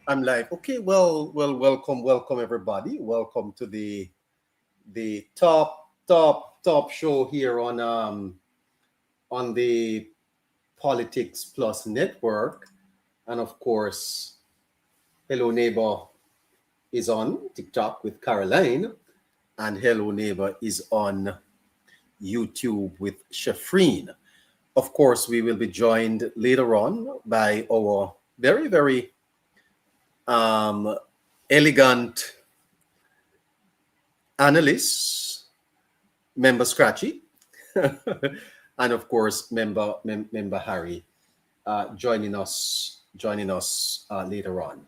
I'm like, okay, welcome everybody. Welcome to the top show here on the Politics Plus network. And of course, Hello Neighbor is on TikTok with Caroline, and Hello Neighbor is on YouTube with Shafreen. Of course, we will be joined later on by our very um, elegant analyst, member Scratchy, and of course, member Harry, joining us later on.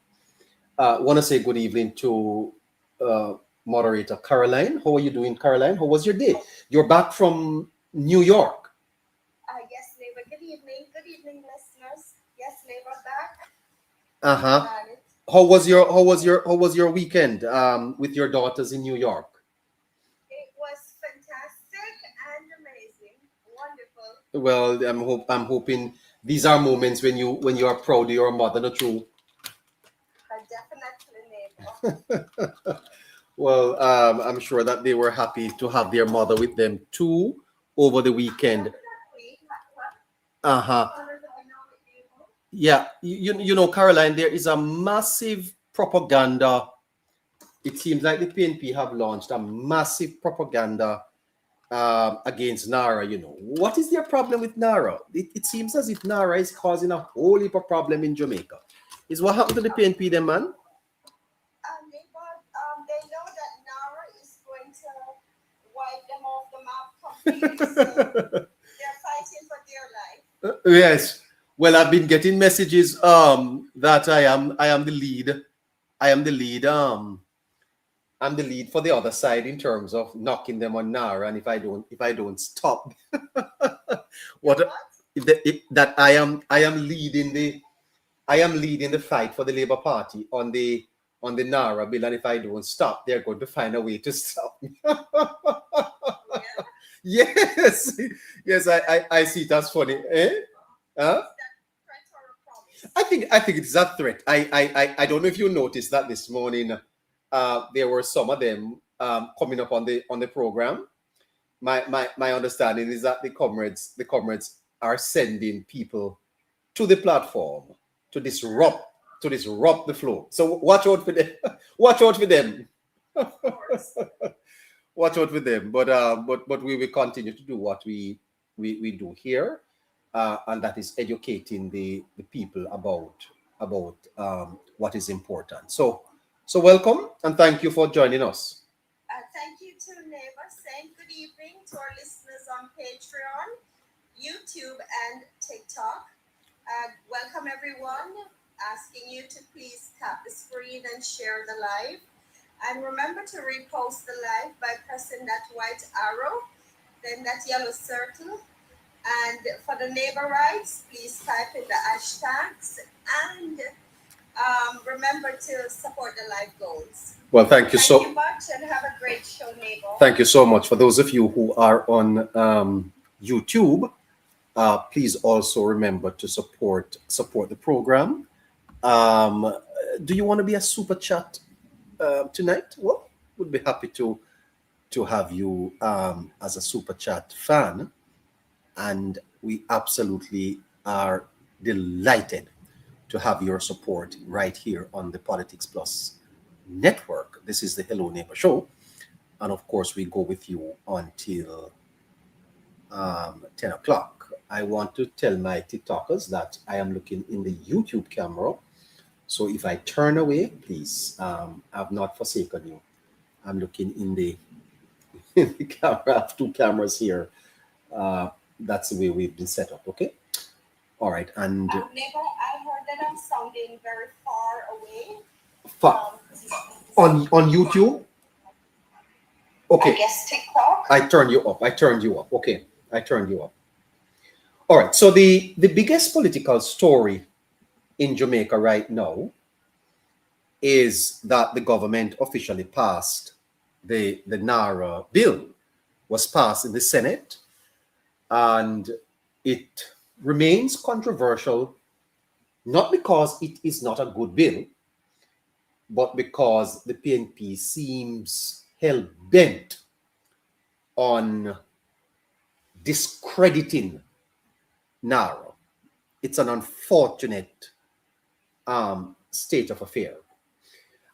Want to say good evening to moderator Caroline. How are you doing, Caroline? How was your day? You're back from New York. Yes, neighbor. Good evening, listeners. Yes, neighbor, back. Uh-huh. How was your weekend with your daughters in New York? It was fantastic and amazing. Wonderful. Well, I'm hoping these are moments when you are proud of your mother, not true? Definitely, neighbor. Well, I'm sure that they were happy to have their mother with them too over the weekend. Definitely. Uh-huh. Yeah, you know, Caroline, there is a massive propaganda. It seems like the PNP have launched a massive propaganda against NaRRA. You know, what is their problem with NaRRA? It seems as if NaRRA is causing a whole heap of problem in Jamaica. Is what happened to the PNP then, man? Neighbor, they know that NaRRA is going to wipe them off the map completely, so they're fighting for their life. Yes. Well, I've been getting messages that I am the lead. I'm the lead for the other side in terms of knocking them on NaRRA, and if I don't stop, that I am leading the fight for the Labour Party on the NaRRA bill, and if I don't stop, they're going to find a way to stop me. Yes, yes, I see it as funny. Huh? I think it's a threat. I don't know if you noticed that this morning. There were some of them coming up on the program. My understanding is that the comrades are sending people to the platform to disrupt the flow. So watch out for them. Watch out for them. Watch out for them. But we will continue to do what we do here, and that is educating the people about what is important. So welcome and thank you for joining us. Thank you to neighbor. Saying good evening to our listeners on Patreon, YouTube, and TikTok. Welcome everyone. Asking you to please tap the screen and share the live. And remember to repost the live by pressing that white arrow, then that yellow circle. And for the neighbor rights, please type in the hashtags and remember to support the live goals. Well, thank you so much and have a great show, neighbor. Thank you so much. For those of you who are on YouTube, please also remember to support the program. Do you want to be a super chat tonight? Well, we'd be happy to have you as a super chat fan, and we absolutely are delighted to have your support right here on the Politics Plus network. This is the Hello Neighbor show, and of course we go with you until 10 o'clock. I want to tell my TikTokers that I am looking in the YouTube camera, so if I turn away, please, I've not forsaken you. I'm looking in the camera. I have two cameras here. That's the way we've been set up. Okay. All right. And neighbor, I heard that I'm sounding very far away. On YouTube. Okay. I guess TikTok. I turned you up. Okay. I turned you up. All right. So the biggest political story in Jamaica right now is that the government officially passed the NaRRA bill. Was passed in the Senate, and it remains controversial, not because it is not a good bill, but because the PNP seems hell-bent on discrediting NaRRA. It's an unfortunate state of affair.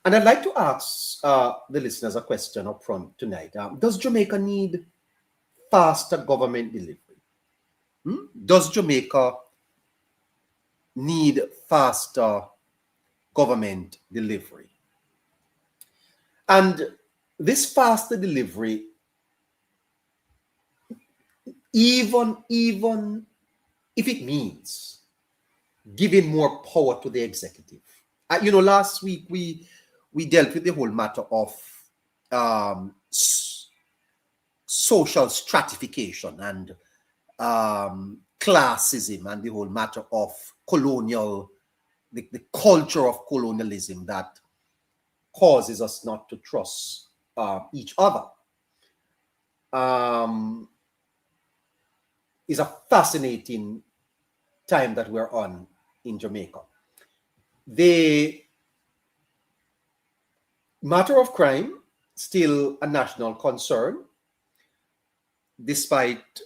And I'd like to ask the listeners a question up front tonight. Does Jamaica need faster government delivery? Does Jamaica need faster government delivery? And this faster delivery, even if it means giving more power to the executive. Last week we dealt with the whole matter of social stratification and classism and the whole matter of the culture of colonialism that causes us not to trust each other. Is a fascinating time that we're on in Jamaica. The matter of crime, still a national concern. Despite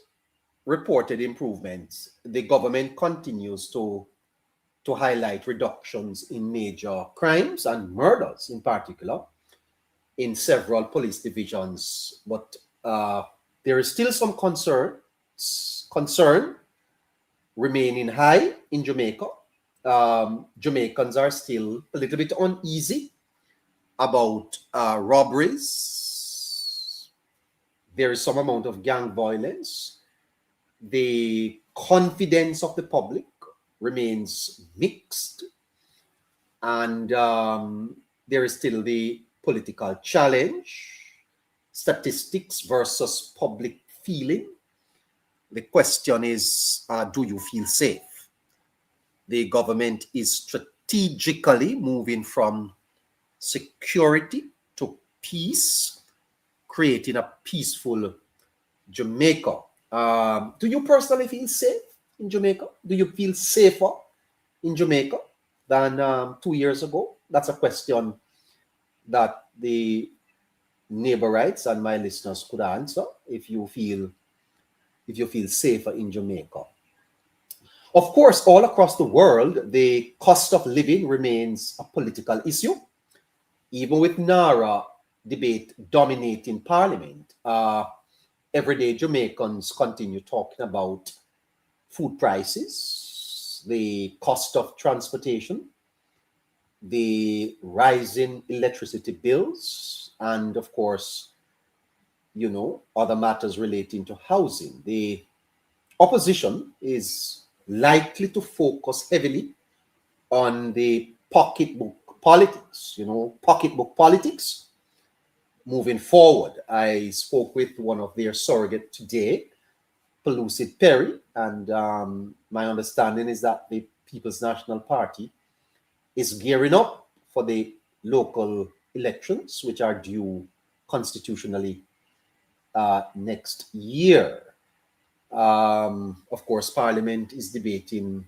reported improvements, the government continues to highlight reductions in major crimes and murders in particular in several police divisions. But there is still some concern remaining high in Jamaica. Jamaicans are still a little bit uneasy about robberies. There is some amount of gang violence. The confidence of the public remains mixed. And there is still the political challenge, statistics versus public feeling. The question is, do you feel safe? The government is strategically moving from security to peace, creating a peaceful Jamaica. Do you personally feel safe in Jamaica? Do you feel safer in Jamaica than 2 years ago? That's a question that the neighborites and my listeners could answer. If you feel safer in Jamaica. Of course, all across the world, the cost of living remains a political issue. Even with NaRRA debate dominating Parliament, everyday Jamaicans continue talking about food prices, the cost of transportation, the rising electricity bills, and of course, other matters relating to housing. The opposition is likely to focus heavily on the pocketbook politics, moving forward. I spoke with one of their surrogates today, Pellucid Perry, and my understanding is that the People's National Party is gearing up for the local elections, which are due constitutionally next year. Of course, Parliament is debating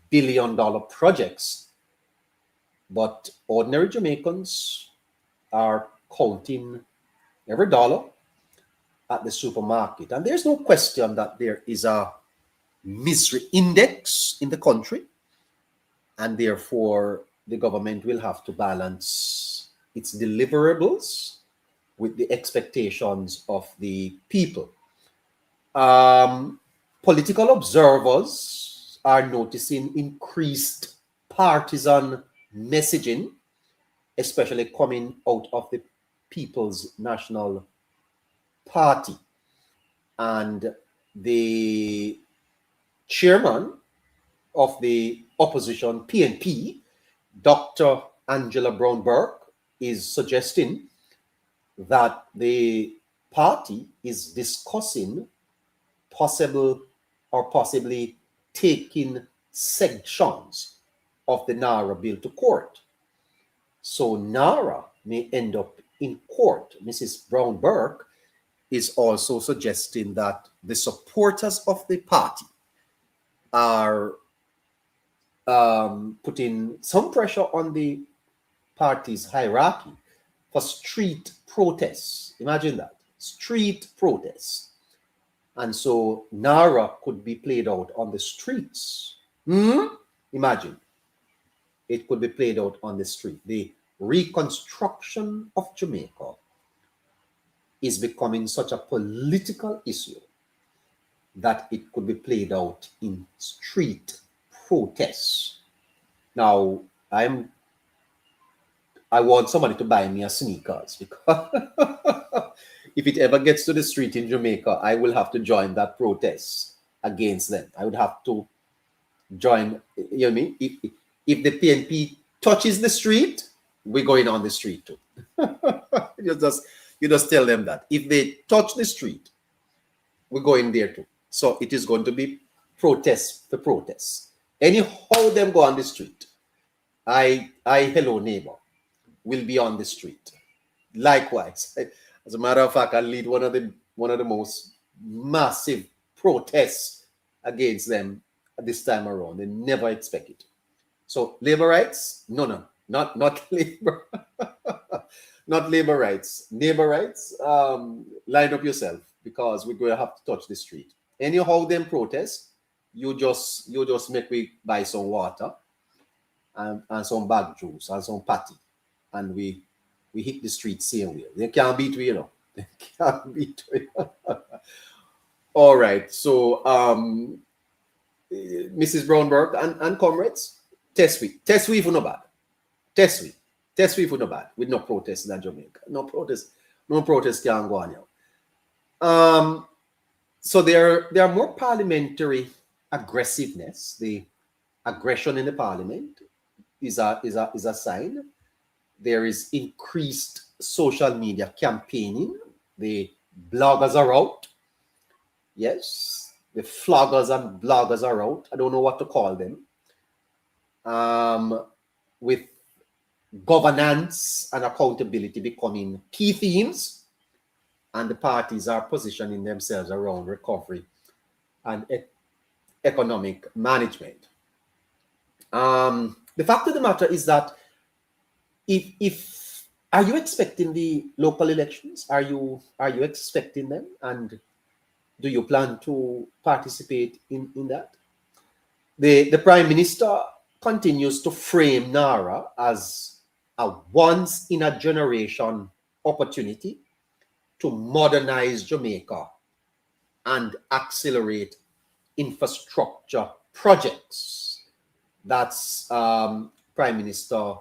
billion-dollar projects, but ordinary Jamaicans are counting every dollar at the supermarket. And there's no question that there is a misery index in the country, and therefore the government will have to balance its deliverables with the expectations of the people. Political observers are noticing increased partisan messaging, especially coming out of the People's National Party. And the chairman of the opposition, PNP, Dr. Angela Brown-Burke, is suggesting that the party is discussing possibly taking sections of the NaRRA bill to court. So NaRRA may end up in court. Mrs. Brown-Burke is also suggesting that the supporters of the party are putting some pressure on the party's hierarchy for street protests. Imagine that, street protests. And so NaRRA could be played out on the streets. Imagine, it could be played out on the street. The reconstruction of Jamaica is becoming such a political issue that it could be played out in street protests. Now, I want somebody to buy me a sneakers, because if it ever gets to the street in Jamaica, I will have to join that protest against them. I would have to join, you know what I mean? If the PNP touches the street, we're going on the street too. you just tell them that. If they touch the street, we're going there too. So it is going to be protest for protest. Anyhow them go on the street, I hello neighbor, will be on the street. Likewise, as a matter of fact, I lead one of the most massive protests against them at this time around. They never expect it. So labor rights? No, not labor, not labor rights. Neighbor rights. Line up yourself, because we're going to have to touch the street. Anyhow, them protests, you just make me buy some water and some bag juice and some patty, and we hit the street same way. They can't beat we, you know. They can't beat we. All right. So Mrs. Brownberg and comrades, test we for no bad. Test we for no bad. With no protest in Jamaica. No protest can go on now. So there are more parliamentary aggressiveness. The aggression in the parliament is a sign. There is increased social media campaigning. The bloggers are out. Yes, the floggers and bloggers are out. I don't know what to call them. With governance and accountability becoming key themes, and the parties are positioning themselves around recovery and economic management. The fact of the matter is that if are you expecting the local elections? Are you expecting them, and do you plan to participate in that? The Prime Minister continues to frame NaRRA as a once in a generation opportunity to modernize Jamaica and accelerate infrastructure projects. That's Prime Minister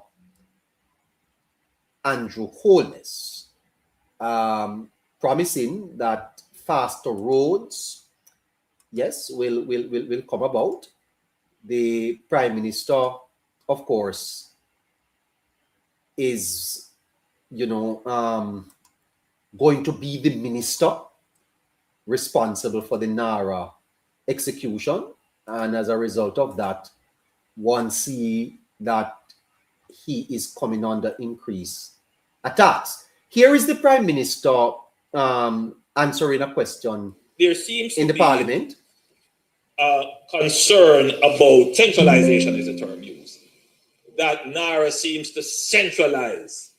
Andrew Holness, promising that faster roads, yes, will come about. The Prime Minister, of course, is, going to be the minister responsible for the NaRRA execution, and as a result of that, one see that he is coming under increased attacks. Here is the Prime Minister answering a question there seems in to the be Parliament. Concern about centralization is the term used. That NaRRA seems to centralize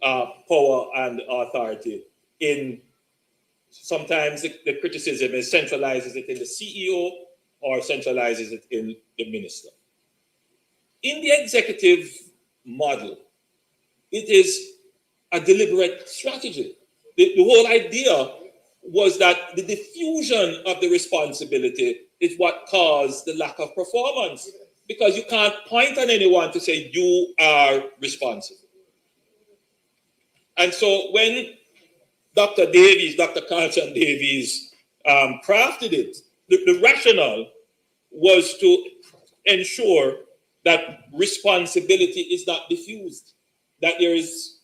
power and authority in, sometimes the criticism is centralizes it in the CEO or centralizes it in the minister. In the executive model, it is a deliberate strategy. The whole idea was that the diffusion of the responsibility is what caused the lack of performance, because you can't point at anyone to say you are responsible. And so when Dr. Carlton Davies crafted it, the rationale was to ensure that responsibility is not diffused, that there is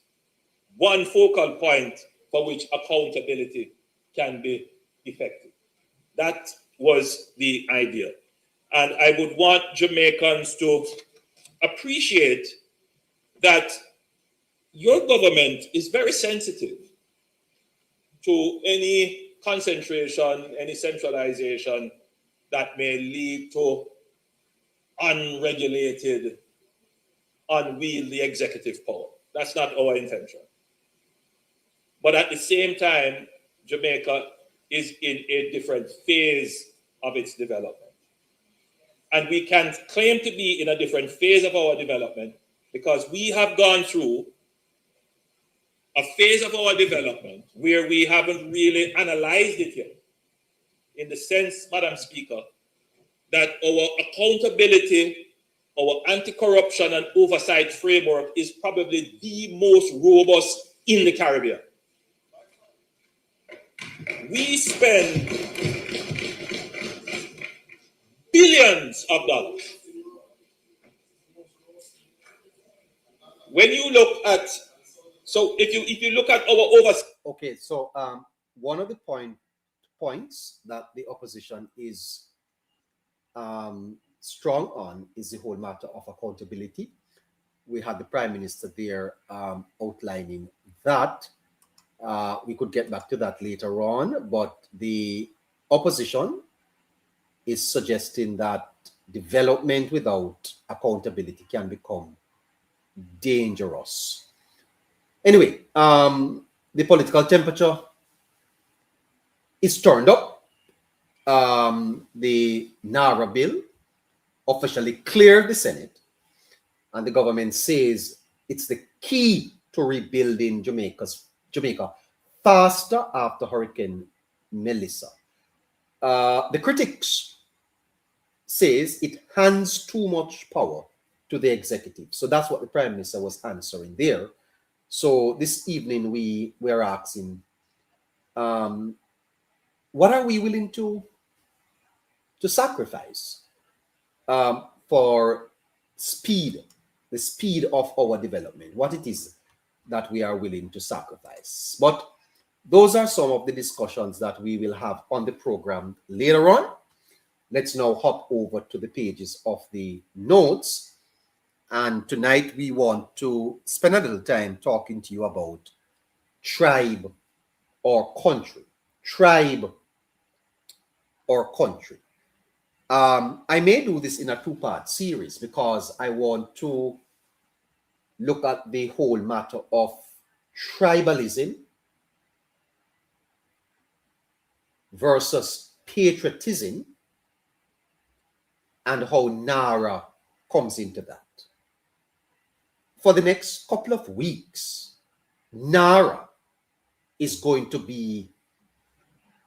one focal point for which accountability can be effective. That was the idea. And I would want Jamaicans to appreciate that your government is very sensitive to any concentration, any centralization that may lead to unregulated, unwieldy executive power. That's not our intention. But at the same time, Jamaica is in a different phase of its development. And we can claim to be in a different phase of our development because we have gone through a phase of our development where we haven't really analyzed it yet. In the sense, Madam Speaker, that our accountability, our anti-corruption and oversight framework is probably the most robust in the Caribbean. We spend billions of dollars. When you look at, so if you look at our oversight. Okay, so one of the points that the opposition is strong on is the whole matter of accountability. We had the Prime Minister there outlining that. We could get back to that later on, but the opposition is suggesting that development without accountability can become dangerous. Anyway, the political temperature is turned up. The NaRRA bill officially cleared the Senate, and the government says it's the key to rebuilding Jamaica faster after Hurricane Melissa. The critics says it hands too much power to the executive. So that's what the Prime Minister was answering there. So this evening we were asking, what are we willing to sacrifice for the speed of our development, what it is that we are willing to sacrifice. But those are some of the discussions that we will have on the program later on. Let's now hop over to the pages of the notes. And tonight we want to spend a little time talking to you about tribe or country. Tribe or country. I may do this in a two-part series because I want to look at the whole matter of tribalism versus patriotism and how NaRRA comes into that. For the next couple of weeks, NaRRA is going to be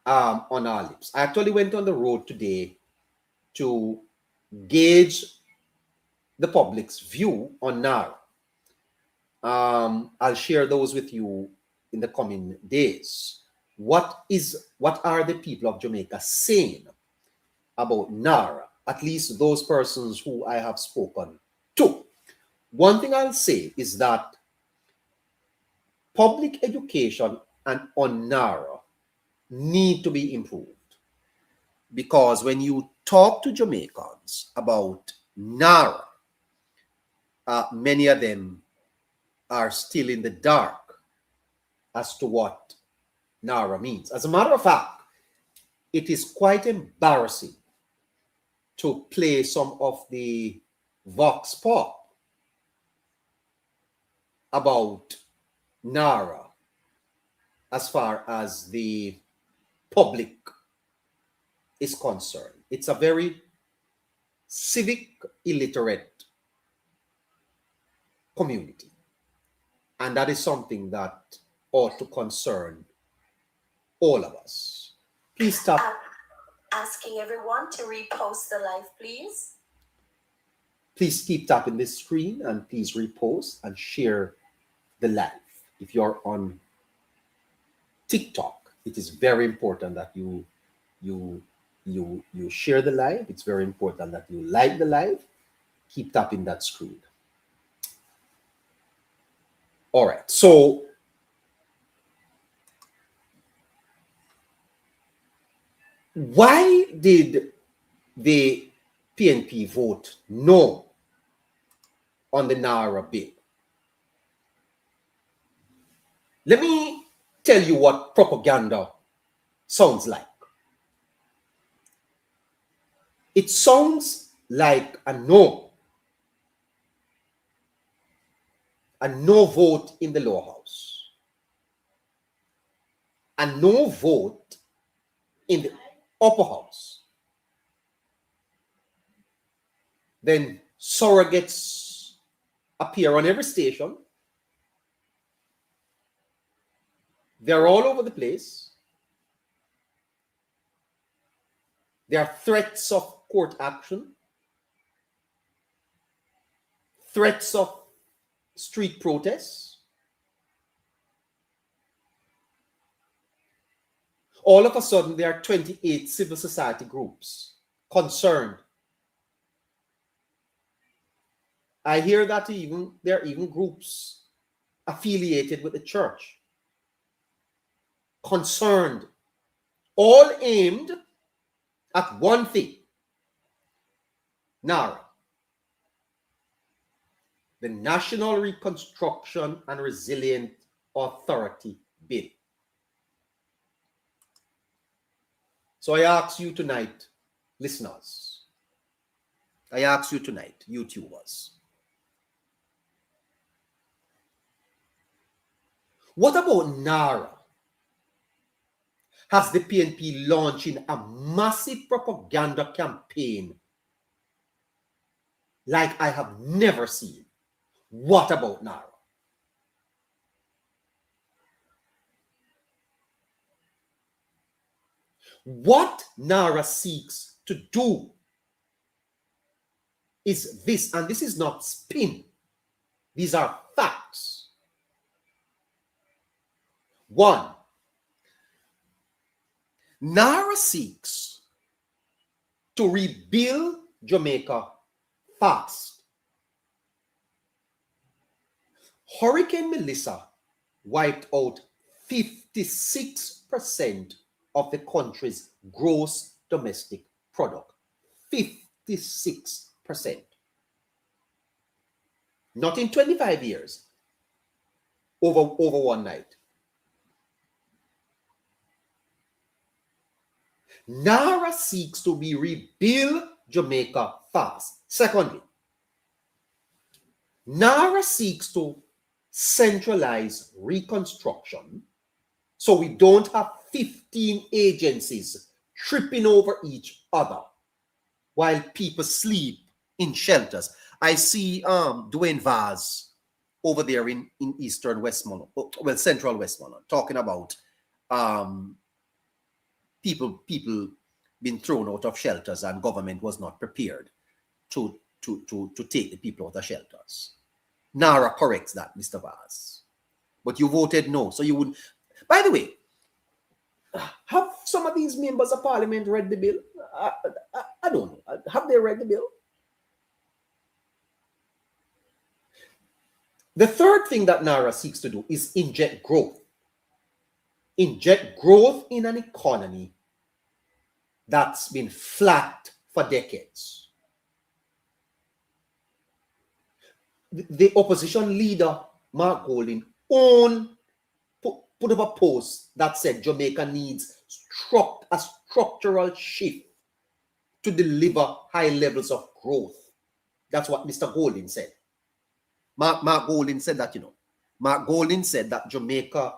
on our lips. I actually went on the road today to gauge the public's view on NaRRA. I'll share those with you in the coming days. What are the people of Jamaica saying about NaRRA? At least those persons who I have spoken to. One thing I'll say is that public education and on NaRRA need to be improved, because when you talk to Jamaicans about NaRRA, many of them are still in the dark as to what NaRRA means. As a matter of fact, it is quite embarrassing to play some of the vox pop about NaRRA as far as the public is concerned. It's a very civic illiterate community, and that is something that ought to concern all of us. Please stop. Asking everyone to repost the live, please. Please keep tapping this screen and please repost and share the live. If you're on TikTok, it is very important that you share the live. It's very important that you like the live. Keep tapping that screen. All right. So why did the PNP vote no on the NaRRA bill? Let me tell you what propaganda sounds like. It sounds like a no. a no vote in the lower house, a no vote in the upper house, then surrogates appear on every station. They're all over the place. There are threats of court action, threats of street protests. All of a sudden, there are 28 civil society groups concerned. I hear that there are even groups affiliated with the church, concerned, all aimed at one thing: NaRRA, the National Reconstruction and Resilient Authority Bill. So I ask you tonight, listeners, I ask you tonight, YouTubers, what about NaRRA? Has the PNP launching a massive propaganda campaign like I have never seen? What about NaRRA? What NaRRA seeks to do is this, and this is not spin. These are facts. One, NaRRA seeks to rebuild Jamaica fast. Hurricane Melissa wiped out 56% of the country's gross domestic product. 56%. Not in 25 years, over one night. NaRRA seeks to rebuild Jamaica fast. Secondly, NaRRA seeks to centralize reconstruction so we don't have 15 agencies tripping over each other while people sleep in shelters. I see Dwayne Vaz over there in eastern Westmoreland, well, central Westmoreland, talking about people being thrown out of shelters and government was not prepared to take the people out of shelters. NaRRA corrects that, Mr. Vaz. But you voted no. So you would. By the way, have some of these members of parliament read the bill? I don't know. Have they read the bill? The third thing that NaRRA seeks to do is inject growth. Inject growth in an economy that's been flat for decades. The opposition leader, Mark Golding, put up a post that said Jamaica needs a structural shift to deliver high levels of growth. That's what Mr. Golding said. Mark Golding said that, Mark Golding said that Jamaica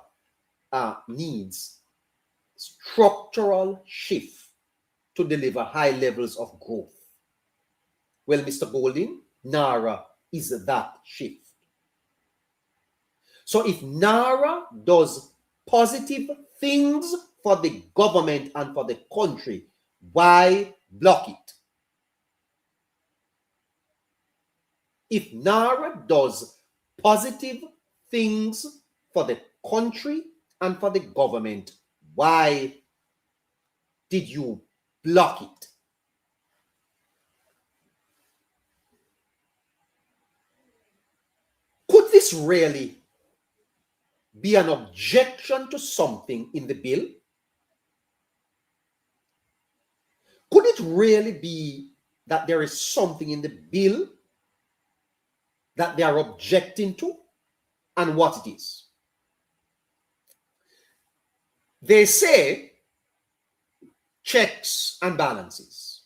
needs structural shift to deliver high levels of growth. Well, Mr. Golding, NaRRA is that shift. So if NaRRA does positive things for the government and for the country, why block it? If NaRRA does positive things for the country and for the government, why did you block it? Could this really be an objection to something in the bill? Could it really be that there is something in the bill that they are objecting to, and what it is? They say checks and balances.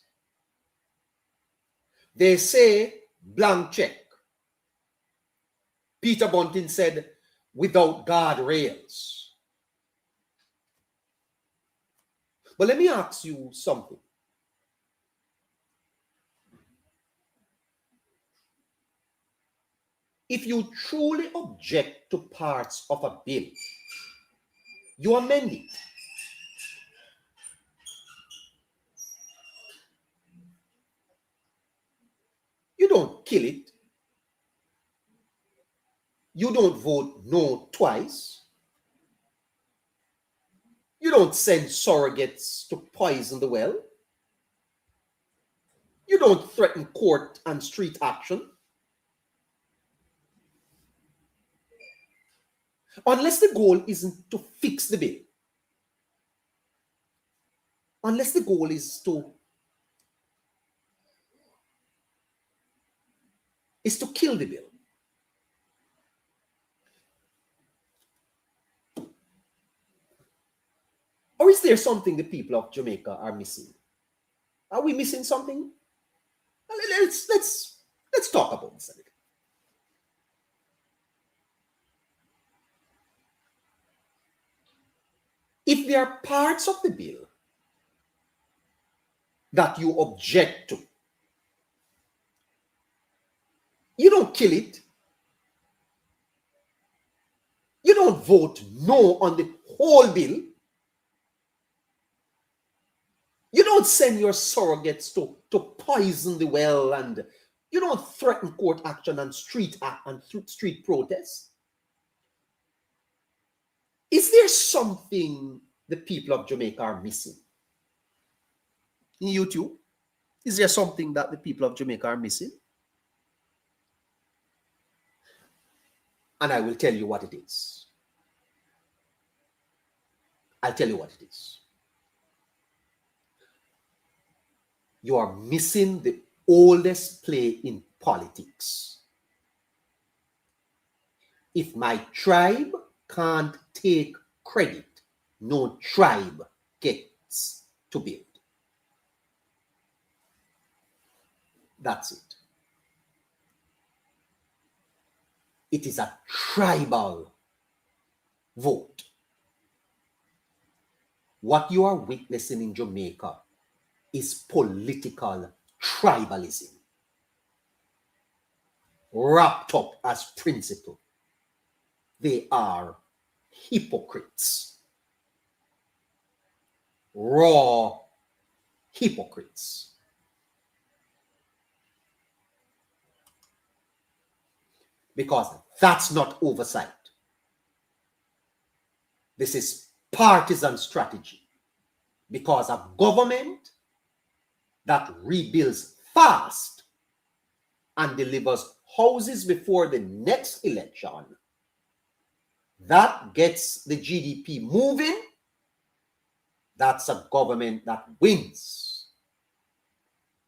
They say blank check. Peter Bunting said, without guardrails. But let me ask you something. If you truly object to parts of a bill, you amend it. You don't kill it. You don't vote no twice. You don't send surrogates to poison the well. You don't threaten court and street action. Unless the goal isn't to fix the bill. Unless the goal is to kill the bill. Or is there something the people of Jamaica are missing? Are we missing something? Let's talk about this a little. If there are parts of the bill that you object to, you don't kill it. You don't vote no on the whole bill. You don't send your surrogates to poison the well, and you don't threaten court action and street protests. Is there something the people of Jamaica are missing? In YouTube, is there something that the people of Jamaica are missing? And I will tell you what it is. I'll tell you what it is. You are missing the oldest play in politics. If my tribe can't take credit, no tribe gets to build. That's it. It is a tribal vote. What you are witnessing in Jamaica is political tribalism, wrapped up as principle. They are hypocrites, raw hypocrites. Because that's not oversight. This is partisan strategy. Because a government that rebuilds fast and delivers houses before the next election, that gets the GDP moving, that's a government that wins.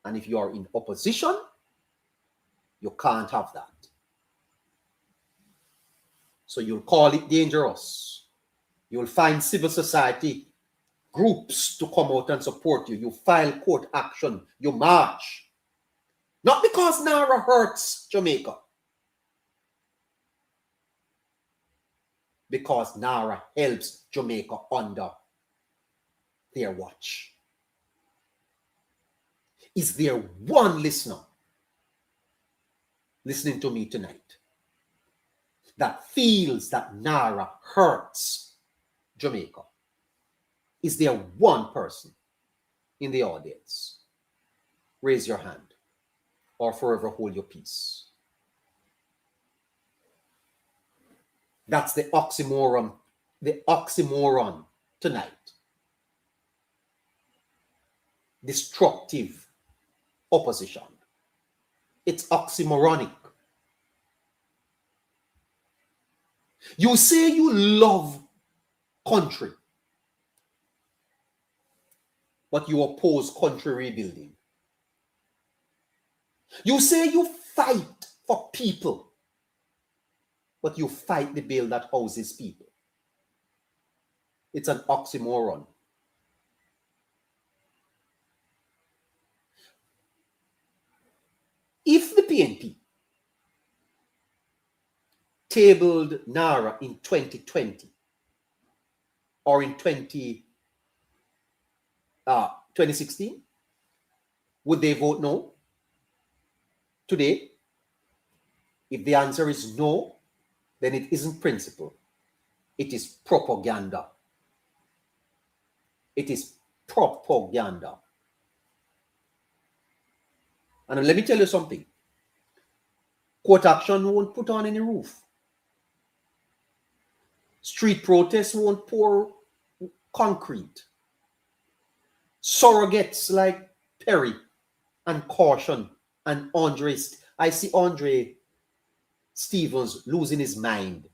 And if you are in opposition, you can't have that. So you'll call it dangerous. You'll find civil society groups to come out and support you. You file court action. You march. Not because NaRRA hurts Jamaica. Because NaRRA helps Jamaica under their watch. Is there one listener listening to me tonight that feels that NaRRA hurts Jamaica? Is there one person in the audience? Raise your hand or forever hold your peace. That's the oxymoron tonight. Destructive opposition. It's oxymoronic. You say you love country, but you oppose country rebuilding. You say you fight for people, but you fight the bill that houses people. It's an oxymoron. If the PNP tabled NaRRA in 2020 or in 2016, would they vote no today? If the answer is no, then it isn't principle. It is propaganda. It is propaganda. And let me tell you something. Court action won't put on any roof. Street protests won't pour concrete. Surrogates like Perry and Caution and Andre. I see Andre Stevens losing his mind.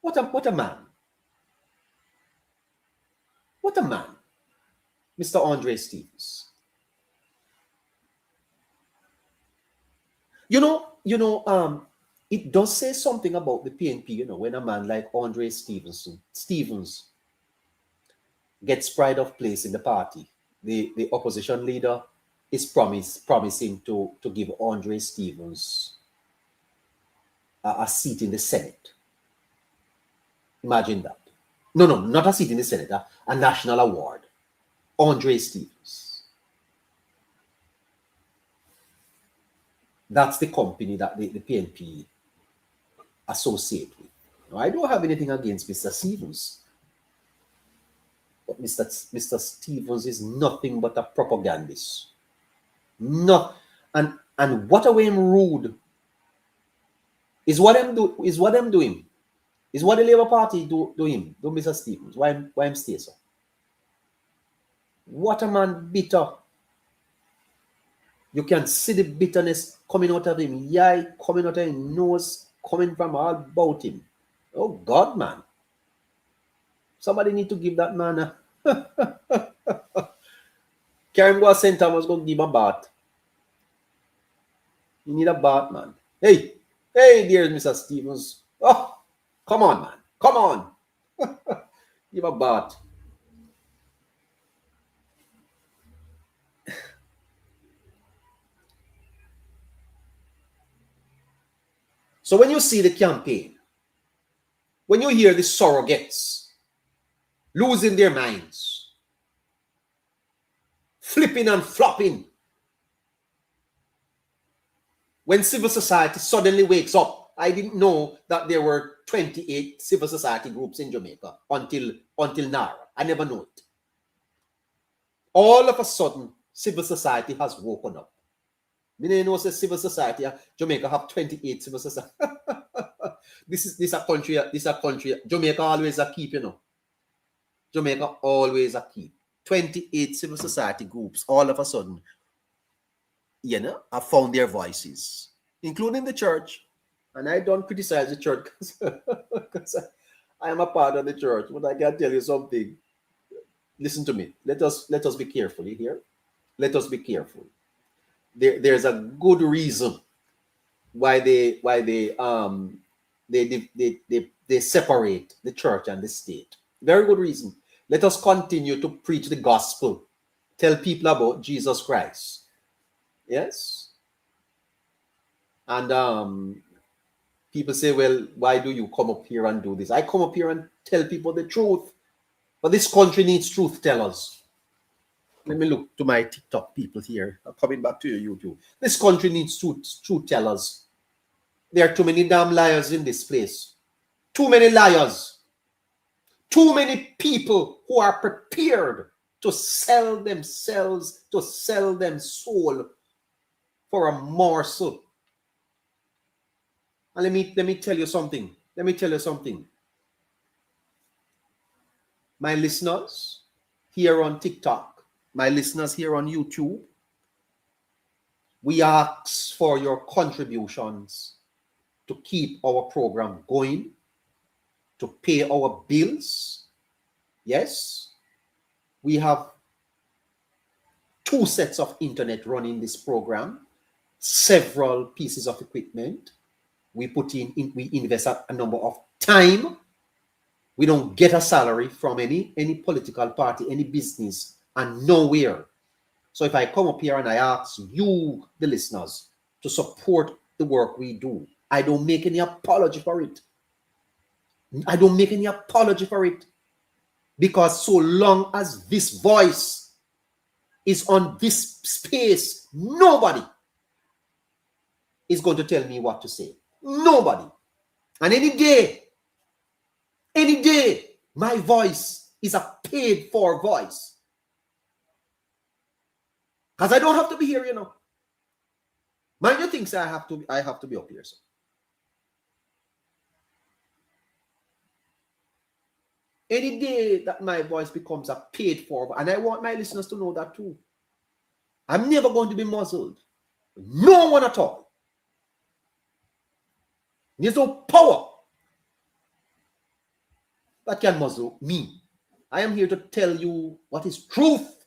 What a man. What a man, Mr. Andre Stevens. It does say something about the PNP, when a man like Andre Stevens gets pride of place in the party. The opposition leader is promising to give Andre Stevens a seat in the Senate. Imagine that. No, not a seat in the Senate, a national award. Andre Stevens. That's the company that the PNP associate with. Now, I don't have anything against Mr. Stevens. But Mr. Stevens is nothing but a propagandist. No, and what a way him rude is what I'm doing. Is what the Labour Party do him, do Mr. Stevens. Why him stay so? What a man bitter. You can see the bitterness coming out of him. Yeah, coming out of his nose, coming from all about him. Oh God, man. Somebody need to give that man a Carry him go to St. Thomas, go give him a bath. You need a bath, man. Hey, dear Mr. Stevens. Oh, come on, man. Come on. Give a bath. So when you see the campaign, when you hear the surrogates losing their minds, flipping and flopping, when civil society suddenly wakes up, I didn't know that there were 28 civil society groups in Jamaica until NaRRA. I never knew it. All of a sudden, civil society has woken up. Me know say civil society, Jamaica have 28 civil society. This is a country. Jamaica always a keep, Jamaica always a keep. 28 civil society groups all of a sudden, have found their voices, including the church. And I don't criticize the church because I am a part of the church. But I can tell you something. Listen to me. Let us be careful here. Let us be careful. There's a good reason why they separate the church and the state. Very good reason. Let us continue to preach the gospel. Tell people about Jesus Christ. Yes. And people say, well, why do you come up here and do this? I come up here and tell people the truth. But this country needs truth tellers. Let me look to my TikTok people here. I'm coming back to your YouTube. This country needs truth tellers. There are too many damn liars in this place. Too many liars. Too many people who are prepared to sell themselves, to sell them soul for a morsel. And let me tell you something. Let me tell you something. My listeners here on TikTok, my listeners here on YouTube, we ask for your contributions to keep our program going, to pay our bills. Yes, we have 2 sets of internet running this program, several pieces of equipment. We we invest a number of time. We don't get a salary from any political party, any business, and nowhere. So if I come up here and I ask you, the listeners, to support the work we do, I don't make any apology for it. I don't make any apology for it. Because so long as this voice is on this space, nobody is going to tell me what to say. Nobody. And any day, my voice is a paid for voice. Because I don't have to be here, you know. Mind you think I have to be up here. So. Any day that my voice becomes a paid for, and I want my listeners to know that too. I'm never going to be muzzled. No one at all. There's no power that can muzzle me. I am here to tell you what is truth.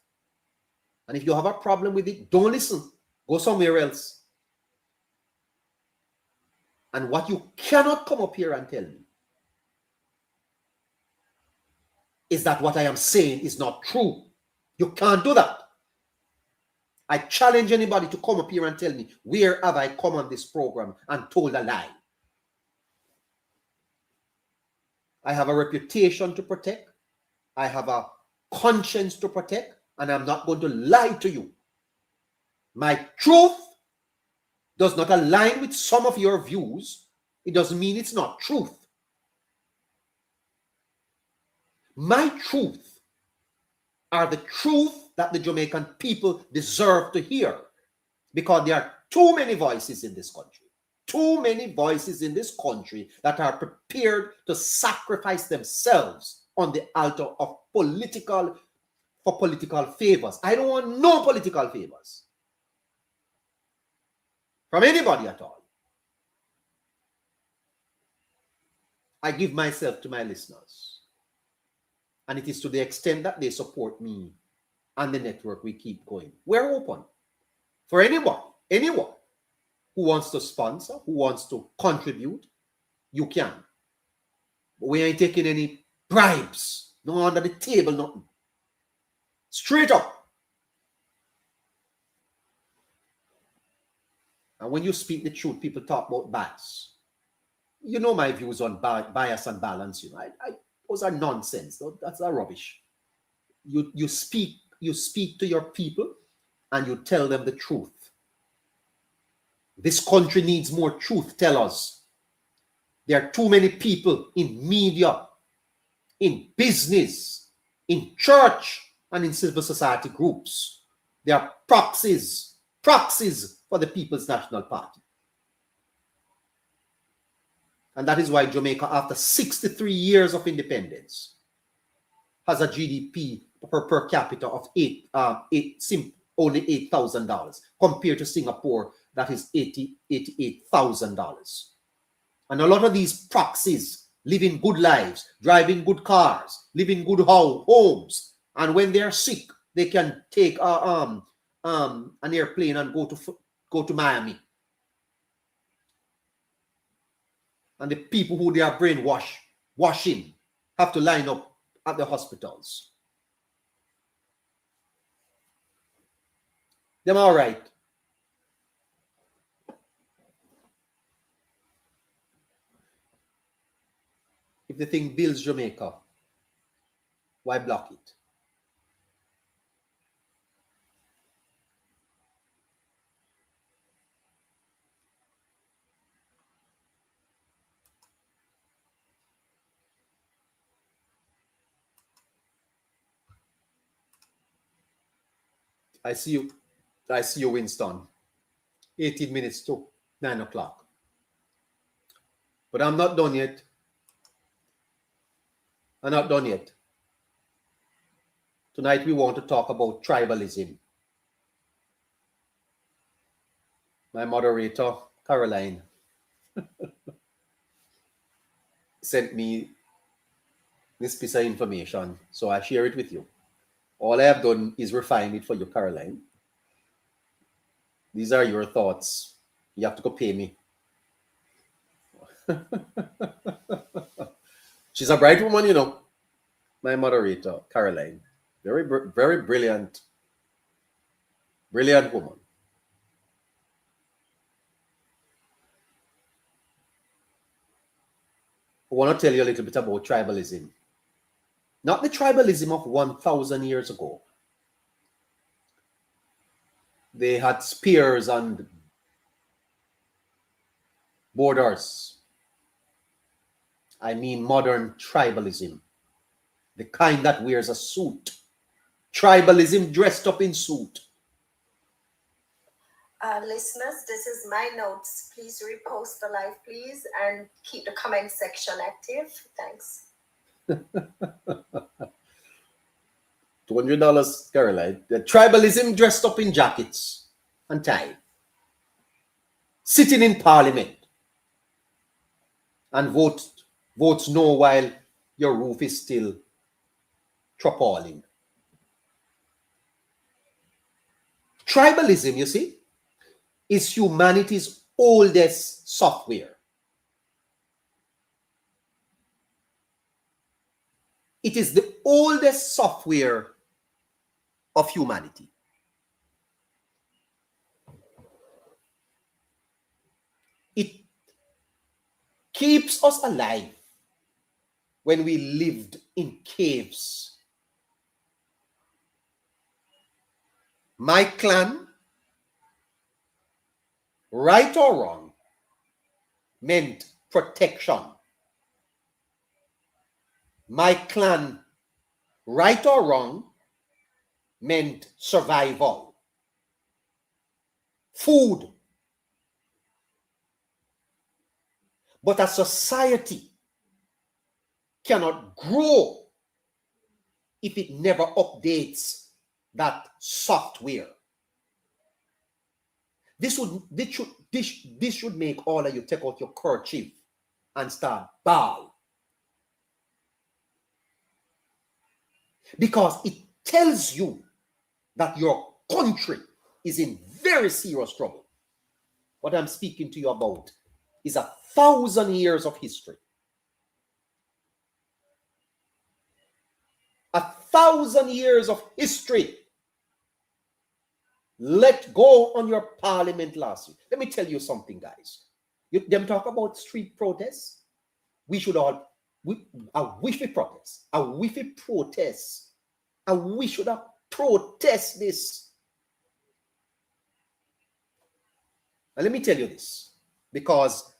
And if you have a problem with it, don't listen. Go somewhere else. And what you cannot come up here and tell me is that what I am saying is not true. You can't do that. I challenge anybody to come up here and tell me, where have I come on this program and told a lie? I have a reputation to protect. I have a conscience to protect, and I'm not going to lie to you. My truth does not align with some of your views. It doesn't mean it's not truth. My truth are the truth that the Jamaican people deserve to hear, because there are too many voices in this country. Too many voices in this country that are prepared to sacrifice themselves on the altar of political favors. I don't want no political favors from anybody at all. I give myself to my listeners, and it is to the extent that they support me and the network we keep going. We're open for anyone who wants to sponsor, who wants to contribute. You can. But we ain't taking any bribes, no under the table, nothing. Straight up. And when you speak the truth, people talk about bias. You know my views on bias and balance. You know, those are nonsense. That's a rubbish. You speak to your people and you tell them the truth. This country needs more truth tellers. There are too many people in media, in business, in church, and in civil society groups. They are proxies for the People's National Party. And that is why Jamaica, after 63 years of independence, has a GDP per capita of only $8,000, compared to Singapore, that is $88,000. And a lot of these proxies living good lives, driving good cars, living good homes, and when they're sick, they can take an airplane and go to Miami. And the people who they are washing have to line up at the hospitals. Them all right. If the thing builds Jamaica, why block it? I see you, Winston. 18 minutes to 9 o'clock. But I'm not done yet. I'm not done yet. Tonight we want to talk about tribalism. My moderator, Caroline, sent me this piece of information, so I share it with you. All I have done is refine it for you, Caroline. These are your thoughts. You have to go pay me. She's a bright woman, you know. My moderator, Caroline. Very, very brilliant. Brilliant woman. I want to tell you a little bit about tribalism. Not the tribalism of 1,000 years ago. They had spears and borders. I mean modern tribalism. The kind that wears a suit. Tribalism dressed up in suit. Listeners, this is my notes. Please repost the live, please, and keep the comment section active. Thanks. $200, Caroline. The tribalism dressed up in jackets and tie. Sitting in parliament. And votes no while your roof is still tarpaulin. Tribalism, you see, is humanity's oldest software. It is the oldest software of humanity. It keeps us alive when we lived in caves. My clan, right or wrong, meant protection. My clan, right or wrong, meant survival. Food. But a society cannot grow if it never updates that software. This should make all of you take out your kerchief and start bow. Because it tells you that your country is in very serious trouble. What I'm speaking to you about is 1,000 years of history. 1,000 years of history. Let go on your parliament last week. Let me tell you something, guys. Them talk about street protests. We should all, a wiffy protest, and we should have protest this. And let me tell you this, because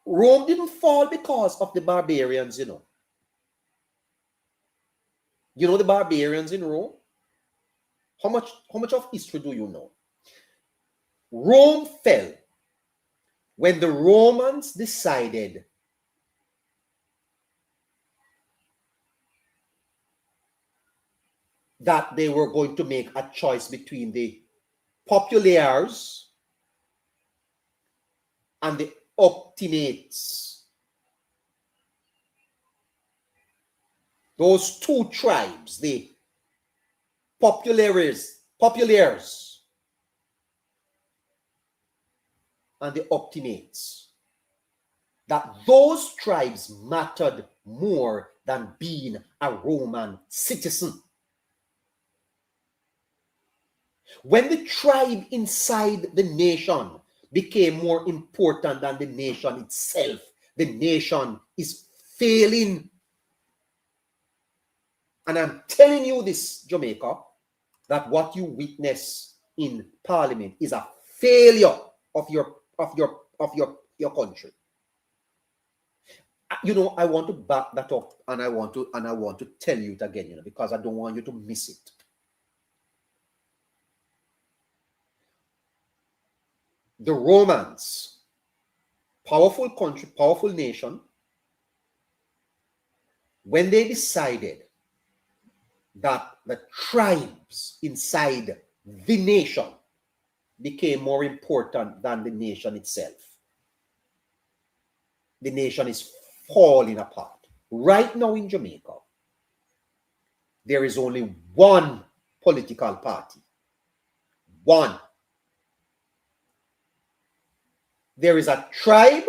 Rome didn't fall because of the barbarians, you know. You know the barbarians in Rome? How much of history do you know? Rome fell when the Romans decided that they were going to make a choice between the populares and the optimates. Those two tribes, the populares and the optimates, that those tribes mattered more than being a Roman citizen. When the tribe inside the nation became more important than the nation itself, the nation is failing. And I'm telling you this, Jamaica, that what you witness in parliament is a failure of your country. You know, I want to back that up, and I want to tell you it again, you know, because I don't want you to miss it. The Romans, powerful country, powerful nation, when they decided that the tribes inside the nation became more important than the nation itself, the nation is falling apart. Right now in Jamaica, there is only one political party. One. There is a tribe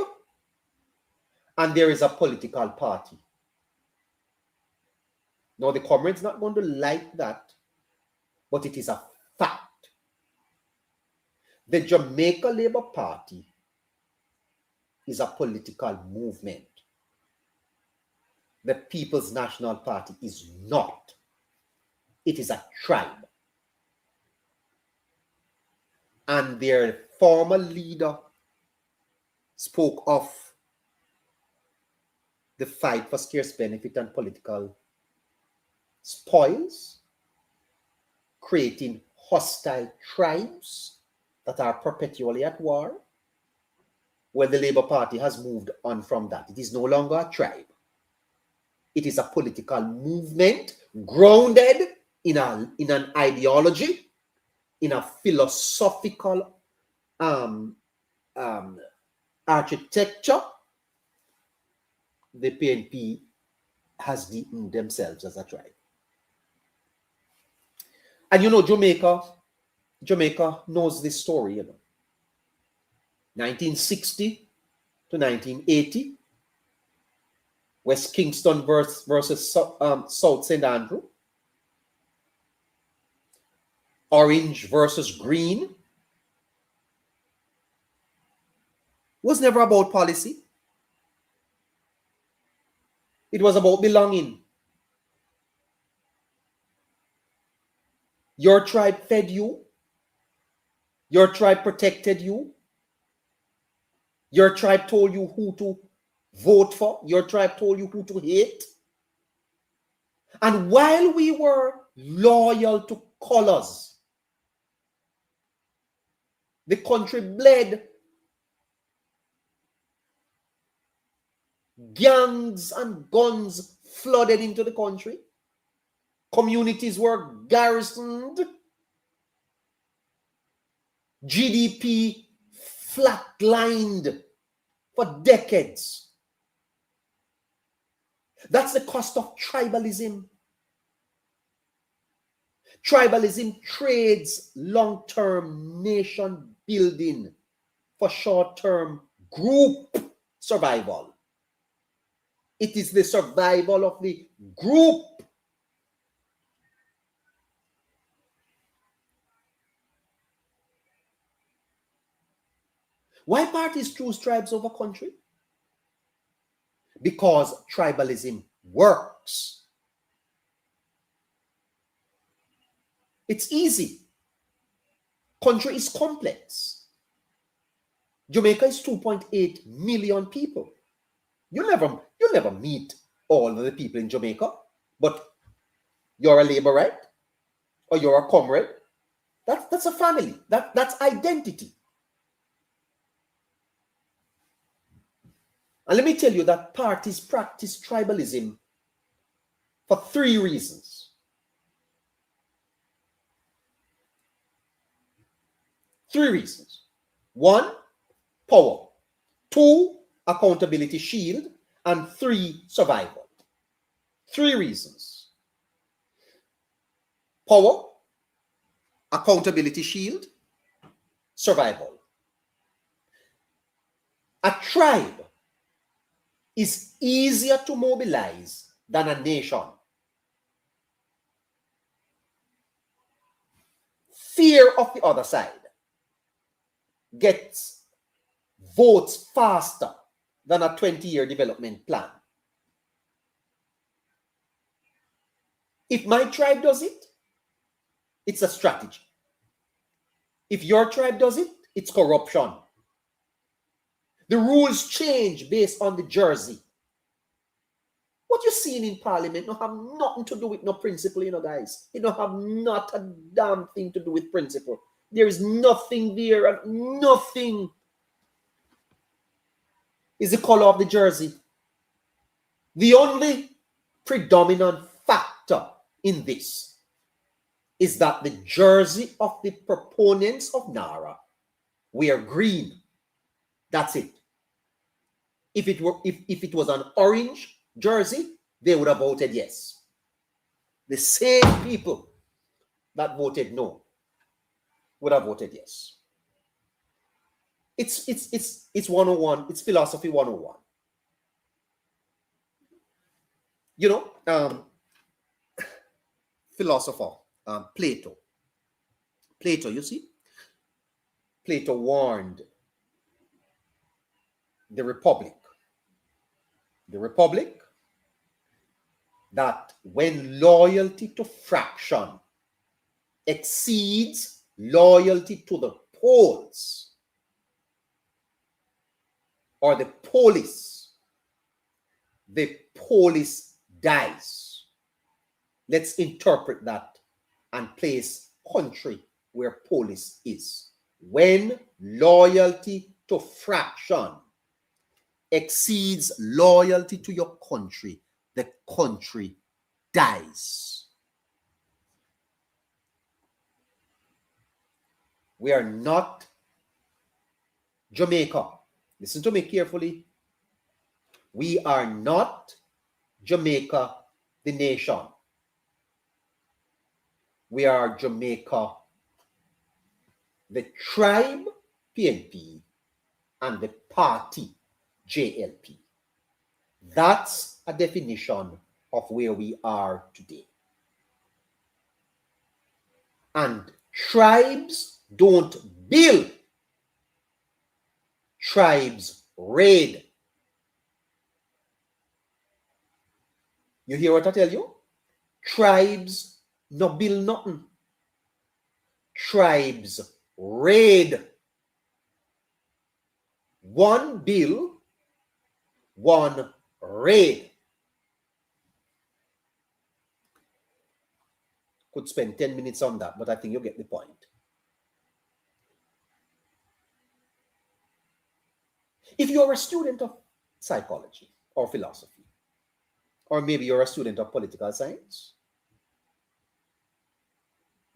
and there is a political party. Now, the comrades not going to like that, but it is a fact. The Jamaica Labour Party is a political movement. The People's National Party is not. It is a tribe. And their former leader spoke of the fight for scarce benefit and political spoils, creating hostile tribes that are perpetually at war. Well, the Labour Party has moved on from that. It is no longer a tribe. It is a political movement grounded in an ideology, in a philosophical architecture. The PNP has deepened themselves as a tribe. And you know, Jamaica knows this story, 1960 to 1980, West Kingston versus South St. Andrew, orange versus green, was never about policy. It was about belonging. Your tribe fed you. Your tribe protected you. Your tribe told you who to vote for. Your tribe told you who to hate. And while we were loyal to colors, the country bled. Gangs and guns flooded into the country. Communities were garrisoned. GDP flatlined for decades. That's the cost of tribalism. Tribalism trades long-term nation building for short-term group survival. It is the survival of the group. Why parties choose tribes over country? Because tribalism works. It's easy. Country is complex. Jamaica is 2.8 million people. You'll never meet all of the people in Jamaica, but you're a Labourite or you're a comrade. That's a family. That's identity. And let me tell you that parties practice tribalism for 3 reasons. 3 reasons. 1, power. 2, accountability shield. And 3, survival. 3 reasons. Power, accountability shield, survival. A tribe is easier to mobilize than a nation. Fear of the other side gets votes faster than a 20-year development plan. If my tribe does it, it's a strategy. If your tribe does it, it's corruption. The rules change based on the jersey. What you're seeing in Parliament don't have nothing to do with no principle, guys. It don't have not a damn thing to do with principle. There is nothing there, and nothing is the color of the jersey. The only predominant factor in this is that the jersey of the proponents of NaRRA were green. That's it. If it was an orange jersey, they would have voted yes. The same people that voted no would have voted yes. It's 101. It's philosophy 101. Philosopher Plato. You see, Plato warned the republic. The republic that when loyalty to fraction exceeds loyalty to the poles or the polis dies. Let's interpret that and place country where polis is. When loyalty to fraction exceeds loyalty to your country, the country dies. We are not Jamaica. Listen to me carefully. We are not Jamaica, the nation. We are Jamaica, the tribe, PNP, and the party, JLP. That's a definition of where we are today. And tribes don't build. Tribes raid. You hear what I tell you? Tribes no build nothing. Tribes raid. One bill, one raid. Could spend 10 minutes on that, but I think you get the point. If you're a student of psychology or philosophy, or maybe you're a student of political science,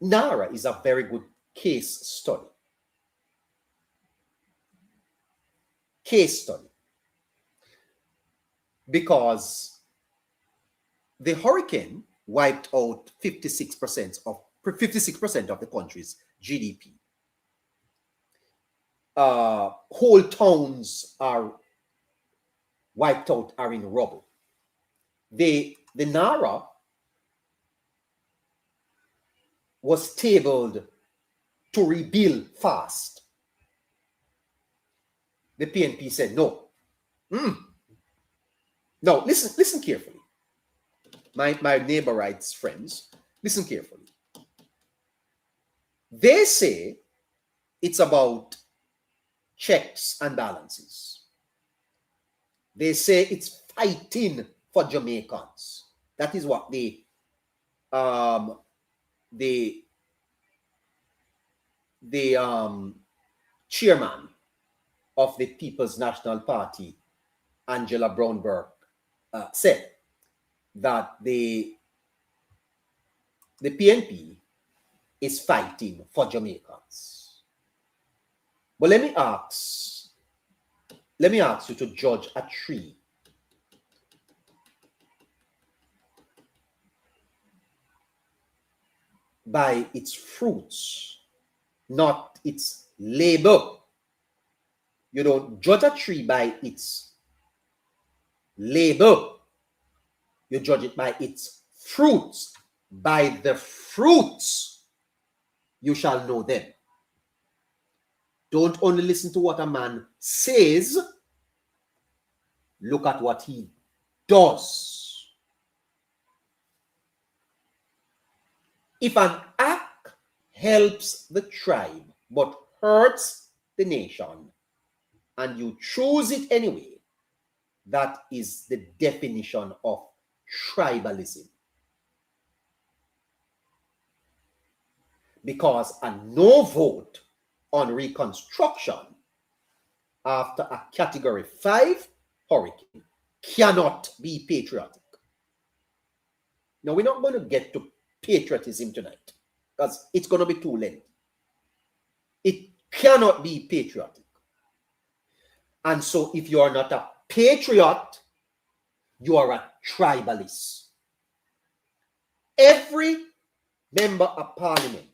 NaRRA is a very good case study. Case study. Because the hurricane wiped out 56% of the country's GDP. Whole towns are wiped out, are in rubble. The NaRRA was tabled to rebuild fast. The PNP said no. Now, listen carefully. My neighbor rights friends, listen carefully. They say it's about checks and balances. They say it's fighting for Jamaicans. That is what the chairman of the People's National Party, Angela Brownburg, said, that the PNP is fighting for Jamaicans. But let me ask you to judge a tree by its fruits, not its labor. You don't judge a tree by its labor. You judge it by its fruits. By the fruits, you shall know them. Don't only listen to what a man says, look at what he does. If an act helps the tribe but hurts the nation, and you choose it anyway, that is the definition of tribalism. Because a no vote on reconstruction after a Category 5 hurricane cannot be patriotic. Now, we're not going to get to patriotism tonight because it's going to be too late. It cannot be patriotic. And so if you are not a patriot, you are a tribalist. Every member of parliament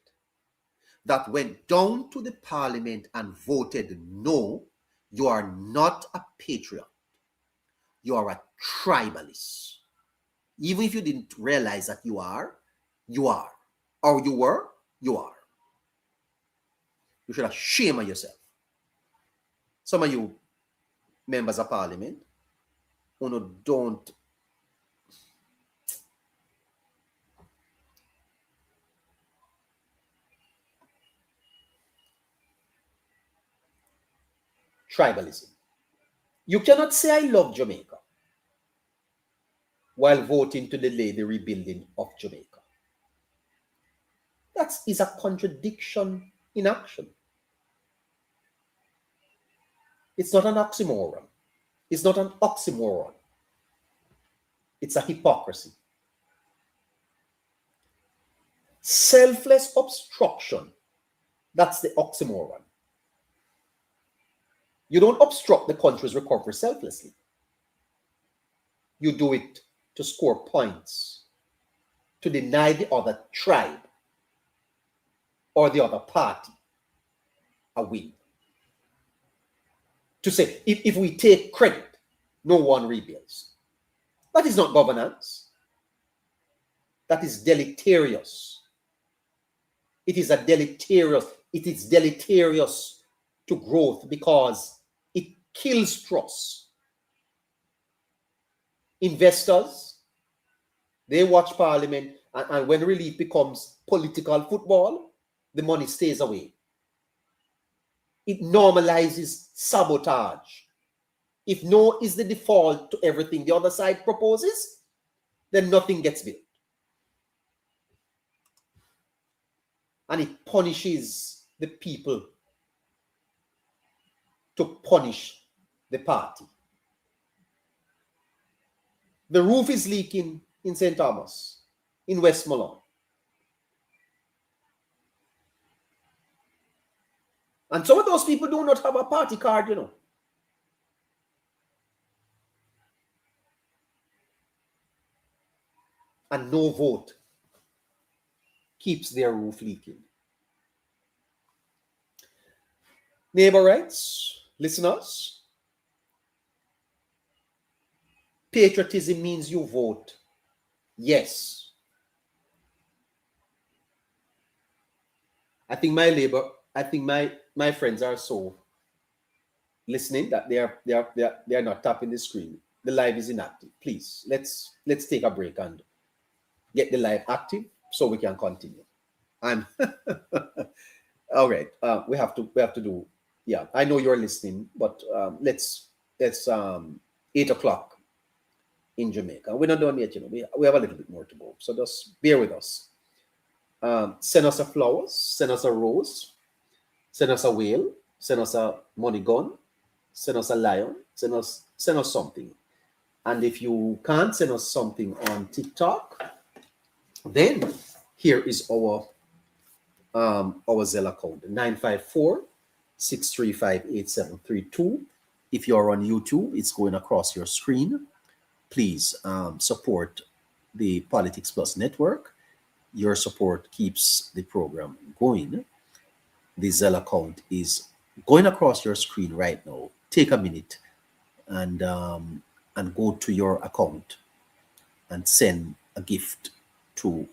that went down to the parliament and voted no, you are not a patriot. You are a tribalist. Even if you didn't realize that you are. Or you were, you are. You should have shame on yourself. Some of you members of parliament, uno don't tribalism. You cannot say I love Jamaica while voting to delay the rebuilding of Jamaica. That is a contradiction in action. It's not an oxymoron. It's not an oxymoron. It's a hypocrisy. Selfless obstruction, that's the oxymoron. You don't obstruct the country's recovery selflessly. You do it to score points, to deny the other tribe or the other party a win. To say, if we take credit, no one rebuilds. That is not governance. That is deleterious. It is deleterious to growth because it kills trust. Investors, they watch parliament, and when relief becomes political football, the money stays away. It normalizes sabotage. If no is the default to everything the other side proposes, then nothing gets built. And it punishes the people to punish the party. The roof is leaking in St. Thomas, in Westmoreland. And some of those people do not have a party card, you know. And no vote keeps their roof leaking. Neighbor rights, listeners, patriotism means you vote yes. I think my friends are so listening that they are not tapping the screen. The live is inactive. Please, let's take a break and get the live active so we can continue. And all right, we have to do. Yeah, I know you're listening, but let's 8 o'clock in Jamaica. We're not done yet, you know. We have a little bit more to go, so just bear with us. Send us a flowers, send us a rose, send us a whale, send us a money gun, send us a lion, send us something. And if you can't send us something on TikTok, then here is our Zelle account, 954-635-8732. If you're on YouTube, it's going across your screen. Please support the Politics Plus network. Your support keeps the program going. The Zelle account is going across your screen right now. Take a minute and go to your account and send a gift to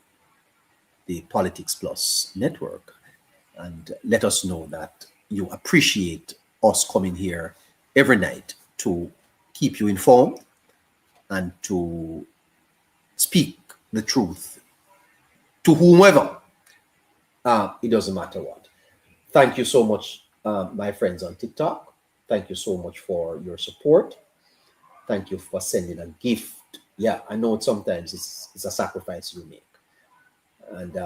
the Politics Plus network, and let us know that you appreciate us coming here every night to keep you informed and to speak the truth to whomever. It doesn't matter what. Thank you so much, my friends on TikTok. Thank you so much for your support. Thank you for sending a gift. Yeah, I know sometimes it's a sacrifice you make. And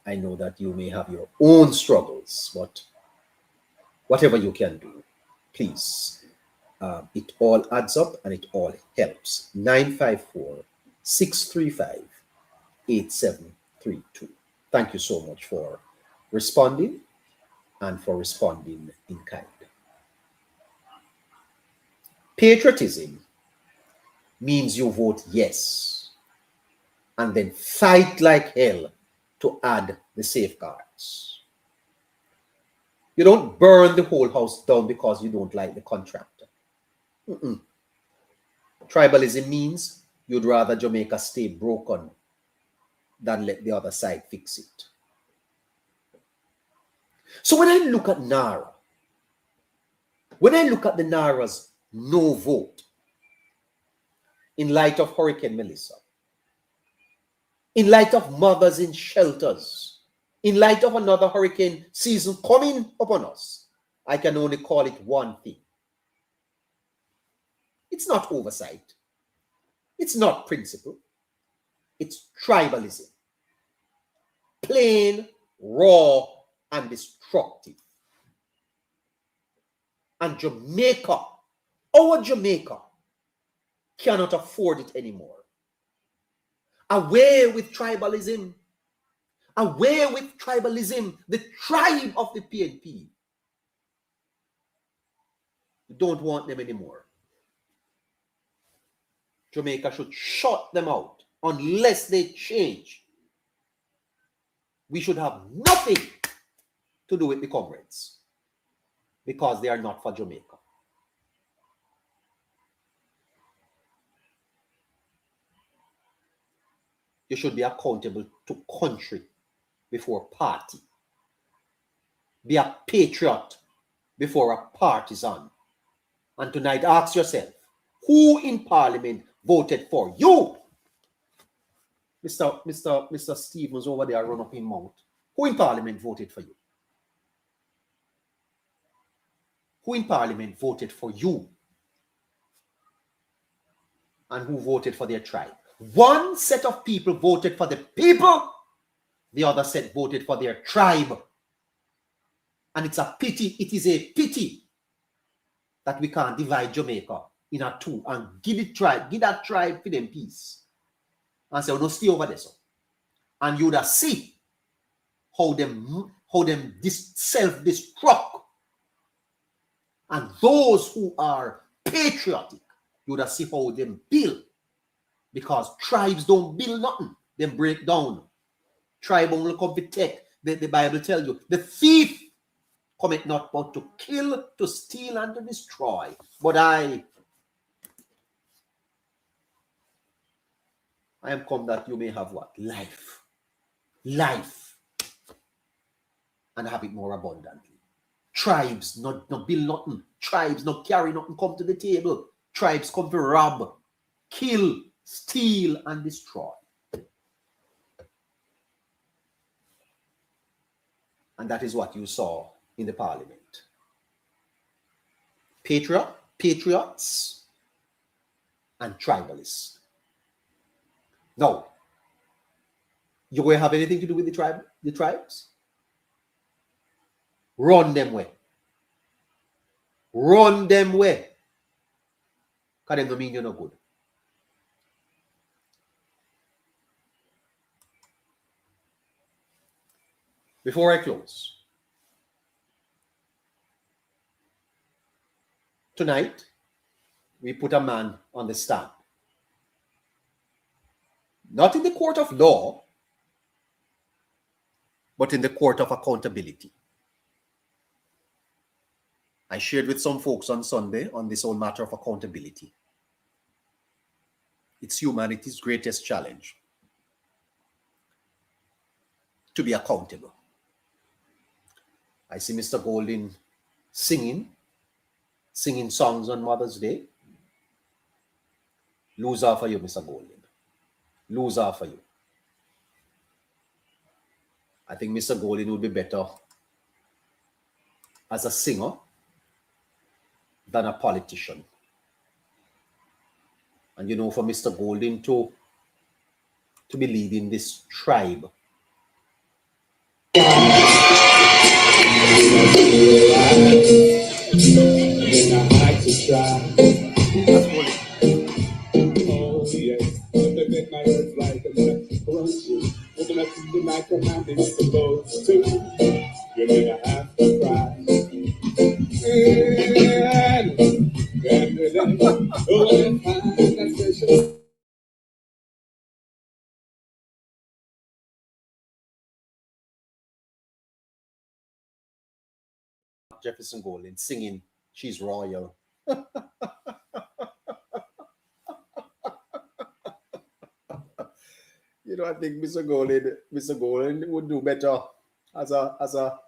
I know that you may have your own struggles, but whatever you can do, please. It all adds up and it all helps. 954-635-8732. Thank you so much for responding and for responding in kind. Patriotism means you vote yes and then fight like hell to add the safeguards. You don't burn the whole house down because you don't like the contractor. Tribalism means you'd rather Jamaica stay broken than let the other side fix it. So when I look at NaRRA, when I look at the NaRRA's no vote in light of Hurricane Melissa, in light of mothers in shelters, in light of another hurricane season coming upon us, I can only call it one thing. It's not oversight. It's not principle. It's tribalism. Plain, raw, and destructive. And Jamaica, our Jamaica, cannot afford it anymore. Away with tribalism. Away with tribalism, the tribe of the PNP. We don't want them anymore. Jamaica should shut them out unless they change. We should have nothing to do with the comrades because they are not for Jamaica. You should be accountable to country before party. Be a patriot before a partisan. And tonight, ask yourself, who in Parliament voted for you? Mr. Stevens over there run up in mouth. Who in Parliament voted for you? Who in Parliament voted for you? And who voted for their tribe? One set of people voted for the people. The other set voted for their tribe. And it's a pity, it is a pity that we can't divide Jamaica in a two and give that tribe for them peace. And say, no, stay over there. So. And you would see how them self-destruct. And those who are patriotic, you would see how them build. Because tribes don't build nothing. They break down. Tribe only come to take. The Bible tells you, the thief cometh not but to kill, to steal, and to destroy. But I am come that you may have what? Life. Life. And have it more abundantly. Tribes not build nothing. Tribes not carry nothing come to the table. Tribes come to rob, kill, steal, and destroy. And that is what you saw in the Parliament. Patriots, and tribalists. Now, you will have anything to do with the tribes? Run them way. Run them way. Because them don't mean you're no good. Before I close, tonight, we put a man on the stand. Not in the court of law, but in the court of accountability. I shared with some folks on Sunday on this whole matter of accountability. It's humanity's greatest challenge. To be accountable. I see Mr. Golding singing songs on Mother's Day. Loser for you, Mr. Golding. Loser for you. I think Mr. Golding would be better as a singer than a politician. And you know, for Mr. Golding to be leading this tribe, Jefferson Golding singing She's Royal. You know, I think Mr. Golding would do better as a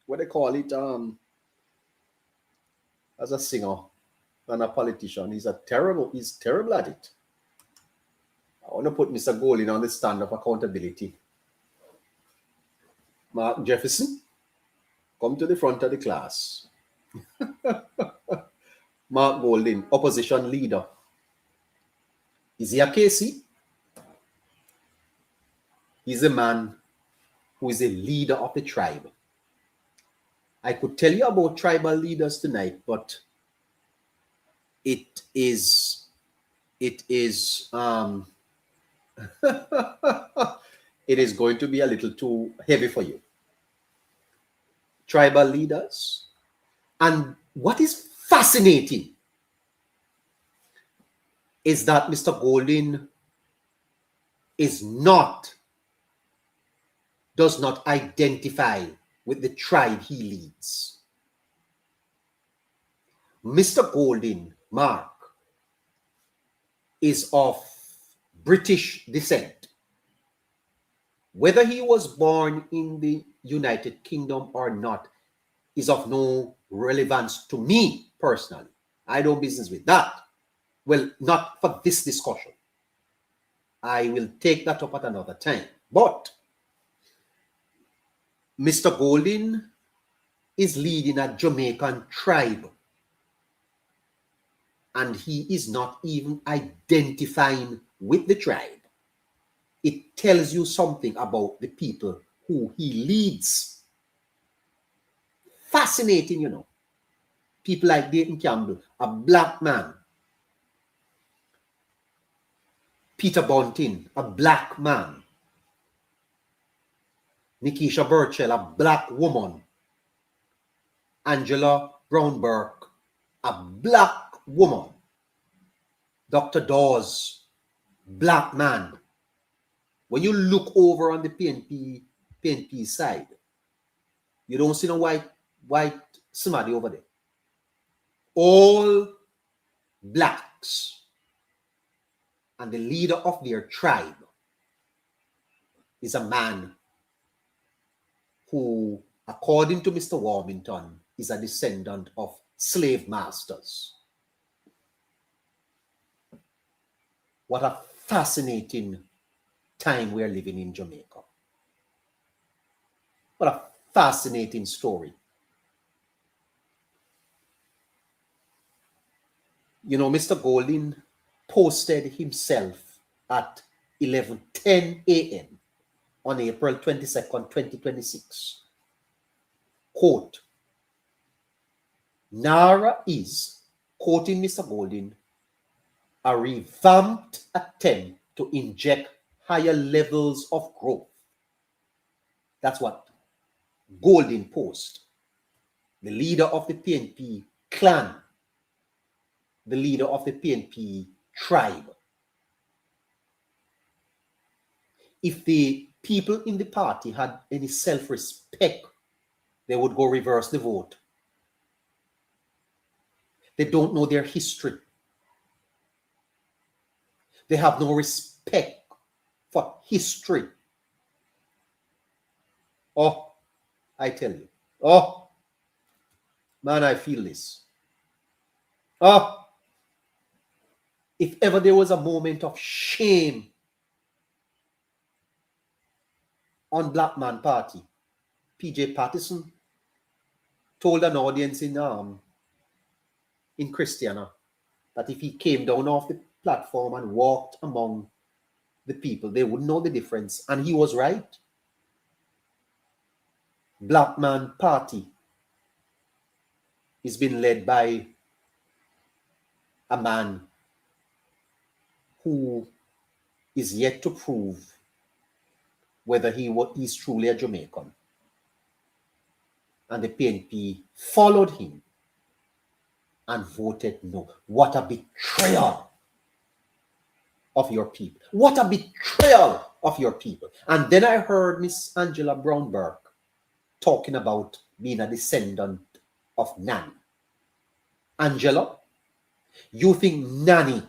what they call it, as a singer than a politician. He's terrible at it. I want to put Mr. Golding on the stand of accountability. Mark Jefferson, come to the front of the class. Mark Golding, opposition leader. Is he a KC? He's a man who is a leader of the tribe. I could tell you about tribal leaders tonight, but it is it is going to be a little too heavy for you. Tribal leaders. And what is fascinating is that Mr. Golding does not identify with the tribe he leads. Mr. Golding, Mark, is of British descent. Whether he was born in the United Kingdom or not is of no relevance to me personally. I don't business with that. Well, not for this discussion. I will take that up at another time. But Mr. Golding is leading a Jamaican tribe, and he is not even identifying with the tribe. It tells you something about the people who he leads. Fascinating, you know. People like Dayton Campbell, a black man. Peter Bunting, a black man. Nikisha Burchell, a black woman. Angela Brown-Burke, a black woman. Dr. Dawes, black man. When you look over on the PNP side, you don't see no white somebody over there. All blacks. And the leader of their tribe is a man who, according to Mr. Warmington, is a descendant of slave masters. What a fascinating time we are living in Jamaica. What a fascinating story. You know, Mr. Golding posted himself at 11:10 a.m. on April 22nd, 2026. Quote, NaRRA is, quoting Mr. Golding, a revamped attempt to inject higher levels of growth. That's what Golding posted. The leader of the PNP clan, the leader of the PNP tribe. If the people in the party had any self-respect, they would go reverse the vote. They don't know their history. They have no respect for history. Oh, I tell you. Oh, man, I feel this. Oh, if ever there was a moment of shame on Black Man Party, PJ Patterson told an audience in Christiana that if he came down off the platform and walked among the people, they would know the difference. And he was right. Black Man Party is being led by a man who is yet to prove whether he's truly a Jamaican. And the PNP followed him and voted no. What a betrayal of your people. What a betrayal of your people. And then I heard Miss Angela Brown-Burke talking about being a descendant of Nanny. Angela, you think Nanny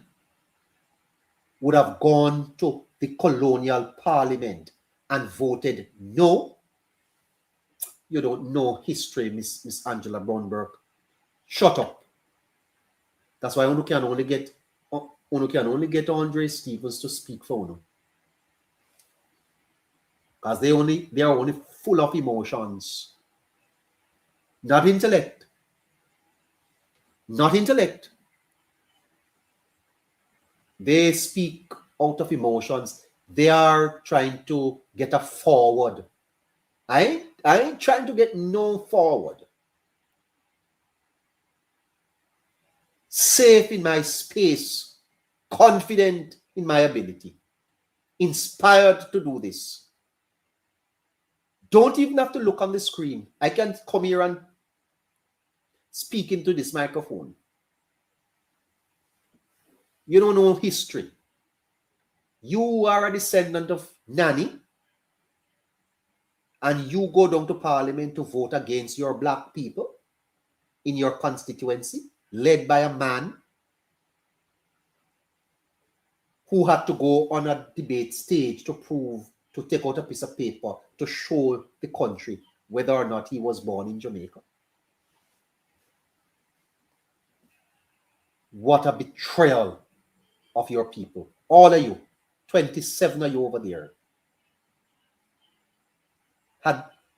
would have gone to the colonial parliament and voted no? You don't know history, Miss Angela Brown-Burke. Shut up. That's why you can only get Andre Stevens to speak for you. Because they are only full of emotions. Not intellect. Not intellect. They speak out of emotions. They are trying to get a forward. I ain't trying to get no forward. Safe in my space, confident in my ability, inspired to do this. Don't even have to look on the screen. I can come here and speak into this microphone. You don't know history. You are a descendant of Nanny, and you go down to parliament to vote against your black people in your constituency, led by a man who had to go on a debate stage to take out a piece of paper to show the country whether or not he was born in Jamaica. What a betrayal of your people. All of you, 27 of you over there.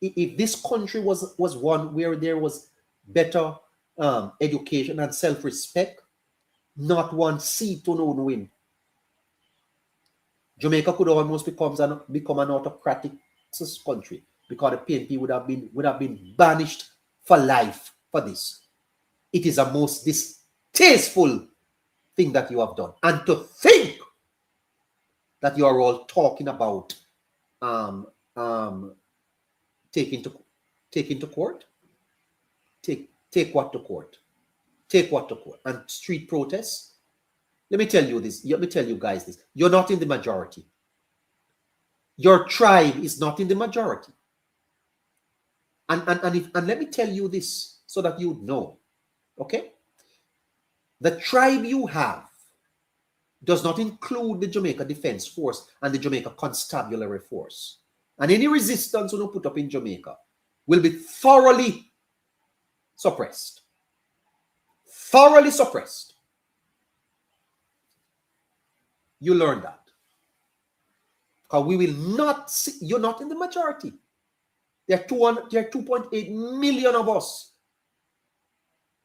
If this country was one where there was better education and self-respect, not one seat to no win. Jamaica could almost become an autocratic country because the PNP would have been banished for life for this. It is a most distasteful thing that you have done. And to think that you are all talking about taking to court. Take what to court? Take what to court? And street protests? Let me tell you this. Let me tell you guys this. You're not in the majority. Your tribe is not in the majority. And let me tell you this so that you know. Okay? The tribe you have does not include the Jamaica Defense Force and the Jamaica Constabulary Force. And any resistance you put up in Jamaica will be thoroughly suppressed. Thoroughly suppressed. You learn that. Because we will not see, you're not in the majority. There are 2.8 million of us.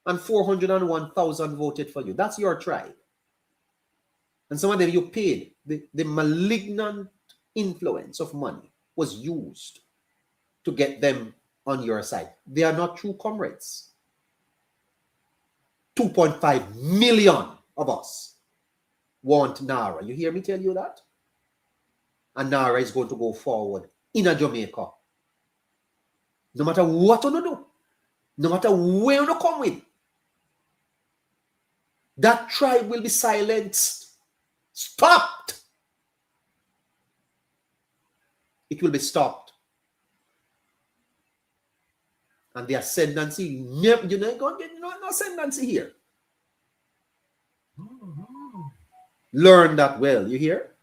And 401,000 voted for you. That's your tribe. And some of them you paid. The malignant influence of money was used to get them on your side. They are not true comrades. 2.5 million of us want NaRRA. You hear me tell you that? And NaRRA is going to go forward in a Jamaica. No matter what you do, no matter where you come with, that tribe will be silenced, stopped. It will be stopped. And the ascendancy, you're not going to get no ascendancy here. Learn that well, you hear?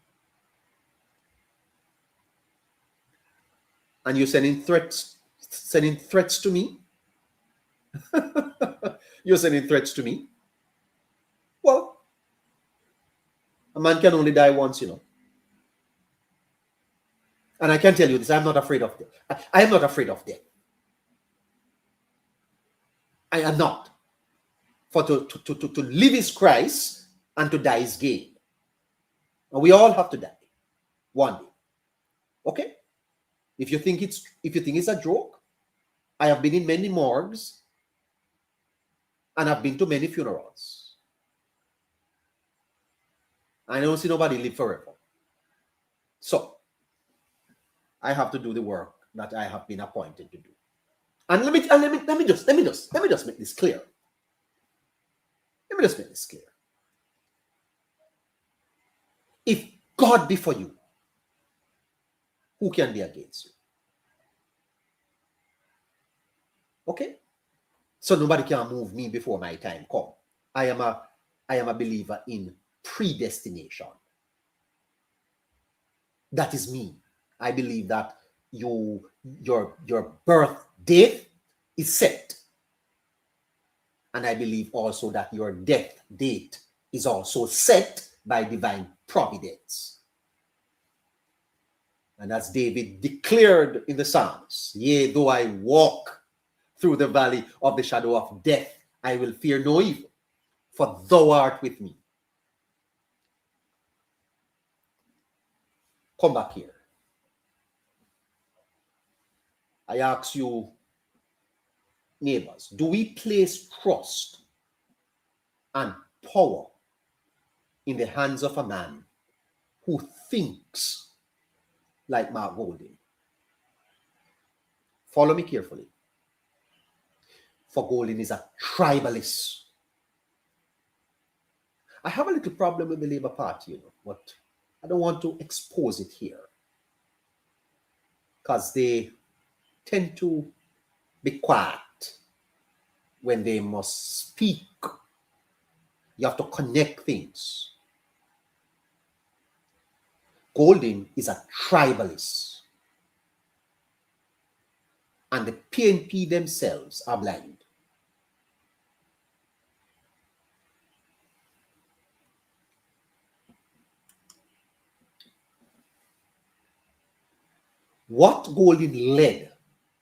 And you're sending threats to me? You're sending threats to me? Well, a man can only die once, you know. And I can tell you this, I'm not afraid of death. I am not afraid of death. I am not. For to live is Christ and to die is gain. And we all have to die one day. Okay? If you think it's a joke, I have been in many morgues and I've been to many funerals. I don't see nobody live forever. So I have to do the work that I have been appointed to do. And let me just make this clear. Let me just make this clear. If God be for you, who can be against you? Okay? So nobody can move me before my time come. I am a believer in predestination. That is me. I believe that your birth date is set. And I believe also that your death date is also set by divine providence. And as David declared in the Psalms, yea, though I walk through the valley of the shadow of death, I will fear no evil, for thou art with me. Come back here. I ask you, neighbors, do we place trust and power in the hands of a man who thinks like Mark Golding? Follow me carefully. For Golding is a tribalist. I have a little problem with the Labour Party, but I don't want to expose it here because they tend to be quiet when they must speak. You have to connect things. Golding is a tribalist. And the PNP themselves are blind. What Golding led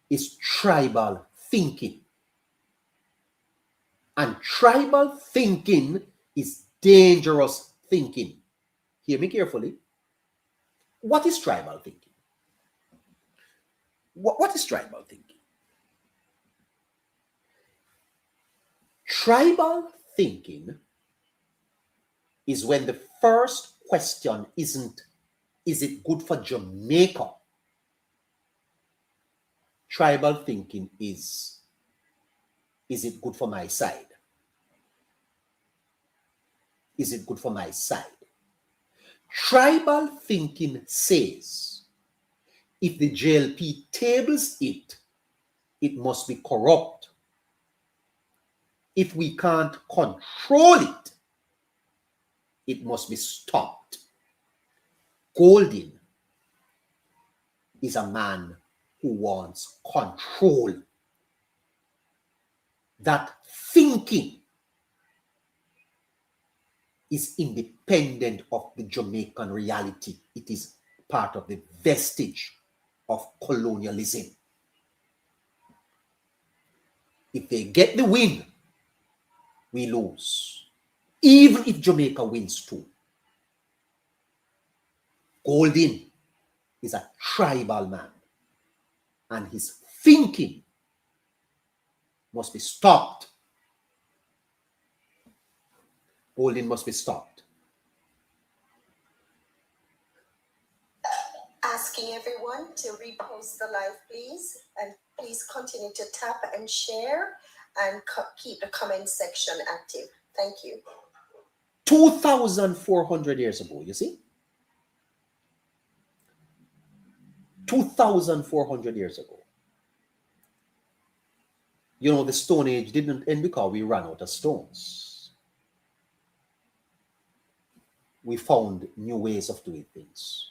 is tribal thinking. And tribal thinking is dangerous thinking. Hear me carefully. What is tribal thinking? What is tribal thinking? Tribal thinking is when the first question isn't, is it good for Jamaica? Tribal thinking is it good for my side? Is it good for my side? Tribal thinking says, if the JLP tables it, it must be corrupt. If we can't control it, it must be stopped. Golding is a man who wants control. That thinking is independent of the Jamaican reality. It is part of the vestige of colonialism. If they get the win, we lose. Even if Jamaica wins too. Golding is a tribal man, and his thinking must be stopped. Golding must be stopped. Asking everyone to repost the live, please, and please continue to tap and share and keep the comment section active. Thank you. 2,400 years ago, you see? 2,400 years ago. You know, the Stone Age didn't end because we ran out of stones. We found new ways of doing things.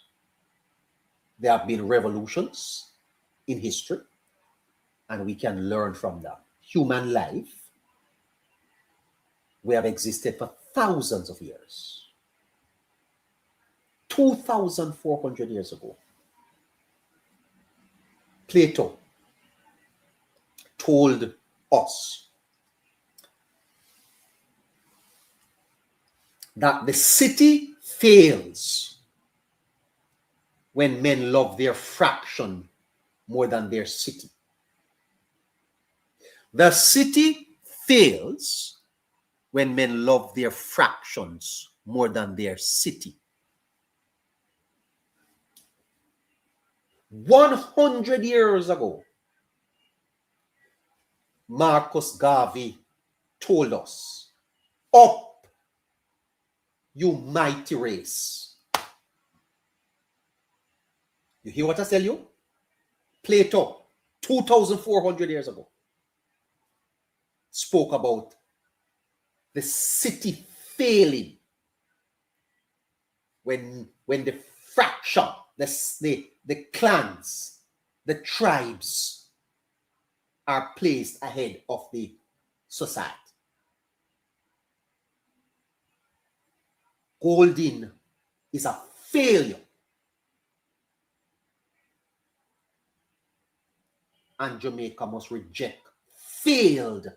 There have been revolutions in history, and we can learn from that. Human life, we have existed for thousands of years. 2,400 years ago, Plato told us that the city fails when men love their fraction more than their city. The city fails when men love their fractions more than their city. 100 years ago, Marcus Garvey told us, up, you mighty race. You hear what I tell you? Plato, 2,400 years ago, spoke about the city failing when the fraction, the clans, the tribes are placed ahead of the society. Golding is a failure. And Jamaica must reject failed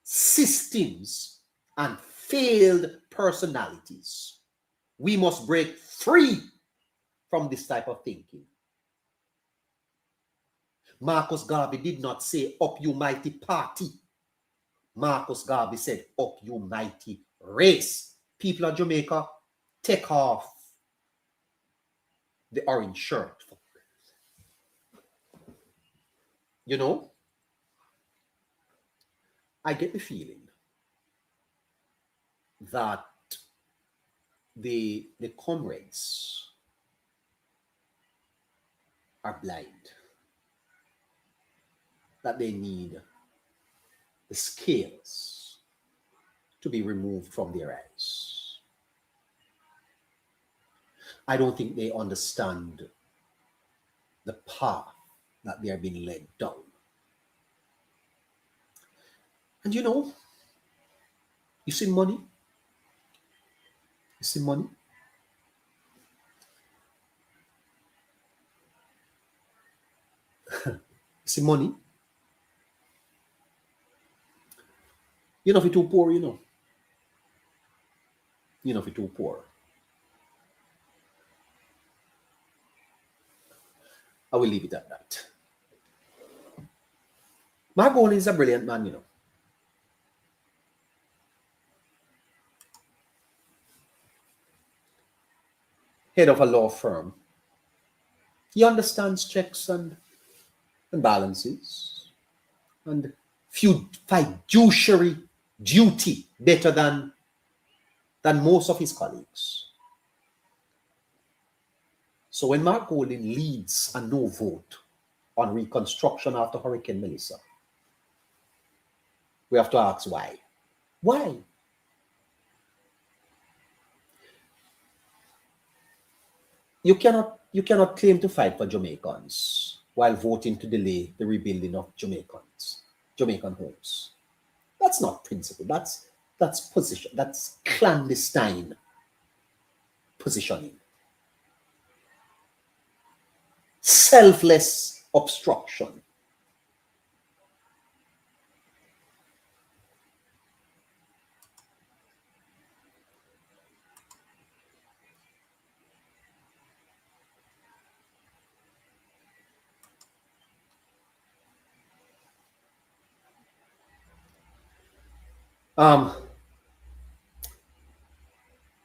systems and failed personalities. We must break free from this type of thinking. Marcus Garvey did not say, "Up you mighty party." Marcus Garvey said, "Up you mighty race." People of Jamaica, take off the orange shirt. You know, I get the feeling that the comrades are blind, that they need the scales to be removed from their eyes. I don't think they understand the path that they are being led down. And you know, you see money? You see money? You see money? You know if you're too poor, you know. You know if you're too poor. I will leave it at that. Mark Golding is a brilliant man, you know. Head of a law firm. He understands checks and balances and fiduciary duty better than most of his colleagues. So when Mark Golding leads a no vote on reconstruction after Hurricane Melissa, we have to ask why. Why? You cannot claim to fight for Jamaicans while voting to delay the rebuilding of Jamaican homes. That's not principle. That's position. That's clandestine positioning. Selfless obstruction.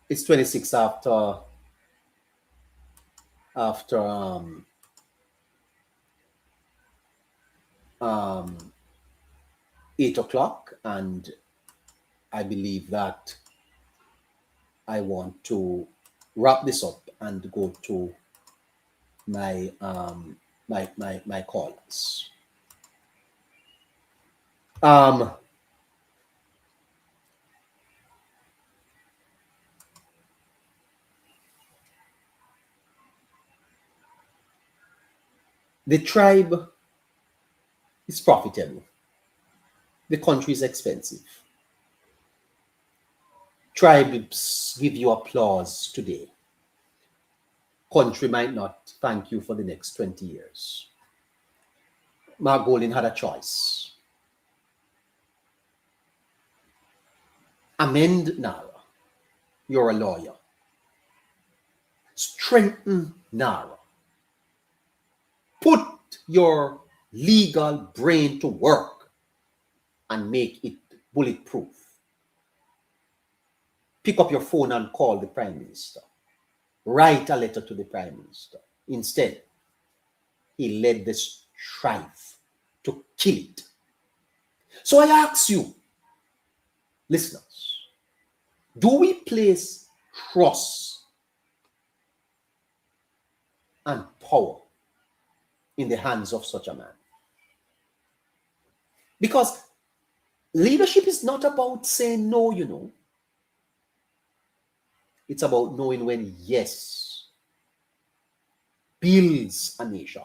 It's 26 after 8 o'clock, and I believe that I want to wrap this up and go to my my callers. The tribe is profitable. The country is expensive. Tribes give you applause today. Country might not thank you for the next 20 years. Mark Golding had a choice. Amend NaRRA. You're a lawyer. Strengthen NaRRA. Put your legal brain to work and make it bulletproof. Pick up your phone and call the Prime Minister. Write a letter to the Prime Minister. Instead, he led this strife to kill it. So I ask you, listeners, do we place trust and power in the hands of such a man? Because leadership is not about saying no, you know. It's about knowing when yes builds a nation.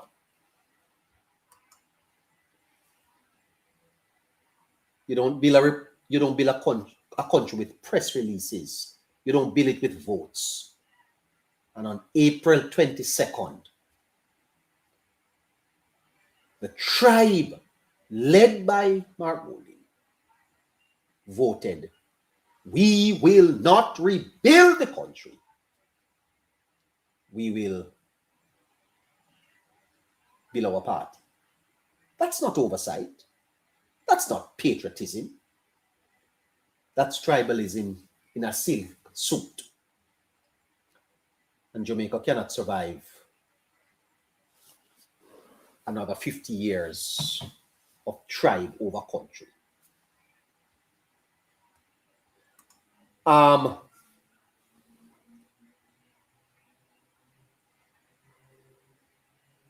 You don't build a country with press releases You don't build it with votes. And on April 22nd, the tribe led by Mark Golding voted, we will not rebuild the country. We will build our party. That's not oversight. That's not patriotism. That's tribalism in a silk suit. And Jamaica cannot survive another 50 years of tribe over country.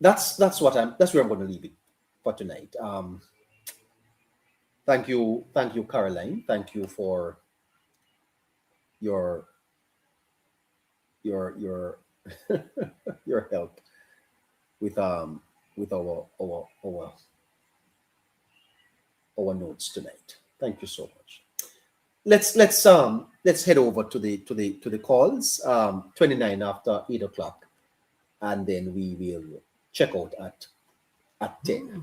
That's where I'm going to leave it for tonight. Thank you, Caroline. Thank you for your your help with our notes tonight. Thank you so much. Let's head over to the calls. 29 after 8 o'clock, and then we will check out at 10.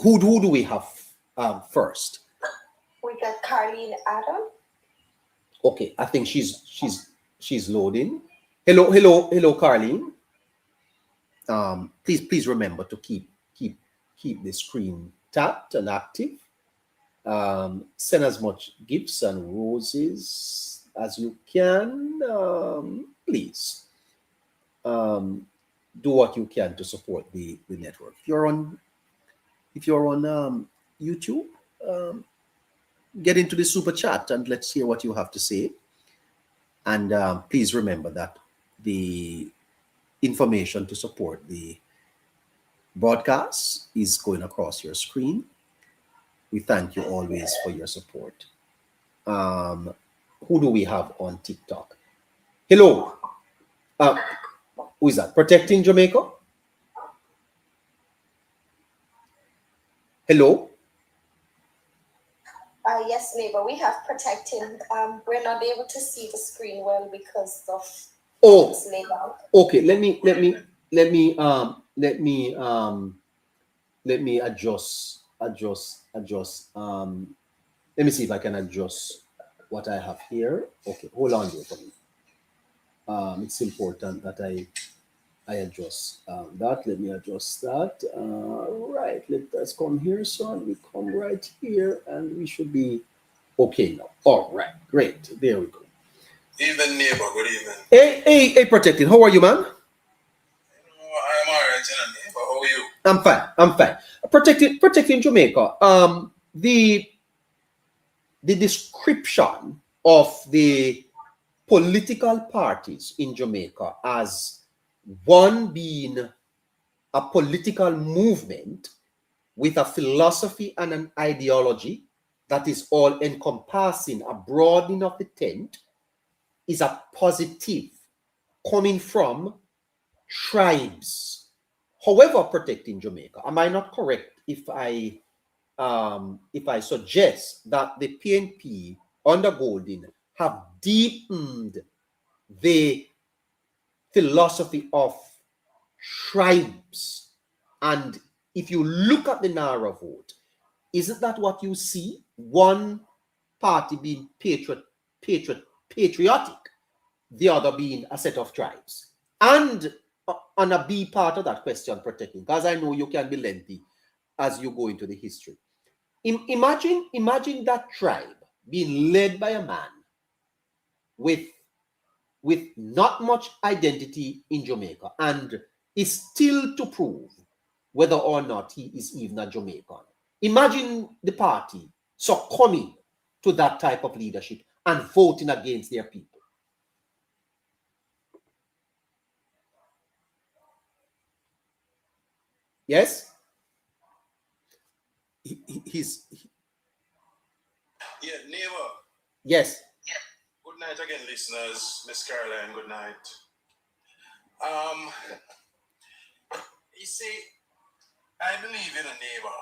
Who do we have first? We got Carleen Adam. Okay, I think she's loading. Hello, Carleen. Please remember to keep the screen tapped and active. Send as much gifts and roses as you can. Please do what you can to support the network. If you're on YouTube, get into the super chat and let's hear what you have to say. And please remember that the information to support the broadcast is going across your screen. We thank you always for your support. Who do we have on TikTok? Hello. Who is that? Protecting Jamaica? Hello? Yes, neighbor, we have protecting. We're not able to see the screen well because of it's laid out. Okay, let me adjust. Let me see if I can adjust what I have here. Okay, hold on there for me. It's important that I adjust that. Let me adjust that. Right, let's come here, son. We come right here, and we should be okay now. All right, great. There we go. Evening, neighbor. Good evening. Hey, Protecting. How are you, man? I'm all right, neighbor. How are you? I'm fine. Protecting Jamaica. The description of the political parties in Jamaica as one being a political movement with a philosophy and an ideology that is all encompassing, a broadening of the tent, is a positive coming from tribes. However, Protecting Jamaica, am I not correct if I suggest that the PNP under Golding have deepened the philosophy of tribes? And if you look at the NaRRA vote, isn't that what you see? One party being patriotic, the other being a set of tribes. And on a B part of that question, Protecting, because I know you can be lengthy as you go into the history. Imagine that tribe being led by a man with not much identity in Jamaica and is still to prove whether or not he is even a Jamaican. Imagine the party succumbing to that type of leadership and voting against their people. Yes? He's... Yeah, neighbor. Yes. Good night again, listeners. Miss Caroline, good night. You see, I believe in a neighbor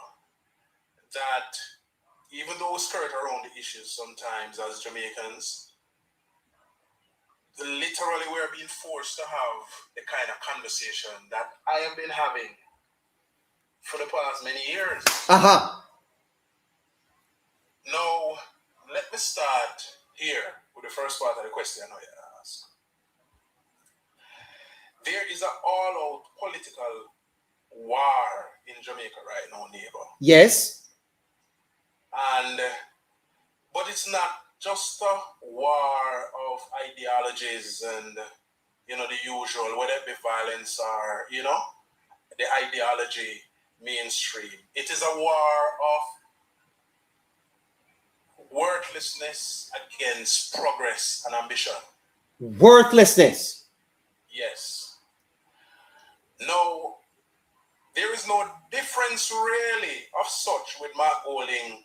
that even though we skirt around the issues sometimes as Jamaicans, literally we're being forced to have the kind of conversation that I have been having for the past many years. Now, let me start here with the first part of the question I know you asked. There is an all-out political war in Jamaica right now, neighbor. Yes. And but it's not just a war of ideologies and the usual, whether it be violence or the ideology mainstream. It is a war of worthlessness against progress and ambition. Worthlessness. Yes. No, there is no difference really of such with Mark Golding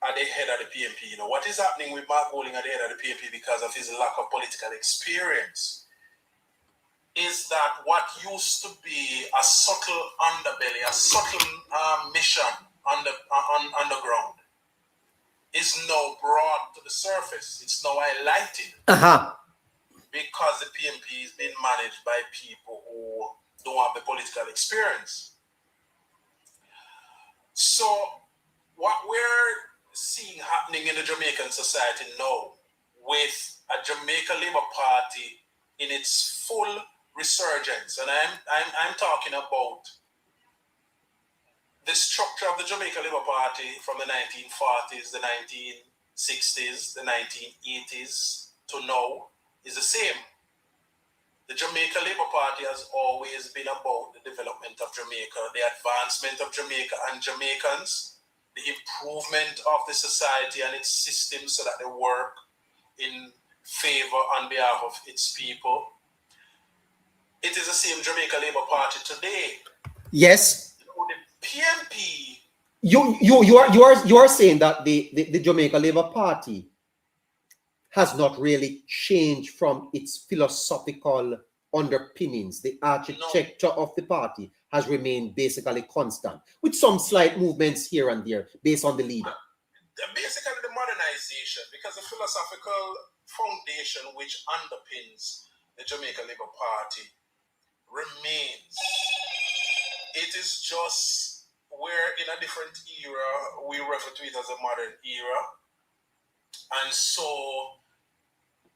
at the head of the PNP. What is happening with Mark Golding at the head of the PNP because of his lack of political experience is that what used to be a subtle underbelly, a subtle mission underground is now brought to the surface. It's now highlighted because the PNP is being managed by people who don't have the political experience. So what we're seeing happening in the Jamaican society now with a Jamaica Labour Party in its full resurgence, and I'm talking about the structure of the Jamaica Labour Party from the 1940s, the 1960s, the 1980s to now is the same. The Jamaica Labour Party has always been about the development of Jamaica, the advancement of Jamaica and Jamaicans, the improvement of the society and its systems so that they work in favor on behalf of its people. It is the same Jamaica Labour Party today. Yes. The PNP. You are saying that the Jamaica Labour Party has not really changed from its philosophical underpinnings. The architecture of the party has remained basically constant, with some slight movements here and there based on the leader. Basically, the modernization, because the philosophical foundation which underpins the Jamaica Labour Party remains. It is just we're in a different era. We refer to it as a modern era. And so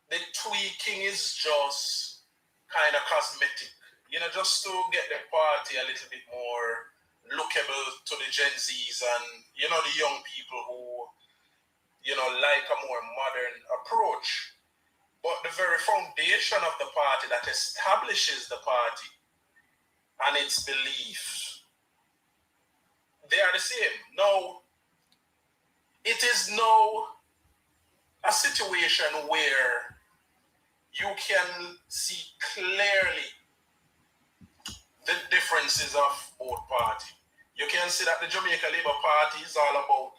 the tweaking is just kind of cosmetic, just to get the party a little bit more lookable to the Gen Zs and, the young people who, like a more modern approach. But the very foundation of the party that establishes the party and its beliefs, they are the same. Now, it is now a situation where you can see clearly the differences of both parties. You can see that the Jamaica Labour Party is all about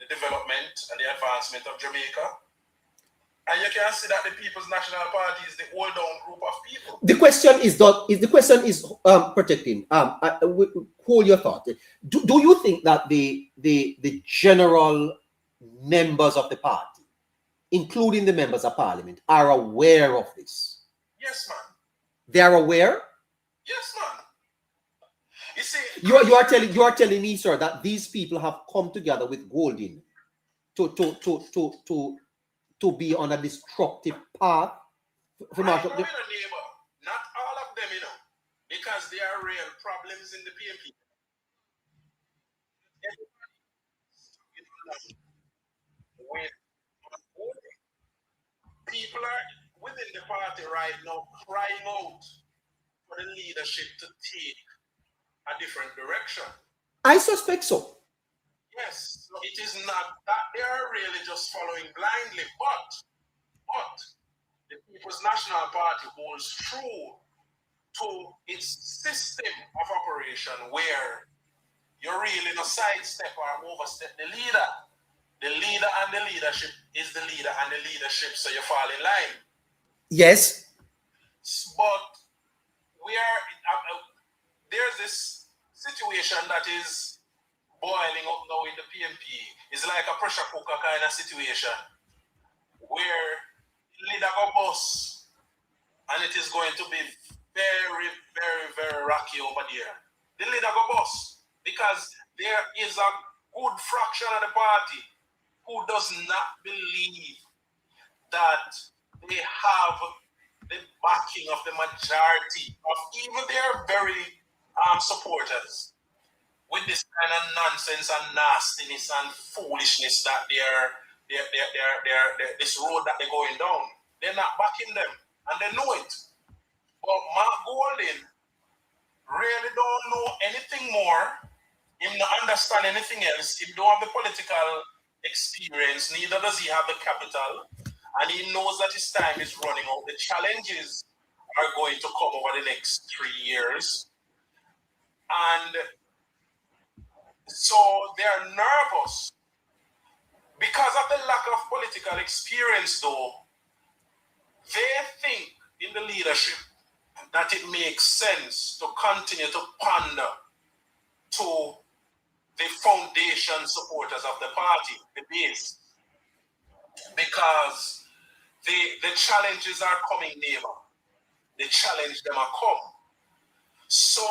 the development and the advancement of Jamaica. And you can see that the People's National Party is the old down group of people. The question is protecting. Hold your thought. Do you think that the general members of the party, including the members of parliament, are aware of this? Yes, man. They are aware? Yes, man. You see, you are telling me, sir, that these people have come together with Golding to be on a destructive path. Not all of them, because there are real problems in the PNP. People are within the party right now crying out for the leadership to take a different direction. I suspect so. Yes, so it is not that they are really just following blindly, but the People's National Party holds true to its system of operation where you really not sidestep or overstep the leader. The leader and the leadership is the leader and the leadership, so you fall in line. Yes. But we are there's this situation that is boiling up now in the PNP. It's like a pressure cooker kind of situation where the leader go bust and it is going to be very, very, very rocky over there. The leader go bust because there is a good fraction of the party who does not believe that they have the backing of the majority of even their very supporters with this kind of nonsense and nastiness and foolishness that they're this road that they're going down. They're not backing them, and they know it. But Mark Golding really don't know anything more. He don't understand anything else. He don't have the political experience. Neither does he have the capital. And he knows that his time is running out. The challenges are going to come over the next 3 years. And so they're nervous. Because of the lack of political experience, though, they think in the leadership that it makes sense to continue to pander to the foundation supporters of the party, the base, because the challenges are coming neighbor. The challenge them are come. So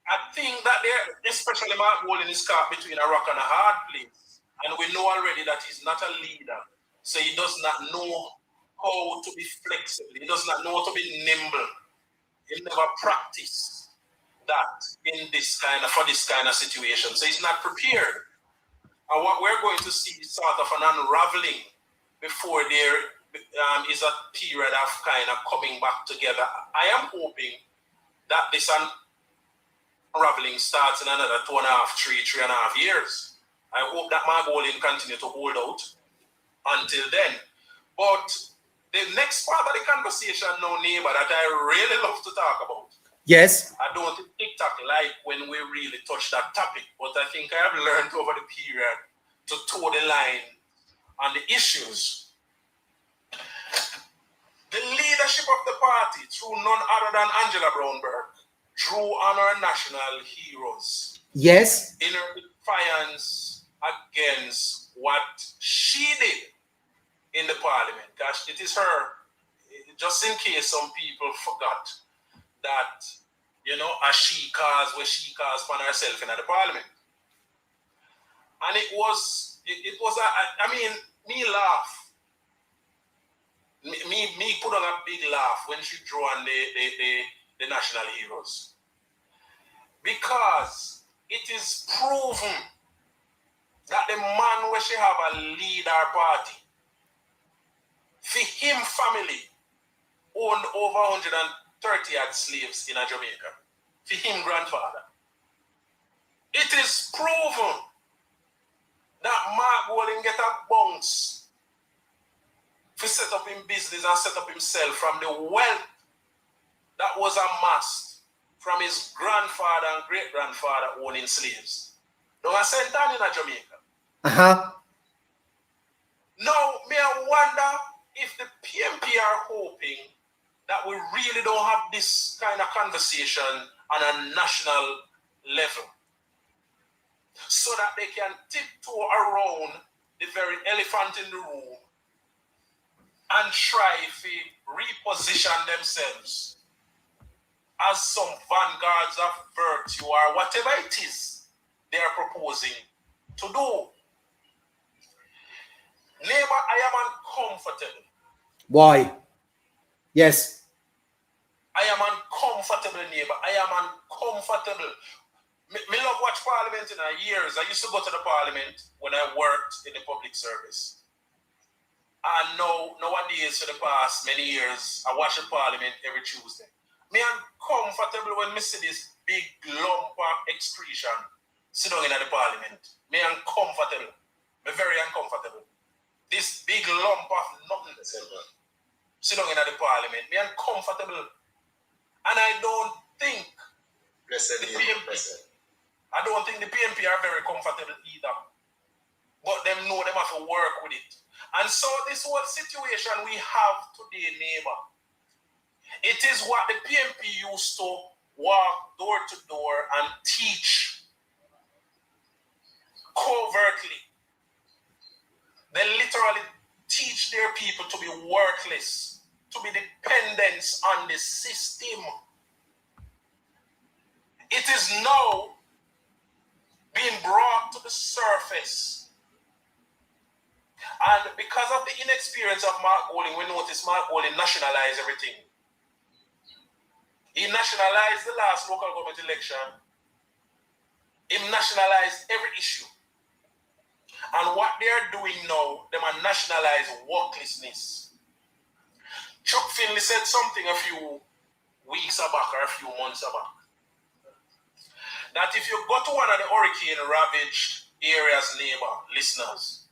I think that they're, especially Mark Golding is caught between a rock and a hard place. And we know already that he's not a leader. So he does not know how to be flexible. He does not know how to be nimble. He never practiced that for this kind of situation. So he's not prepared. And what we're going to see is sort of an unraveling before there is a period of kind of coming back together. I am hoping that this unraveling starts in another 3.5 years. I hope that Mark Golding continue to hold out until then. But the next part of the conversation now, neighbor, that I really love to talk about. Yes. I don't think TikTok like when we really touch that topic, but I think I have learned over the period to toe the line on the issues. The leadership of the party, through none other than Angela Brownberg, drew on our national heroes. Yes. In her defiance against what she did in the parliament. Gosh, it is her, just in case some people forgot that, as she caused upon herself in the parliament. And it was me laugh. Me put on a big laugh when she drew on the national heroes. Because it is proven that the man where she have a lead our party, for him family owned over 130 odd slaves in Jamaica. For him grandfather. It is proven that Mark Golding get a bounce to set up in business and set up himself from the wealth that was amassed from his grandfather and great-grandfather owning slaves. Now I sent down in Jamaica. Uh-huh. Now, may I wonder if the PNP are hoping that we really don't have this kind of conversation on a national level, so that they can tiptoe around the very elephant in the room and try to reposition themselves as some vanguards of virtue or whatever it is they are proposing to do. Neighbor, I am uncomfortable. Why? Yes. I am uncomfortable, neighbor. I am uncomfortable. Me love watch parliament in years. I used to go to the parliament when I worked in the public service. And nowadays, for the past many years, I watch the parliament every Tuesday. Me uncomfortable when me see this big lump of excretion sit down in the parliament. Me uncomfortable. Me very uncomfortable. This big lump of nothing sit down in the parliament. Me uncomfortable. And I don't think I don't think the PNP are very comfortable either. But them know them have to work with it. And so this whole situation we have today, neighbor, it is what the PNP used to walk door to door and teach covertly. They literally teach their people to be worthless, to be dependent on the system. It is now being brought to the surface. And because of the inexperience of Mark Golding, we notice Mark Golding nationalized everything. He nationalized the last local government election. He nationalized every issue. And what they are doing now, they are nationalize worklessness. Chuck Finley said something a few weeks back or a few months back. That if you go to one of the hurricane-ravaged areas, neighbor, listeners,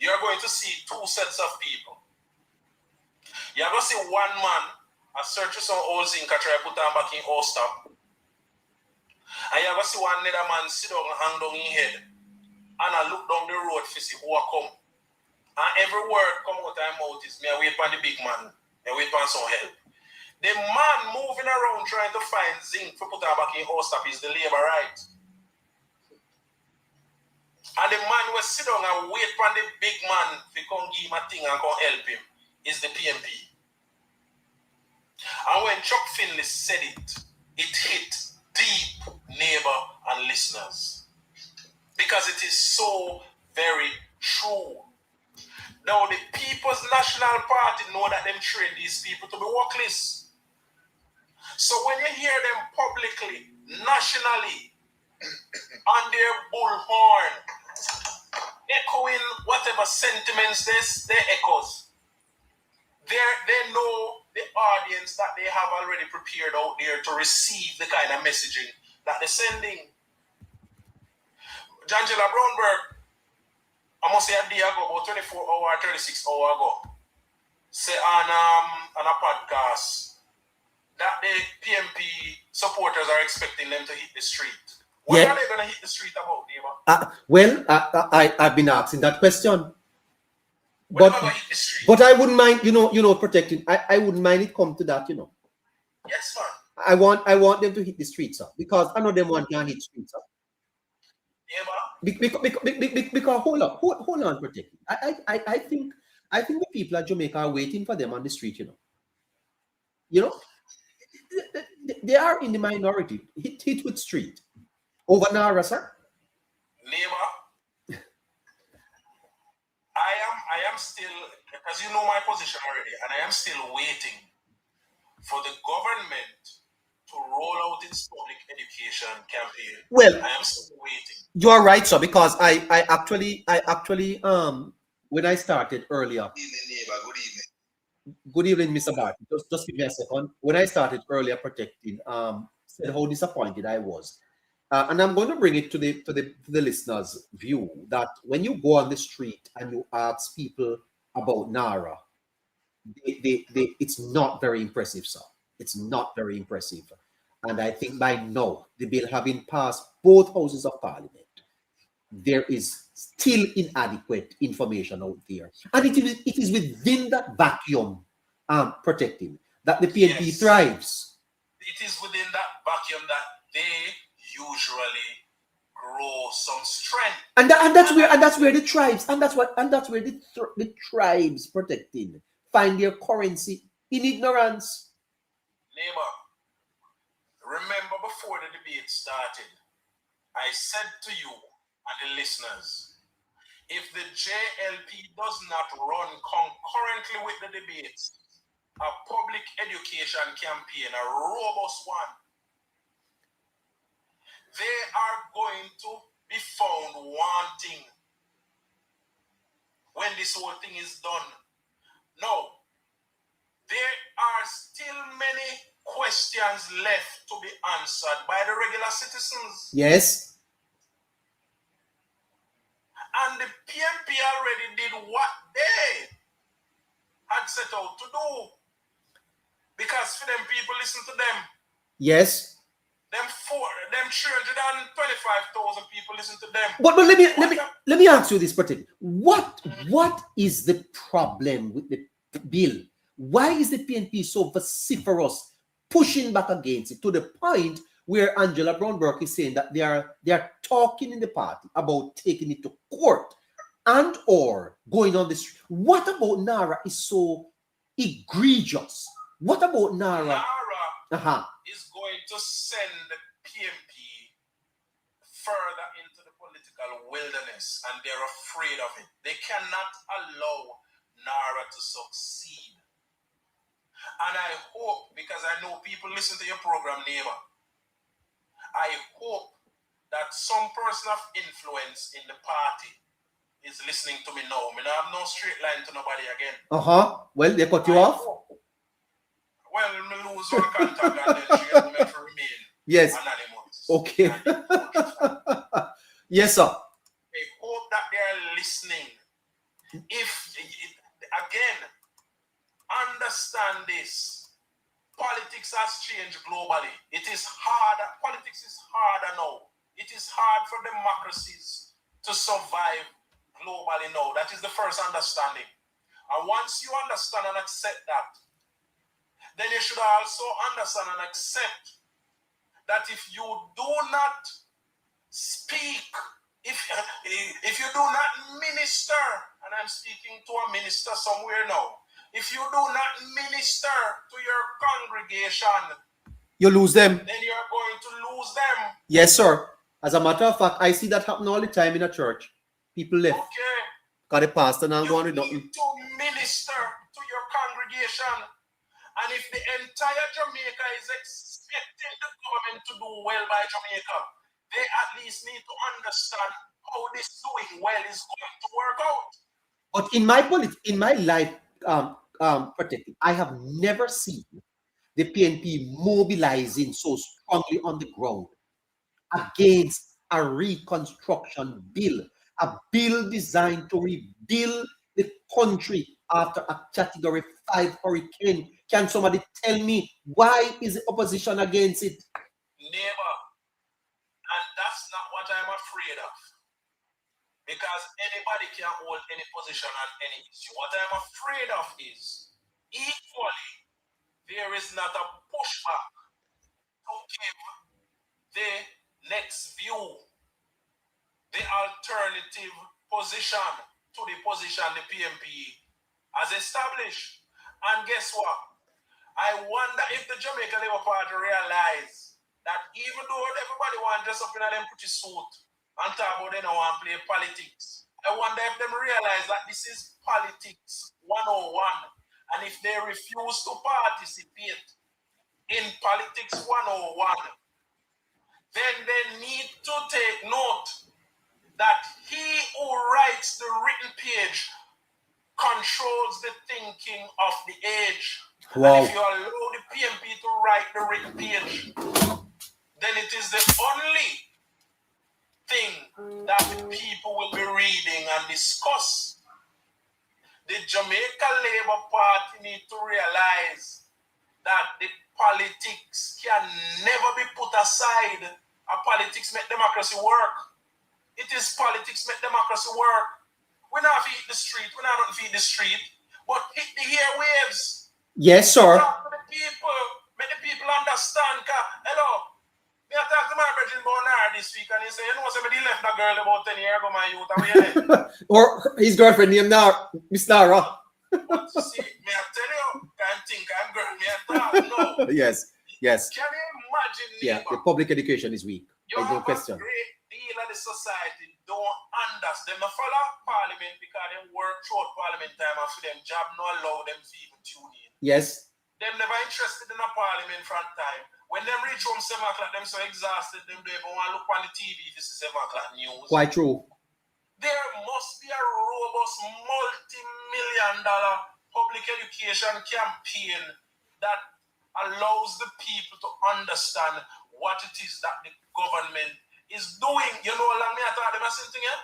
you're going to see two sets of people. You're going to see one man search for some old zinc and try to put them back in Ulster. And you're going to see one other man sit down and hang down his head and I look down the road to see who will come. And every word come out of my mouth is, me I wait for the big man, I wait for some help. The man moving around trying to find zinc to put her back in Ulster is the labor right. And the man will sit down and wait for the big man to come give him a thing and come help him is the PNP. And when Chuck Finley said it, it hit deep, neighbor and listeners. Because it is so very true. Now the People's National Party know that them train these people to be workless. So when you hear them publicly, nationally, on their bullhorn, echoing whatever sentiments they echoes, they know the audience that they have already prepared out there to receive the kind of messaging that they're sending. Jangela Brownberg, I must say a day ago, about 24 hours, 36 hours ago, say on a podcast that the PNP supporters are expecting them to hit the street. What are they going to hit the street about, neighbor? I've been asking that question. But I wouldn't mind, protecting. I wouldn't mind it come to that, Yes, man. I want them to hit the streets up because I know them one can hit streets up. Because hold on, protecting. I think the people at Jamaica are waiting for them on the street, they are in the minority. Hit with street over NaRRA, sir. Neighbor, I am still, because you know my position already, and I am still waiting for the government to roll out its public education campaign. Well, I am still waiting. You are right, sir, because I actually when I started earlier. Good evening, neighbor. Good evening. Good evening, Mr. Barton. Just give me a second. When I started earlier protecting, said how disappointed I was. And I'm going to bring it to the listeners' view that when you go on the street and you ask people about NaRRA, it's not very impressive, sir. It's not very impressive. And I think by now, the bill having passed both houses of parliament, there is still inadequate information out there. And it is within that vacuum, protecting, that the PNP thrives. It is within that vacuum that they usually grow some strength. And that's where the tribes, and that's where the tribes protecting find their currency in ignorance. Neighbor, remember before the debate started, I said to you and the listeners, if the JLP does not run concurrently with the debates, a public education campaign, a robust one, they are going to be found wanting when this whole thing is done. Now, there are still many questions left to be answered by the regular citizens. Yes. And the PNP already did what they had set out to do. Because for them people listen to them. Yes. Them 325,000 people listen to them. But let me ask you this, Patrick. What is the problem with the bill? Why is the PNP so vociferous, pushing back against it to the point where Angela Brown Burke is saying that they are talking in the party about taking it to court and or going on the street. What about NaRRA is so egregious? What about NaRRA? NaRRA is going to send the PNP further into the political wilderness, and they're afraid of it. They cannot allow NaRRA to succeed. And I hope, because I know people listen to your program, neighbor, I hope that some person of influence in the party is listening to me now. I have no straight line to nobody again. Well, they cut you off? Well, me lose one contact and then she has me to remain anonymous. Okay. Yes, sir. I hope that they are listening. Again, understand this. Politics has changed globally. It is harder. Politics is harder now. It is hard for democracies to survive globally now. That is the first understanding. And once you understand and accept that, then you should also understand and accept that if you do not speak, if you do not minister, and I'm speaking to a minister somewhere now, if you do not minister to your congregation, you lose them. Then you are going to lose them. Yes, sir. As a matter of fact, I see that happen all the time in a church. People left. Okay. Got a pastor now going with You nothing. need to minister to your congregation. And if the entire Jamaica is expecting the government to do well by Jamaica, they at least need to understand how this doing well is going to work out. But in my life, Protected, I have never seen the PNP mobilizing so strongly on the ground against a reconstruction bill, a bill designed to rebuild the country after a Category 5 hurricane. Can somebody tell me why is the opposition against it? Never. And that's not what I'm afraid of. Because anybody can hold any position on any issue. What I'm afraid of is, equally, there is not a pushback to give the next view, the alternative position to the position the PNP has established. And guess what? I wonder if the Jamaica Labour Party realize that even though everybody wants to dress up in a them pretty suit and talk about they don't want to play politics, I wonder if them realize that this is politics 101. And if they refuse to participate in politics 101, then they need to take note that he who writes the written page controls the thinking of the age. Wow. And if you allow the PNP to write the written page, then it is the only thing that the people will be reading and discuss. The Jamaica Labour Party need to realize that the politics can never be put aside. A politics make democracy work. It is politics make democracy work. We not feed the street, we not feed the street, but hit the airwaves. Yes, sir. Talk to the people, make the people understand. Hello, me I talk to my brother about NaRRA this week, and he say, you know, somebody left that girl about 10 years ago, my youth, and we Or his girlfriend named Miss NaRRA. But see, me I tell you, can't think I'm girl, me I talk, no. Yes. Can you imagine, Yeah, neighbor? the public education is weak. You There's no have question. a great deal of the society don't understand. They follow parliament because they work throughout parliament time and for them job no allow them to even tune in. Yes. Them never interested in a parliament front time. When them reach home 7 o'clock, them so exhausted, them don't even want to look on the TV if it's 7 o'clock news. Quite true. There must be a robust multi-million-dollar public education campaign that allows the people to understand what it is that the government is doing. You know, along me, I thought them a same thing, yeah?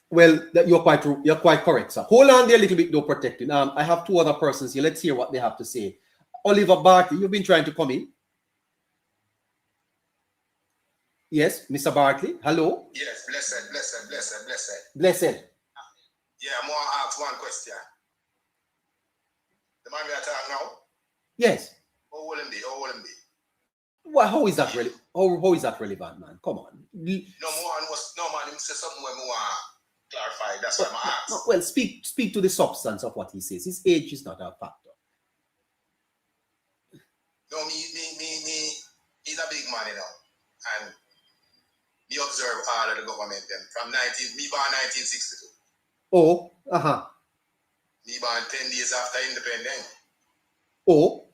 Well, you're quite true. You're quite correct, sir. Hold on there a little bit, though, Protecting. I have two other persons here. Let's hear what they have to say. Oliver Bartley, you've been trying to come in. Yes, Mr. Bartley. Hello. Yes, blessed. Blessed. Yeah, I'm going to ask one question. The man we are talking now, Yes. how old him be? Well, how is that really? How is that relevant, man? Come on. No, man, him say something when me want clarify. That's why I'm asked. No, well, speak to the substance of what he says. His age is not a factor. No, me, he's a big man, you know, and he observe all of the government then from me born 1962. Oh, Me born 10 days after independence. Oh,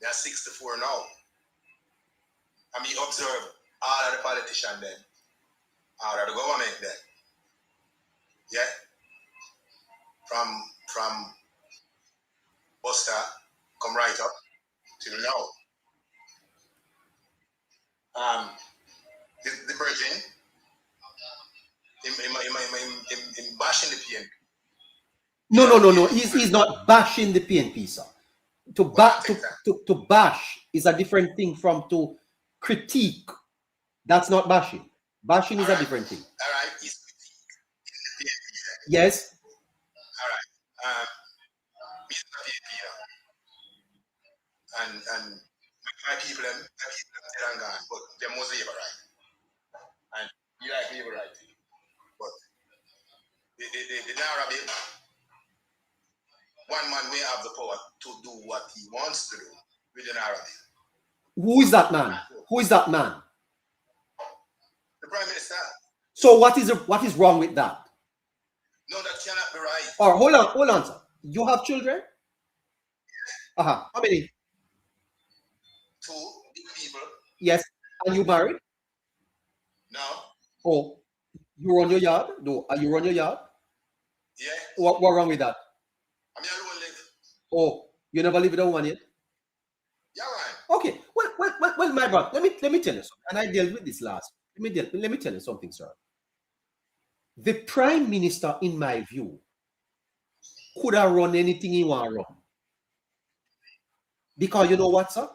They are 64 now. And me observe all of the politicians then, all of the government then. Yeah? From Buster, come right up till now. The virgin, him bashing the PNP. no. He's not bashing the PNP, sir. To bash is a different thing from to critique. That's not bashing. Bashing is a different thing. All right, he's the PNP. Yes. All right. He's the PNP now. And my people, them still and gone, but they're mostly labor right. And you like labor right. But the NaRRA bill, one man will have the power to do what he wants to do with the NaRRA bill. Who is that man? Who is that man? The Prime Minister. So what is wrong with that? No, that cannot be right. Or hold on, sir. You have children? How many? 2 big people. Yes. Are you married? No. Oh, you run your yard? No. Are you run your yard? Yeah. What wrong with that? I mean, I don't live. Oh, you never live with a woman yet? Yeah, right. Okay. Well, my brother, let me tell you something. And I dealt with this last. Let me tell you something, sir. The Prime Minister, in my view, could have run anything he want to run. Because you know what, sir?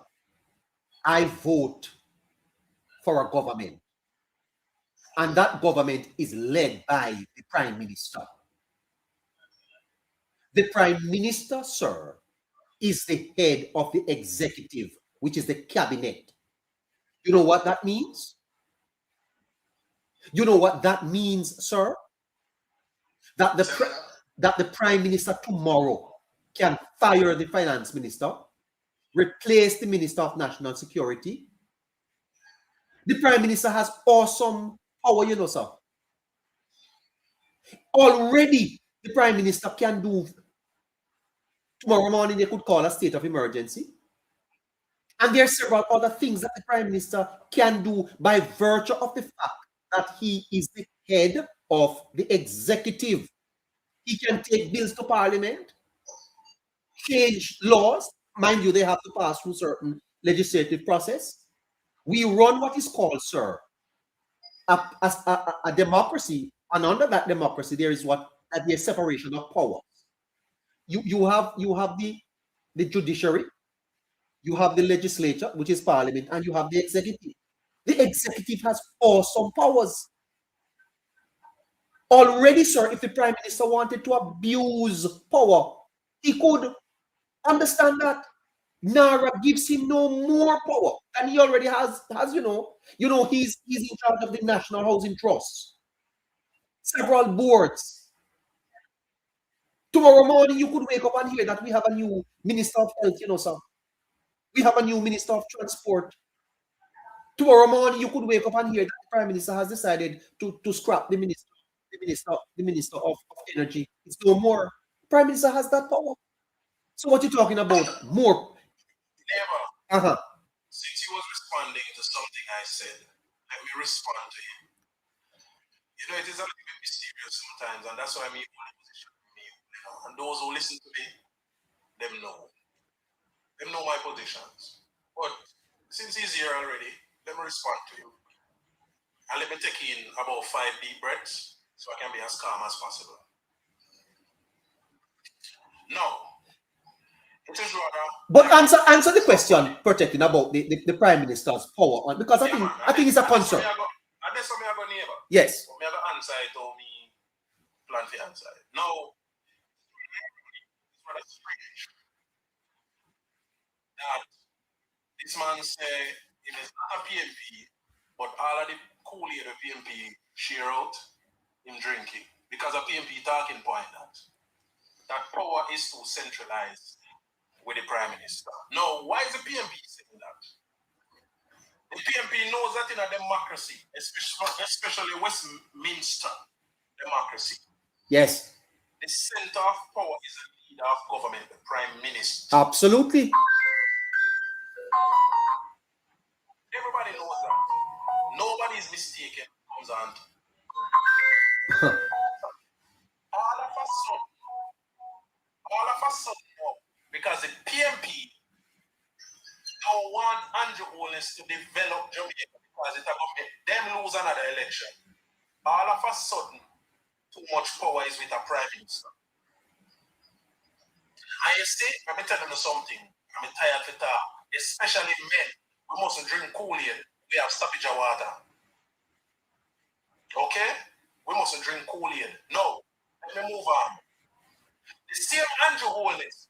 I vote for a government. And that government is led by the Prime Minister. The Prime Minister, sir, is the head of the executive, which is the cabinet. You know what that means? You know what that means, sir? That the Prime Minister tomorrow can fire the Finance Minister, replace the Minister of National Security. The Prime Minister has awesome power, you know, sir. Already, the Prime Minister can do, tomorrow morning they could call a state of emergency. And there are several other things that the Prime Minister can do by virtue of the fact that he is the head of the executive. He can take bills to Parliament, change laws. Mind you, they have to pass through certain legislative process. We run what is called, sir, a democracy. And under that democracy, there is the separation of powers. You have the judiciary, you have the legislature, which is Parliament, and you have the executive. The executive has awesome powers. Already, sir, if the Prime Minister wanted to abuse power, he could. Understand that. NaRRA gives him no more power than he already has, you know. You know, he's in charge of the National Housing Trust, several boards. Tomorrow morning, you could wake up and hear that we have a new Minister of Health, you know, sir. We have a new Minister of Transport. Tomorrow morning, you could wake up and hear that the Prime Minister has decided to scrap the Minister of Energy. It's no more. Prime Minister has that power. So what you're talking about? More. Never. Since he was responding to something I said, let me respond to him. You know, it is a little bit mysterious sometimes, and that's why I'm in a position with me. You know, and those who listen to me, them know. Them know my positions. But since he's here already, let me respond to you. And let me take in about 5 deep breaths so I can be as calm as possible. Now, it is rather. But answer the question, protecting about the Prime Minister's power, because I think it's a concern. And that's what I got neighbor. Yes. I got answer it or me plan to answer it. Now, it's rather strange that this man say if it's not a PNP, but all of the Kool-Aid the PNP share out, him drinking. Because a PNP talking point that power is too centralized with the Prime Minister. Now, why is the PNP saying that? The PNP knows that in a democracy, especially Westminster democracy, Yes. the center of power is the leader of government, the Prime Minister. Absolutely. Everybody knows that. Nobody is mistaken. Comes on. All of a sudden, because the PNP don't want Andrew Holness to develop Jamaica because it's going to make them lose another election. All of a sudden, too much power is with a Prime Minister. And you see, let me tell you something. I'm tired of talk. Especially men. We mustn't drink Kool-Aid. We have stoppage of water. Okay? We mustn't drink Kool-Aid. No. Let me move on. The same Andrew Holness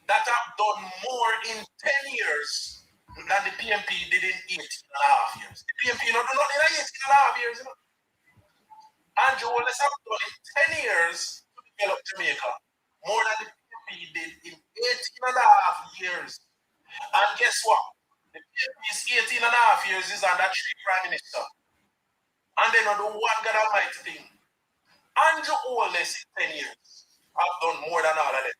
that have done more in 10 years than the PNP did in 8.5 years. The PNP not do nothing in 8.5 years, you know. Andrew Holness have done in 10 years to develop Jamaica more than the PNP did in 18.5 years. And guess what? The PNP's 18.5 years is under 3 Prime Minister. And they don't do one God Almighty thing. Andrew Holness in 10 years have done more than all of them.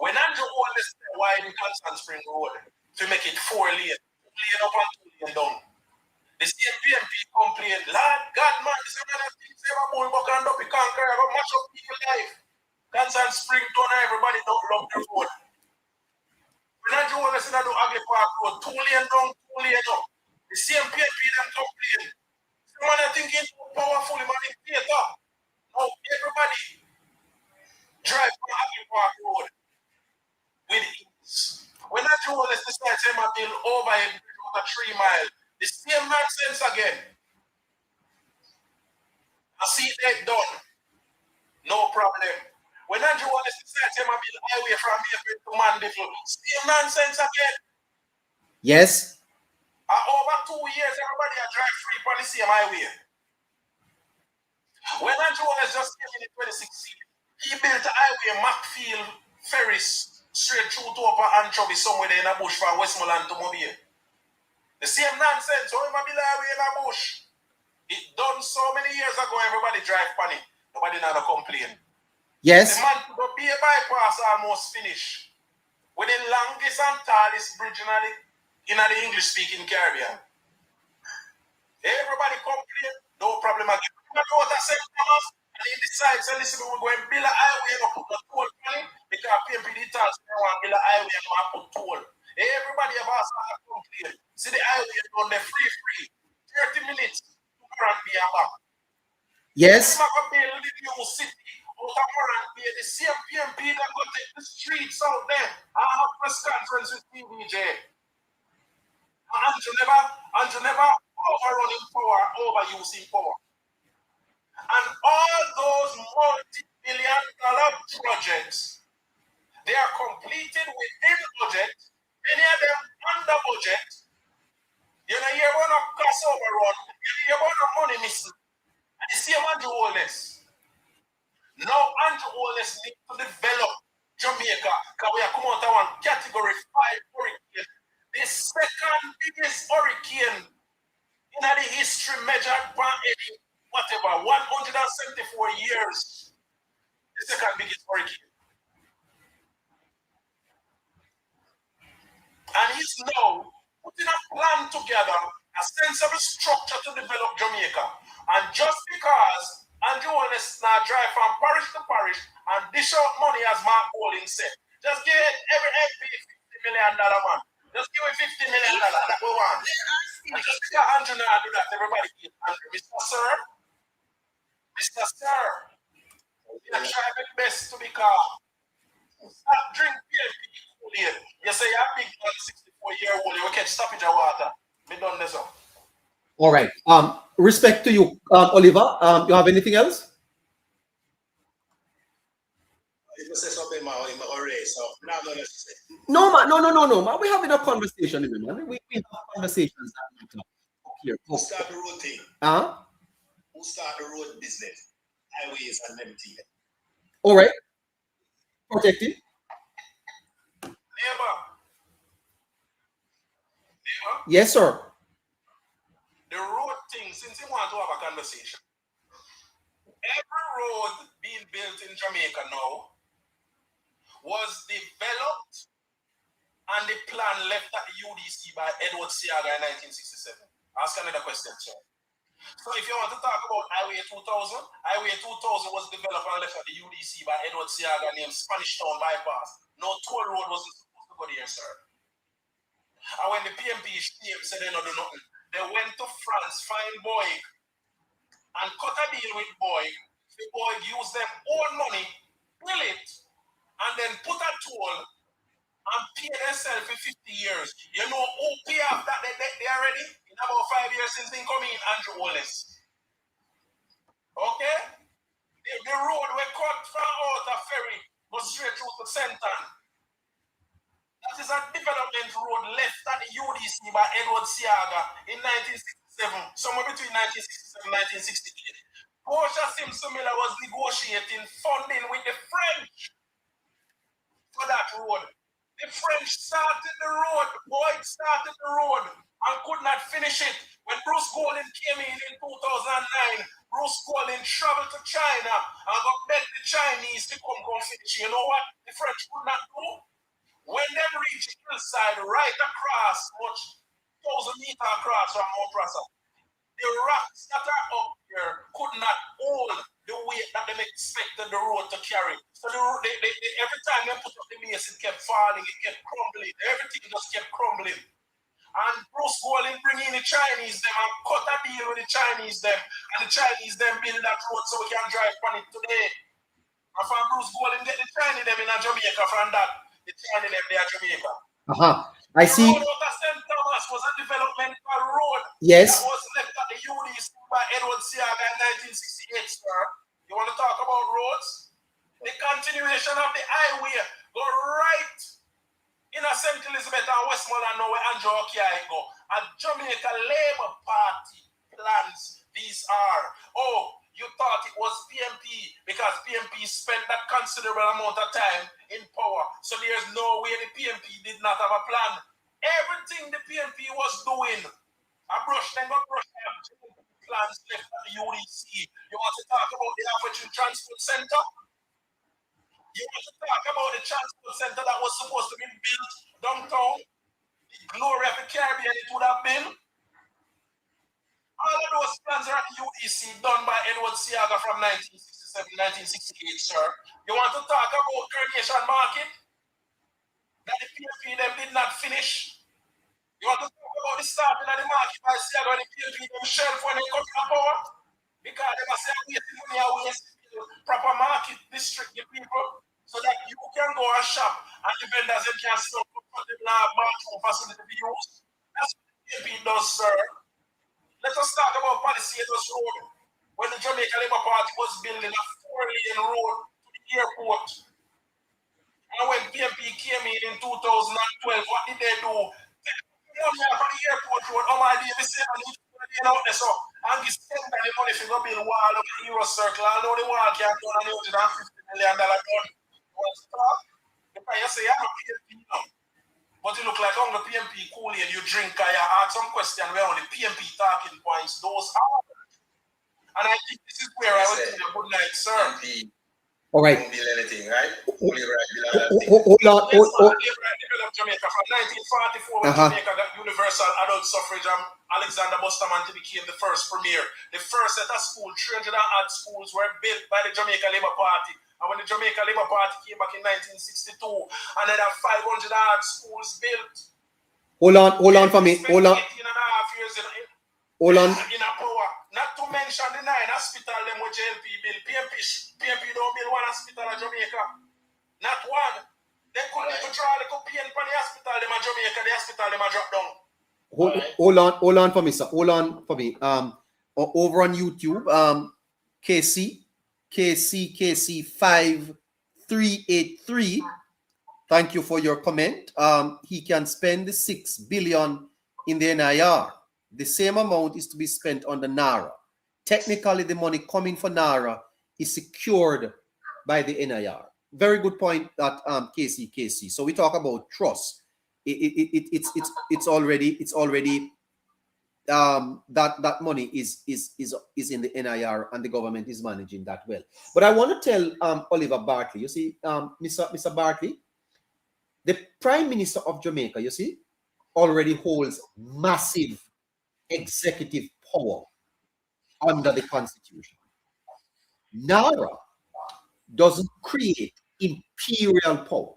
When Andrew Holness said why the Constant Spring Road to make it 4 lane, 2 lane up and 2 lane down, the same PNP complained, Lord God, man, this is another thing, say a bull buck and up, you can't carry about much of people's life. Constant Spring down, everybody don't love the road. When Andrew Holness said I do ugly park road, 2 lane down, 2 lane up, the same PNP them complain. Someone are thinking powerful, man, in theater. Now everybody drive from ugly park road with ease. When Andrew Holness decides to build over a bridge over 3 miles, the same nonsense again. I see that done. No problem. When Andrew Holness decides to build highway from here to Mandeville, same nonsense again. Yes. Over 2 years, everybody are drive free on the same highway. When Andrew Holness just came in 2016, he built a highway, Macfield, Ferris, straight through to Upper Anchovy, somewhere there in a bush from Westmoreland to Mobile. The same nonsense, how am I build a highway in a bush? It done so many years ago, everybody drive panic. Nobody not complain. Yes. The man to be a bypass almost finished. With the longest and tallest bridge in the English-speaking Caribbean. Everybody complain, no problem again. You know what I said, Thomas? And he decides, and listen, we're going to build a highway and put a toll money because PNP details they want to build a highway and put toll. Everybody have asked to complain. See the highway on the free. 30 minutes to Moran Bay and back. Yes. If I build the new city out of Moran Bay, the same PNP that go take the streets out there. I have press conference with TVJ. Andrew never overrunning power, overusing power. And all those multi-billion-dollar projects, they are completed within budget, many of them under budget. You know, you want to cost overrun, you want to money missing. And the same Andrew Holness. Now Andrew Holness needs to develop Jamaica, because we are coming out of one category 5 hurricane. The second biggest hurricane in the history measured by whatever, 174 years. The second biggest hurricane. And he's now putting a plan together, a sensible structure to develop Jamaica. And just because Andrew Holness now drive from parish to parish and dish out money as Mark Golding said, just give every MP $50 million, man. Just give it $50 million. That we want. And just because Andrew now do that, everybody give Andrew. Mr. Sir, we are trying our best to be calm. Stop drink PNP Kool-Aid. You say you're big man, 64-year-old, you can stop in your water. Me done this up. All right. Respect to you, Oliver. You have anything else? If you say something, man, so now I'm not say. No, man, no, man. We're having a conversation, man. We have conversations that matter up here. Who start the road thing? Huh? Who start the road business? Highways and everything. All right. Protected. Neighbor. Yes, sir. The road thing, since you want to have a conversation, every road being built in Jamaica now was developed and the plan left at the UDC by Edward Siaga in 1967. Ask another question, sir. So if you want to talk about Highway 2000, Highway 2000 was developed and left at the UDC by Edward Siaga named Spanish Town Bypass. No toll road wasn't supposed to go there, sir. And when the PNP said they don't do nothing, they went to France, find Boyd, and cut a deal with Boyd. The Boyd used them own money, build it, and then put a toll and pay themselves for 50 years. You know who pay off that they already? In about 5 years since they come in, Andrew Wallace. Okay? The road we cut from Outer Ferry goes straight through to Centon. That is a development road left at the UDC by Edward Siaga in 1967, somewhere between 1967 and 1968. Portia Simpson Miller was negotiating funding with the French for that road. The French started the road, Boyd started the road, and could not finish it. When Bruce Golding came in 2009, Bruce Golding traveled to China and got begged the Chinese to come finish. You know what the French could not do? When they reached the hillside right across, much 1,000 meters across from Mount Rasa, the rocks that are up here could not hold the weight that they expected the road to carry. So every time they put up the base, it kept falling, it kept crumbling, everything just kept crumbling. And Bruce Golding bring in the Chinese them and cut a deal with the Chinese them, and the Chinese them build that road so we can drive on it today. And from Bruce Golding get the Chinese them in Jamaica from that. The Chinese them there Jamaica. I see. The road out of St. Thomas was a developmental road. Yes. That was left at the UDC by Edward Siaga in 1968, sir. You want to talk about roads? The continuation of the highway go right in a St. Elizabeth and Westmoreland now where Andrew Okiai go. And Jamaica Labour Party plans these are. Oh, you thought it was PNP because PNP spent that considerable amount of time in power. So there's no way the PNP did not have a plan. Everything the PNP was doing, I brushed them, got brushed them. Plans left at the UDC. You want to talk about the African Transport Center? You want to talk about the transport center that was supposed to be built downtown? The glory of the Caribbean it would have been. All of those plans are at the UDC done by Edward Siaga from 1967, 1968, sir. You want to talk about Coronation Market? That the PNP them did not finish? You want to talk about the starting of the market by Siaga and the PNP them shelf when they come to power? Because they must say, wasting money away, proper market district, the people. So that you can go and shop and the vendors can still comfortable bathroom facility to be used. That's what the PNP does, sir. Let us talk about Palisades Road. When the Jamaica Labour Party was building a 4-lane road to the airport. And when PNP came in 2012, what did they do? Take money off of the airport road. Oh my dear, they say I need to get out there. So and we spend the money to go build wall of the Euro Circle. I know the wall can't do $150 million done. Because you say I'm a PNP now. But you look like on the PNP coolie and you drink and you ask some question where on the PNP talking points, those are. And I think this is where I will tell you good night, sir. PNP All right. don't build anything, right? Only right Hold on. Developed Jamaica from 1944 when Jamaica got universal adult suffrage and Alexander Bustamante became the first premier. The first set of schools, 300 odd schools were built by the Jamaica Labour Party. And when the Jamaica Labour Party came back in 1962, and they had 500 odd schools built. Hold on for me. Hold on. 18 and a half years Hold on. in a power. Not to mention the 9 hospital them with JLP build. PNP don't build one hospital in Jamaica. Not one. They couldn't even draw the PN for the hospital them in Jamaica. The hospital them a drop down. Hold on for me, sir. Hold on for me. Over on YouTube, KC 5 383. Thank you for your comment. He can spend the 6 billion in the NIR. The same amount is to be spent on the NaRRA. Technically, the money coming for NaRRA is secured by the NIR. Very good point that KC. So we talk about trust. It's already that money is in the NIR and the government is managing that well. But I want to tell Oliver Bartley, you see, Mr. Bartley, the Prime Minister of Jamaica, you see, already holds massive executive power under the Constitution. NaRRA doesn't create imperial power.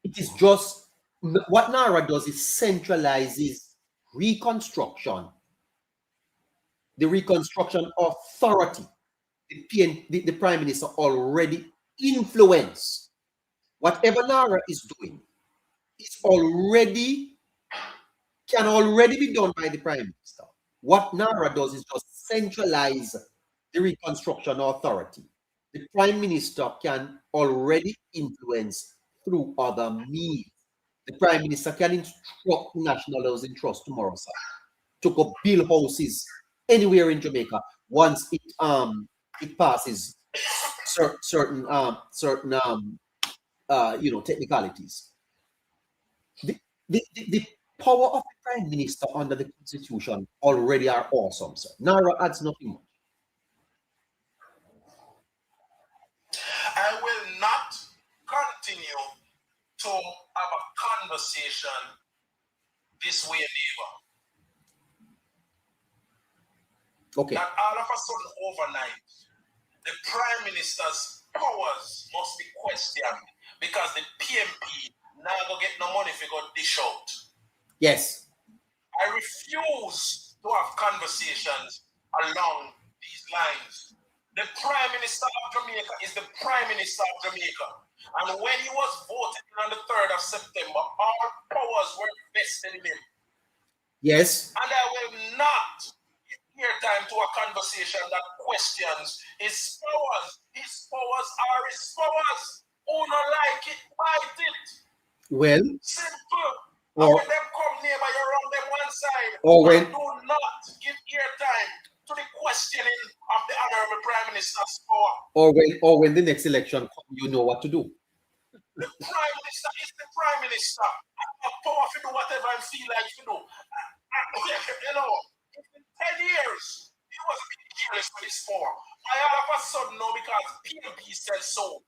It is just what NaRRA does is centralizes reconstruction, the reconstruction authority. The Prime Minister already influence whatever NaRRA is doing. Can already be done by the Prime Minister. What NaRRA does is just centralize the reconstruction authority. The Prime Minister can already influence through other means. The Prime Minister can instruct National Housing Trust tomorrow, sir, to go build houses anywhere in Jamaica once it passes certain technicalities. The power of the Prime Minister under the Constitution already are awesome, sir. NaRRA adds nothing much. I will not continue to have a conversation this way, neighbor. Okay. That all of a sudden overnight, the Prime Minister's powers must be questioned because the PNP now go get no money if you go dish out. Yes. I refuse to have conversations along these lines. The Prime Minister of Jamaica is the Prime Minister of Jamaica. And when he was voted on the 3rd of September, all powers were vested in him. Yes. And I will not give airtime to a conversation that questions his powers. His powers are his powers. Who not like it, fight it. Well. Simple. And when them come neighbor, you run them one side. Or when do not give airtime to the questioning of the Honorable Prime Minister's power. Or when the next election comes, you know what to do. The Prime Minister is the Prime Minister. I have power to do whatever I feel like to do. In 10 years, he was a bit careless with his power. I all of a sudden know because PNP said so.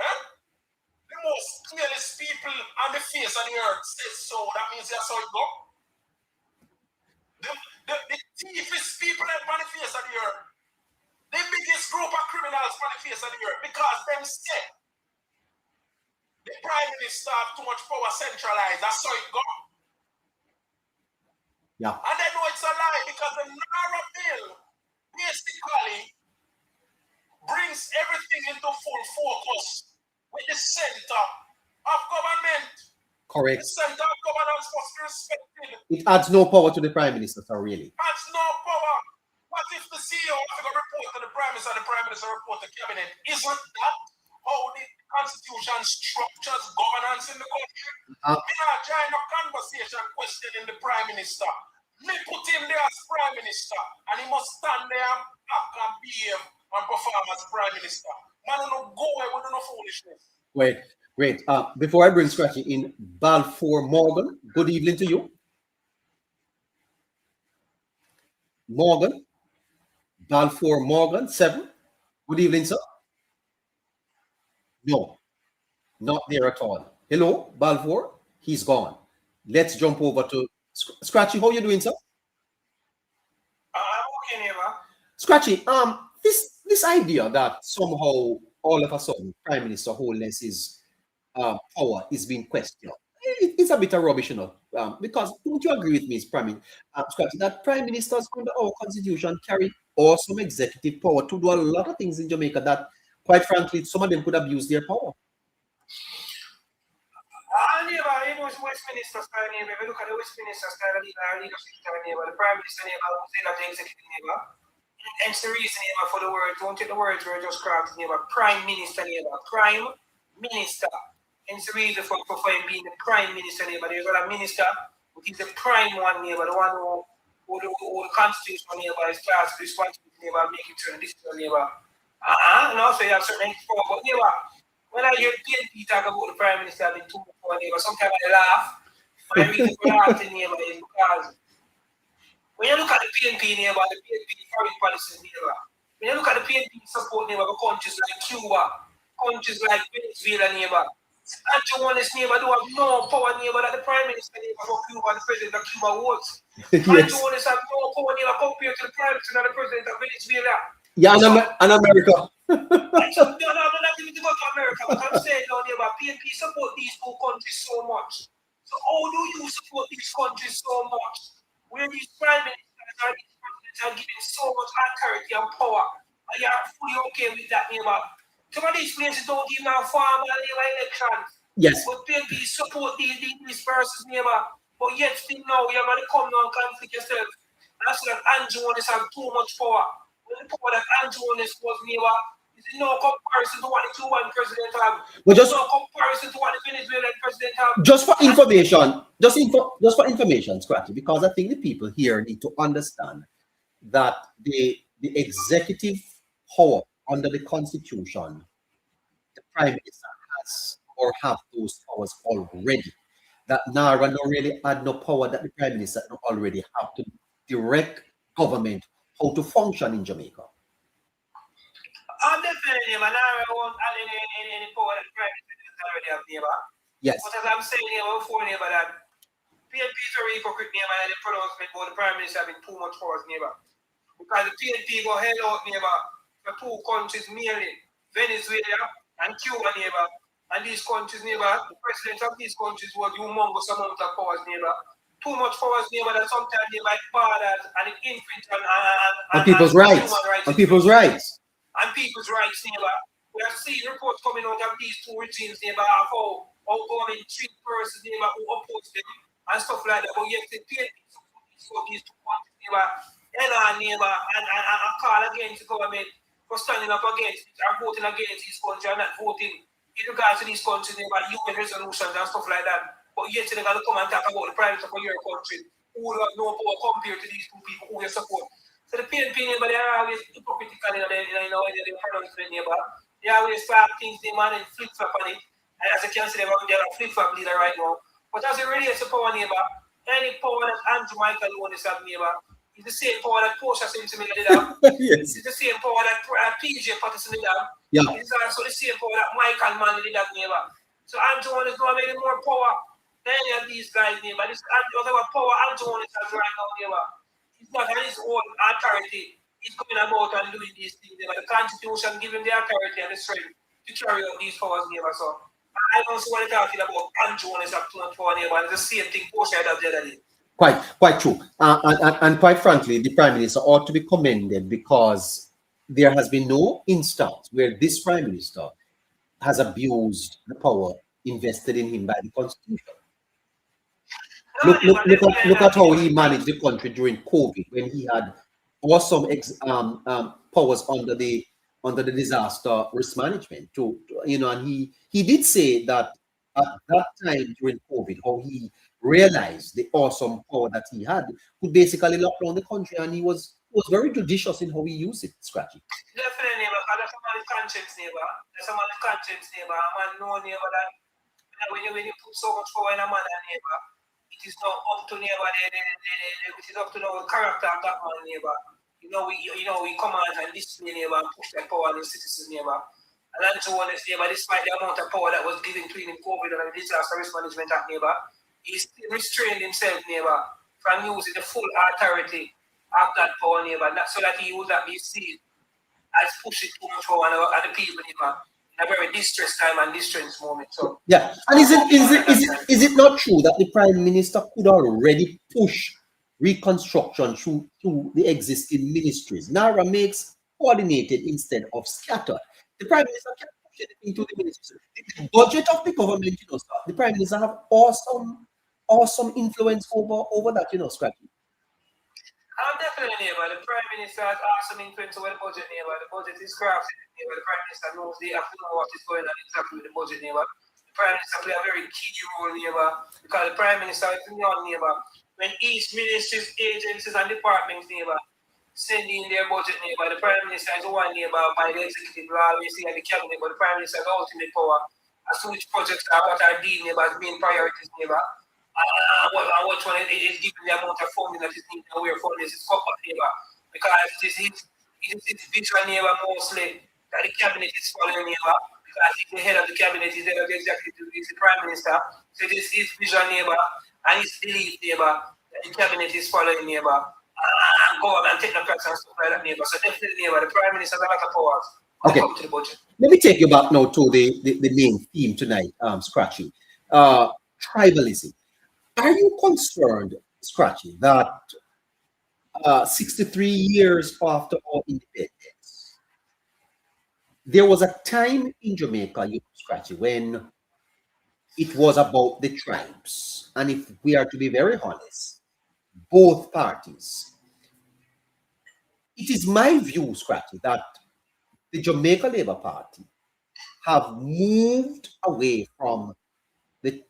The most careless people on the face of the earth said so. That means that's how it goes. The thiefest people on the face of the earth, the biggest group of criminals on the face of the earth, because them said the Prime Minister have too much power centralized. That's how it goes. Yeah. And they know it's a lie because the NaRRA bill basically brings everything into full focus with the center of government. Correct. The center of government must be respected. It adds no power to the Prime Minister, sir, really. Adds no power. What if the CEO has to report to the Prime Minister and the Prime Minister report to the Cabinet? Isn't that how the Constitution structures governance in the country? Me not join a conversation questioning the Prime Minister. Me put him there as Prime Minister, and he must stand there and act and behave and perform as Prime Minister. Man, don't go away with no foolishness. Great. Before I bring Scratchy in, Balfour Morgan, good evening to you. Morgan, Balfour Morgan, 7. Good evening, sir. No, not there at all. Hello, Balfour. He's gone. Let's jump over to Scratchy. How you doing, sir? I'm okay, neighbor. Scratchy, this idea that somehow all of a sudden Prime Minister Holness's power is being questioned, it's a bit of rubbish, because don't you agree with me, Scratchy, that Prime Ministers under our Constitution carry awesome executive power to do a lot of things in Jamaica that, quite frankly, some of them could abuse their power. Neighbor, it was Westminster style, neighbor. If you look at the Westminster style of leadership style, neighbor, the Prime Minister, neighbor, who say that the executive, neighbor. Hence the reason for the word, don't take the words we're just crafted, Prime Minister, Prime Minister. Hence the reason for him being the Prime Minister, there's a minister, but he's the prime one, the one who the constitution, is tasked with responsibility, making sure this is, and also you have certain things for, but when I hear PNP talk about the Prime Minister having too much power, sometimes I laugh. My reason for laughing, is because when you look at the PNP, the PNP foreign policy, when you look at the PNP support of countries like Cuba, countries like Venezuela, and you want this do have no power that the Prime Minister of Cuba and the President of Cuba was. Yes. And you want have no power compared to the Prime Minister and the President of Venezuela. Yeah, and America. So, I'm not even to go to America, but I'm saying PNP support these two countries so much. So how do you support these countries so much? Where these prime ministers are, these presidents are giving so much authority and power, and you are fully okay with that, Some of these places don't even have formal elections. Yes. But PNP support these persons, but yet still now you have to come down and conflict yourself. And I say that Andrew Jones have too much power. When the power that Andrew Jones was, is no comparison to what the Cuban president have. But just no comparison to what the Venezuelan president have. Just for information, just for information, Scratchy, because I think the people here need to understand that the executive power under the Constitution, the Prime Minister has or have those powers already. That NaRRA don't really had no power that the Prime Minister don't already have to direct government how to function in Jamaica. I'm definitely, NaRRA won't have any power that the Prime Minister already have, Yes. But as I'm saying before, that PNP is a hypocrite, and the pronouncement about the Prime Minister having too much powers, because the PNP go hell out, for two countries merely, Venezuela and Cuba, and these countries, the presidents of these countries was humongous amount of powers, too much powers, that sometimes they might borders and it infringe on people's rights. On people's rights. And people's rights, we have seen reports coming out of these two regimes, of how government treat persons, who oppose them and stuff like that. But yet, the PNP support these two countries, and call against the government for standing up against it, or voting against these countries, and not voting in regards to these countries, UN resolutions and stuff like that. But yet, they're going to come and talk about the prime minister for your country, who have no power compared to these two people who you support. So the PNP, they are always hypocritical in their pronouncement, they always start things, and flip-flop on it. And as you can see, they're a flip-flop leader right now. But as it relates to power, any power that Andrew Michael Lonis have, is the same power that Portia Simpson did have. Yes. It's the same power that PJ Patterson did have. Yeah. It's also the same power that Michael Manley did have, So Andrew Jones don't have any more power than any of these guys, but this whatever power Andrew Jones has right now, it's not on his own authority. He's coming about and doing these things. But the Constitution gives him the authority and the strength to carry out these powers. So I don't see what you're talking about. Andrew Jones have too much power, but it's the same thing Portia had the other day. Quite true. And quite frankly, the Prime Minister ought to be commended because there has been no instance where this Prime Minister has abused the power invested in him by the Constitution. Look at how he managed the country during COVID when he had awesome powers under the disaster risk management. And he did say that at that time during COVID, how he realized the awesome power that he had could basically lock down the country, and he was very judicious in how he used it. Scratchy. Definitely, because that's somebody's conscience, neighbor. That's somebody's conscience, neighbor. A man know, neighbor, that when you put so much power in a man, neighbor, it is not up to neighbor. It is up to the character of that man, neighbor. We command and discipline, neighbor, and push that power on the citizens, neighbor. And Andrew Jones, neighbor, despite the amount of power that was given to him in COVID and the disaster risk management act, neighbor, he still restrained himself, neighbor, from using the full authority of that power, neighbor, so that he would not be seen as pushing too much power on the people, neighbor, in a very distressed time and distressed moment. So yeah, and is it not true that the Prime Minister could already push reconstruction through the existing ministries? NaRRA makes coordinated instead of scattered. The Prime Minister can push it into the ministries. The budget of the government, the Prime Minister have awesome influence over that, Scrappy. I'm definitely neighbor. The Prime Minister has awesome influence over the budget neighbor. The budget is crafted neighbor. The Prime Minister knows they have to know what is going on exactly with the budget neighbor. The Prime Minister play a very key role neighbor because the Prime Minister is the young neighbor. When each ministries, agencies and departments neighbor send in their budget neighbor, the Prime Minister is the one neighbor by the executive law, we see at the cabinet, but the Prime Minister has ultimate power as to which projects are what are deemed neighbor as being priorities neighbor. Which one is given the amount of funding that is needed and where funding is cut off neighbor. Because it is his vision neighbor mostly that the cabinet is following neighbor. Because he's the head of the cabinet, he's the head of the executive, he's the prime minister. So it is his vision neighbor and his belief neighbor that the cabinet is following neighbor. And government technocrats and stuff like that neighbor. So definitely neighbor, the prime minister has a lot of powers. Okay. Come to the budget. Let me take you back now to the main theme tonight, Scratchy. Tribalism. Are you concerned, Scratchy, that 63 years after our independence, there was a time in Jamaica, Scratchy, when it was about the tribes? And if we are to be very honest, both parties. It is my view, Scratchy, that the Jamaica Labour Party have moved away from the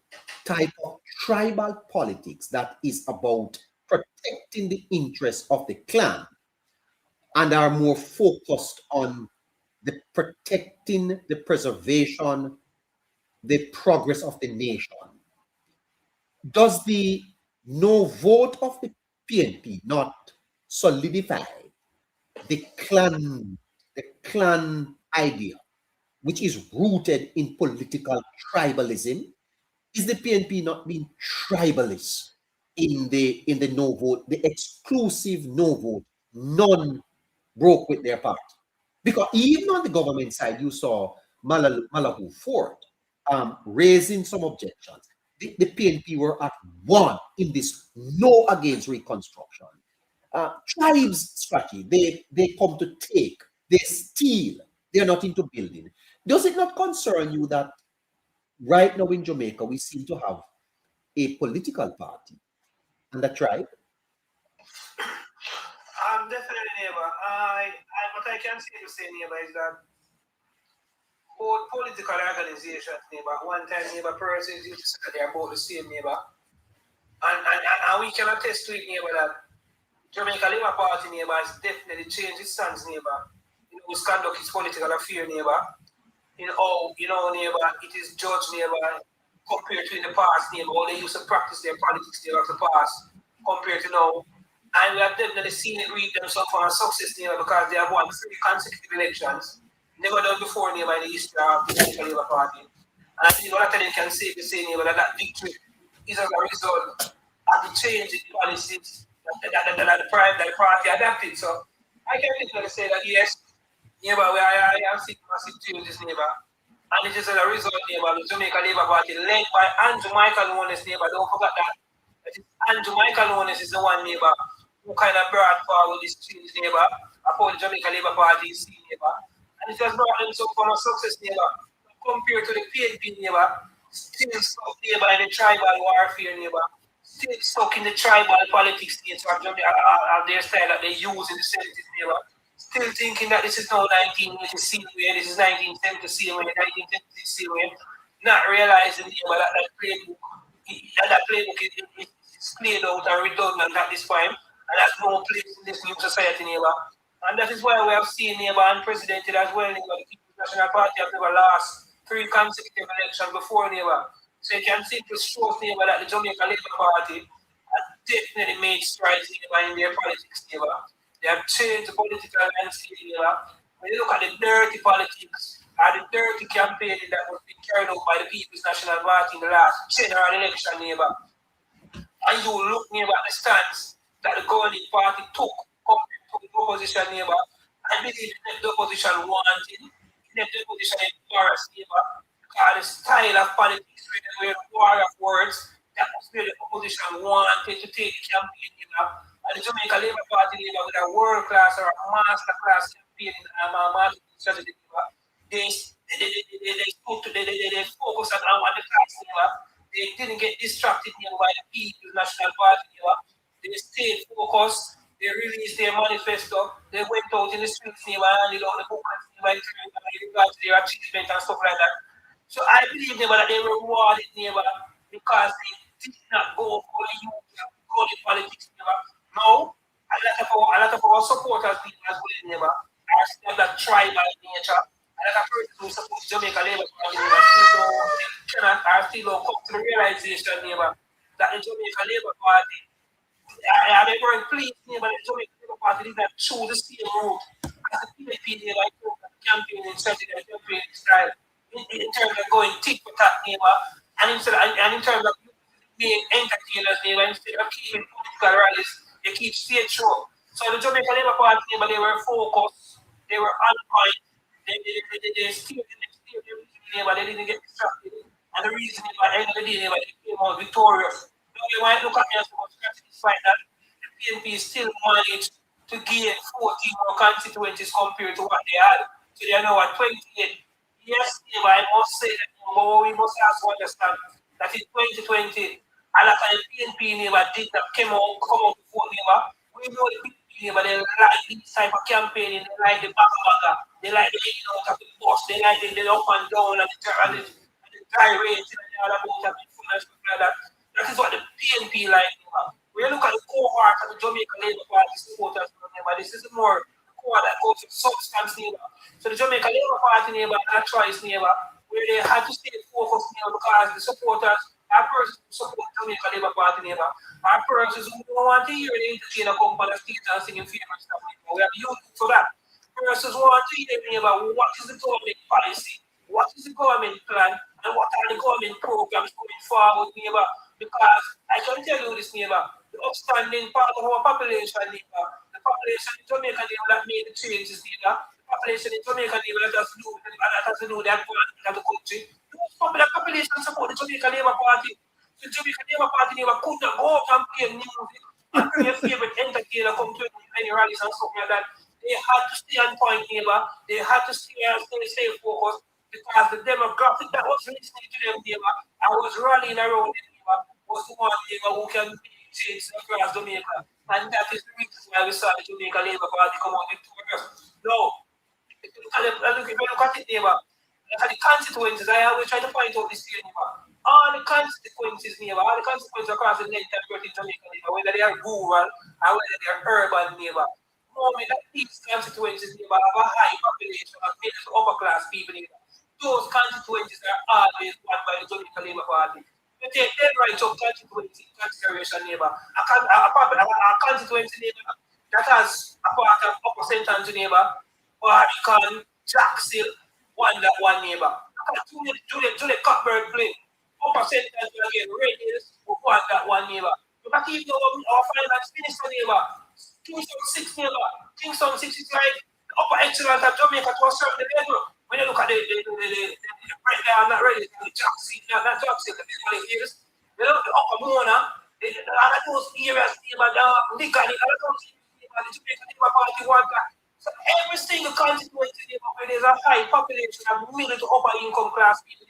type of tribal politics that is about protecting the interests of the clan and are more focused on the protecting, the preservation, the progress of the nation. Does the no vote of the PNP not solidify the clan idea, which is rooted in political tribalism? Is the PNP not being tribalist in the no vote, the exclusive no vote? None broke with their party. Because even on the government side, you saw Mallahu Ford raising some objections. The PNP were at one in this no against reconstruction. Tribes strategy, they come to take, they steal, they're not into building. Does it not concern you that right now in Jamaica, we seem to have a political party and a tribe? Definitely neighbor. What I can say to say neighbor is that both political organizations neighbor, one time neighbor persons used to say that they are both the same neighbor. And we can attest to it neighbor that Jamaica Labour Party neighbor has definitely changed its stance neighbor. Its conduct its political affair neighbor. Neighbor, it is judged neighbor compared to in the past neighbor, how they used to practice their politics neighbor of the past compared to now. And we have definitely seen it reap them some form of success neighbor because they have won 3 consecutive elections, never done before neighbor in the history of the Jamaica Labour Party. And I think what I can say to say neighbor that victory is as a result of the change in policies that the party adapted. So I can definitely say that yes, neighbor, I have seen massive changes neighbor. And it is as a result neighbor, the Jamaica Labour Party led by Andrew Michael Nunes neighbor. Don't forget that. Andrew Michael Nunes is the one neighbor who kind of brought forward this change neighbor upon the Jamaica Labour Party neighbor. And it has brought them some form of success neighbor. Compared to the PNP neighbor, still stuck neighbor in the tribal warfare neighbor, still stuck in the tribal politics neighbor of their style that they use in the 70s neighbor. Still thinking that this is now 1980 way, this is 1970 way, 1970 way, not realizing neighbor that playbook is played out and redundant at this time, and that's no place in this new society neighbor. And that is why we have seen neighbor unprecedented as well neighbor. The People's National Party have never lost 3 consecutive elections before neighbor. So you can simply show neighbor that the Jamaica Labour Party has definitely made strides neighbor in their politics neighbor. They have changed the political landscape neighbor. When you look at the dirty politics or the dirty campaigning that was being carried out by the People's National Party in the last general election neighbor, and you look neighbor at the stance that the governing party took compared to the opposition neighbor, I believe the opposition wanted, the opposition embarrassed neighbor, because the style of politics were war of words, that was where the opposition wanted to take the campaign neighbor. And the Jamaica Labour Party neighbor with a world class or a master class campaign marketing strategy neighbor, they focus on the class neighbor. They didn't get distracted by the People's National Party. They stayed focused. They released their manifesto. They went out in the streets and handed out the booklets in regards to their achievement and stuff like that. So I believe that they were rewarded because they did not go for the youth, go in politics. No, a lot of our supporters as well are still that tribal nature. A lot of persons who support Jamaica Labour Party are still don't come to the realization that the Jamaica Labour Party they weren't pleased but the Jamaica Labour Party did not choose the same route as the PNP campaign in strategy and campaign style in terms of going tick for tat and in terms of being entertainers instead of keeping political rallies, they keep state show. So the Jamaica Labour Party they were focused, they were on point, they steered but they didn't get distracted. And the reason at the end of the day they came out victorious. Now you might look at me as much despite that the PNP still managed to gain 14 more constituencies compared to what they had. So they are now at 28. Yes, I must say that but we must also understand that in 2020, a lot of the PNP did not come out before we know the PNP they like this type of campaigning, they like the baga, they like the out of the bus, they like the up and down and the gyrating and all about and stuff like that. That is what the PNP like. When you look at the cohort of the Jamaica Labour Party supporters, this is more core that goes to substance. So the Jamaica Labour Party had a choice where they had to stay focused because the supporters are persons who support Jamaica Labour Party are persons who don't want to hear the entertainer come on the stage and sing in favor of stuff. We have youth for that. Persons want to hear what is the government policy, what is the government plan, and what are the government programs going forward, because I can tell you this, the upstanding part of our population, the population in Jamaica that made the changes, the population in Jamaica that has to do that of the country. Those population support the Jamaica Labour Party. The Jamaica Labour Party could not go out and play music and play a favorite entertainer come to any rallies and stuff like that. They had to stay on point, they had to stay focused because the demographic that was listening to them, I was rallying around them, was the one who can change across Jamaica. And that is the reason why we saw the Jamaica Labour Party come out victorious. No, if you look at it, look at the consequences. I always try to point out this here, all the consequences, all the consequences across the nation in Jamaica, whether they are rural or whether they are urban, moment that these constituencies have a high population of middle to upper class people, those constituencies are always won by the Jamaica Labour Party. You take their rights of constituency consideration, a constituency that has a part of upper St. neighbor, Barbican, Jackson, one neighbor. Juliet Cockburn play. Upper St. again, Radius, one neighbor. You can keep our finance minister neighbor. Kingston 6 neighbor. Kingston 6 is like the upper echelon of Jamaica to a certain level. When you look at the breakdown, not ready, the Jackson, not Jackson, the big hills, the upper Mona, all of those areas, Ligan, all of those areas, the Jamaica Labour Party want that. So every single constituency where there's a high population of middle to upper income class people,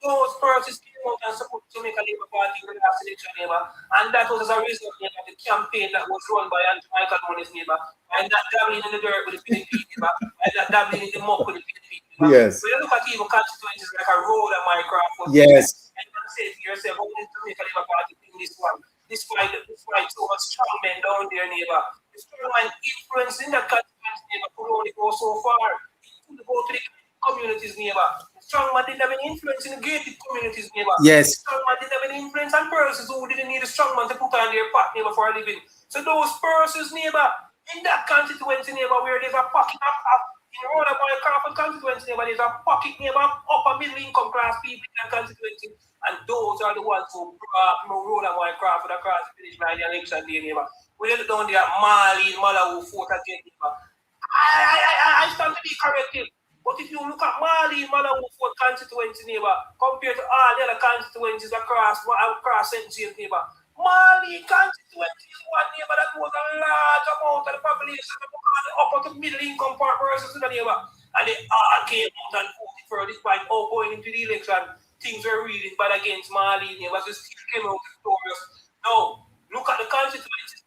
those persons came out and support Jamaica Labour Party in the last election, and that was as a result of the campaign that was run by Michael Mooney's and that dabbling in the dirt with the PNP, and that dabbling in the muck with the PNP. Yes. So you look at even constituencies like a road and Minecraft. Yes. And you say to yourself, how did Jamaica Labour Party win this one? Despite so much strong men down there, the strong man influencing that constituency could only go so far. It could go to the communities, strong man didn't have any influence in the gated communities, Yes. Strong man didn't have any influence on persons who didn't need a strong man to put on their pot, for a living. So those persons, in that constituency, where there's a pocket of in all of my Crawford constituency, there's a pocket, upper middle income class people in that constituency, and those are the ones who brought road of my Crawford across the finish line the election day, We look down there, Marley, Malawi, fought again, I stand to be corrected. But if you look at Marley, Malawi, Fort constituency, compared to all the other constituencies across St. James, Marley constituency is one neighbor that was a large amount of the population of the upper to middle income persons in the neighbor. And they all came out and voted for despite all going into the election. Things were really bad against Marley neighbors. They still came out victorious. Now, look at the constituencies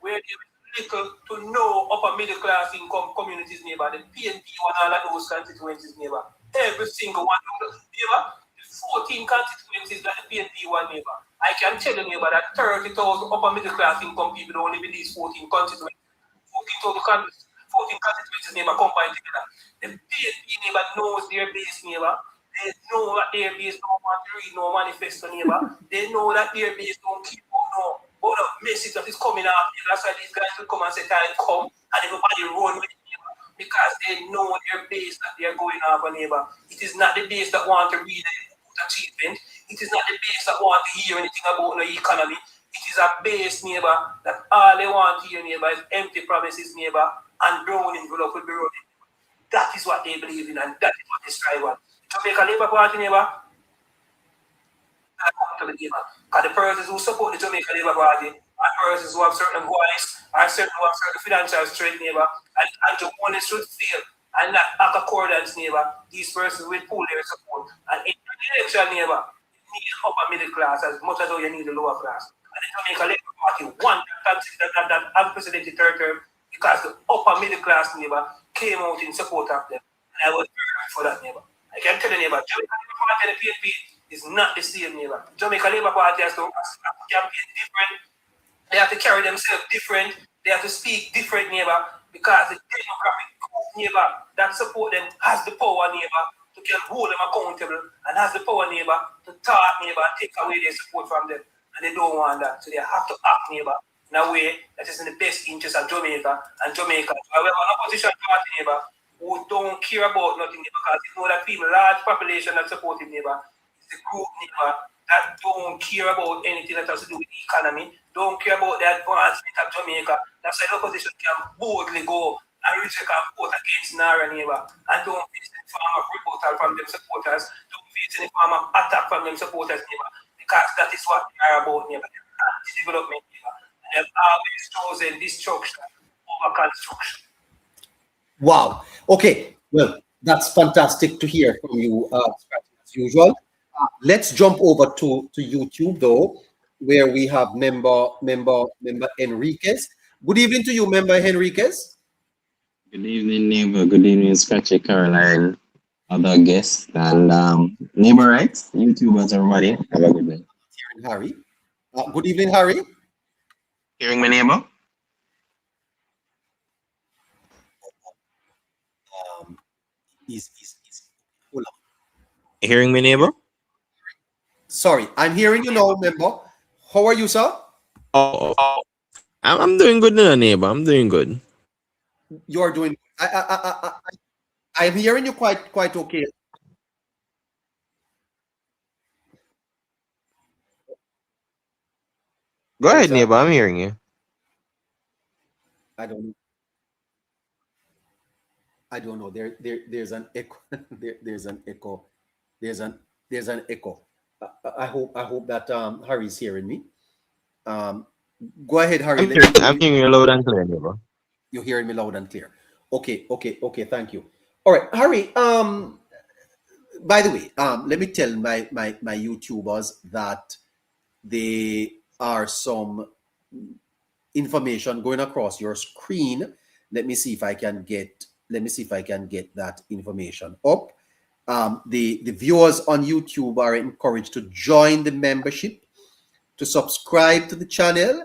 where there is little to no upper middle class income communities, neighbor. The PNP one all of those constituencies, neighbor. Every single one of those, neighbor. The 14 constituencies that the PNP one, neighbor. I can tell you, neighbor, that 30,000 upper middle class income people don't live in these 14 constituencies. 14 constituencies, neighbor, combined together. The PNP neighbor knows their base, neighbor. They know that their base don't want to read no manifesto, neighbor. They know that their base don't keep on no message that is coming out. That's why these guys will come and say, time come, and everybody run with it, neighbor, because they know their base that they are going over, neighbor. It is not the base that want to read the achievement. It is not the base that want to hear anything about the economy. It is a base, neighbor, that all they want to hear, neighbor, is empty promises, neighbor, and brown envelope will be running. That is what they believe in, and that is what they strive on. Jamaica Labour Party, neighbor, to the neighbor. Because the persons who support the Jamaica Labour Party are persons who have certain voice, are certain who have certain financial strength, neighbor, and the one should fail and not act accordance, neighbor. These persons will pull their support. And in the election, neighbor, you need upper middle class as much as you need the lower class. And the Jamaica Labour Party want that unprecedented third term because the upper middle class, neighbor, came out in support of them. And I was very happy for that, neighbor. I can tell you, neighbor, Jamaica Labour Party and the PNP is not the same, neighbor. Jamaica Labour Party has to campaign different. They have to carry themselves different. They have to speak different, neighbor, because the demographic group, neighbor, that support them has the power, neighbor, to can hold them accountable and has the power, neighbor, to talk, neighbor, and take away their support from them. And they don't want that. So they have to act, neighbor, in a way that is in the best interest of Jamaica and Jamaica. However, an opposition party, neighbor, who don't care about nothing, because they know that people, large population that support him, neighbor, is the group, neighbor, that don't care about anything that has to do with the economy, don't care about the advancement of Jamaica. That's why the opposition can boldly go and reject and vote against NaRRA, neighbor, and don't face any form of rebuttal from them supporters, don't face any form of attack from them supporters, neighbor, because that is what they are about, neighbor. Anti-development, neighbor. And they've always chosen destruction over construction. Wow. Okay. Well, that's fantastic to hear from you, as usual. Let's jump over to YouTube though, where we have member Enriquez. Good evening to you, member Enriquez. Good evening, neighbor. Good evening, Scratchy Caroline, other guests, and neighbor rights, YouTubers, everybody. Have a good day. Hearing Harry. Good evening, Harry. Hearing me, neighbor? Hold on. Hearing me, neighbor? Sorry, I'm hearing you now, member. How are you, sir? Oh, I'm doing good now, neighbor. I'm doing good. You are doing. I'm hearing you quite okay. Go ahead, neighbor. I'm hearing you. I don't know. There's an echo. There's an echo. There's an echo. I hope that Harry's hearing me. Go ahead, Harry. I'm hearing you loud and clear, neighbor. You're hearing me loud and clear. Okay. Thank you. All right, Harry. By the way, let me tell my YouTubers that there are some information going across your screen. Let me see if I can get that information up. The viewers on YouTube are encouraged to join the membership, to subscribe to the channel,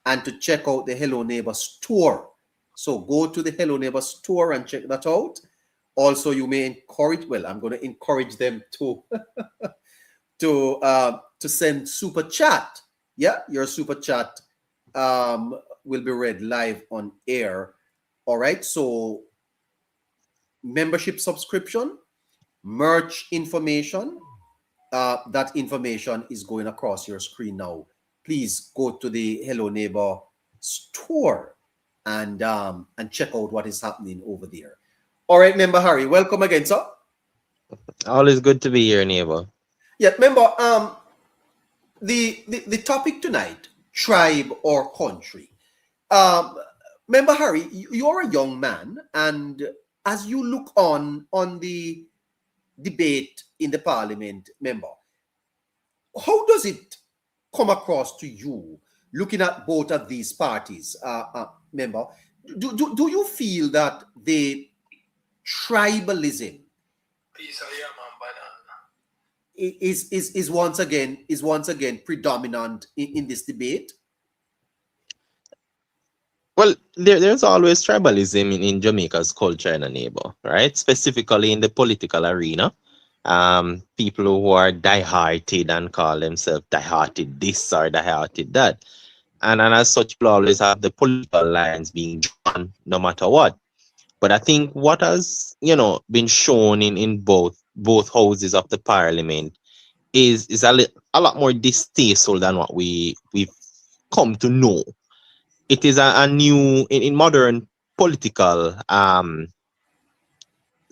and to check out the Hello Neighbor store. So go to the Hello Neighbor store and check that out. Also, you may encourage, well, I'm going to encourage them to to send super chat. Yeah, your super chat will be read live on air. All right, so membership subscription, merch information, that information is going across your screen now. Please go to the Hello Neighbor store and check out what is happening over there. All right, member Harry, welcome again, sir. Always good to be here, neighbor. Yeah, member, the topic tonight, tribe or country. Member Harry, you're a young man, and as you look on the debate in the parliament, member, how does it come across to you looking at both of these parties, member, do you feel that the tribalism is once again predominant in this debate? Well, there's always tribalism in Jamaica's culture and a neighbor, right? Specifically in the political arena. People who are die-hearted and call themselves die-hearted this or die-hearted that. And as such, people always have the political lines being drawn no matter what. But I think what has, been shown in both houses of the parliament is a lot more distasteful than what we've come to know. It is a new in modern political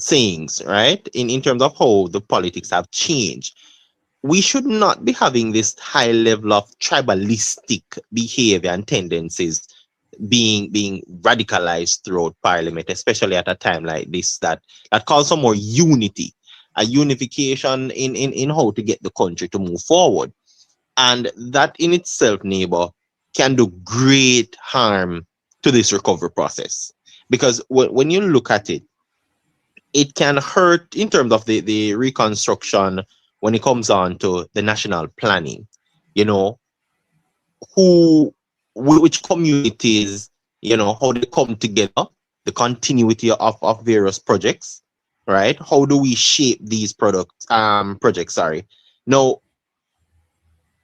things, right? In terms of how the politics have changed. We should not be having this high level of tribalistic behavior and tendencies being radicalized throughout parliament, especially at a time like this that calls for more unity, a unification in how to get the country to move forward. And that in itself, neighbor, can do great harm to this recovery process. Because when you look at it, it can hurt in terms of the reconstruction when it comes on to the national planning. You know, which communities, how they come together, the continuity of various projects, right? How do we shape these projects, sorry. Now,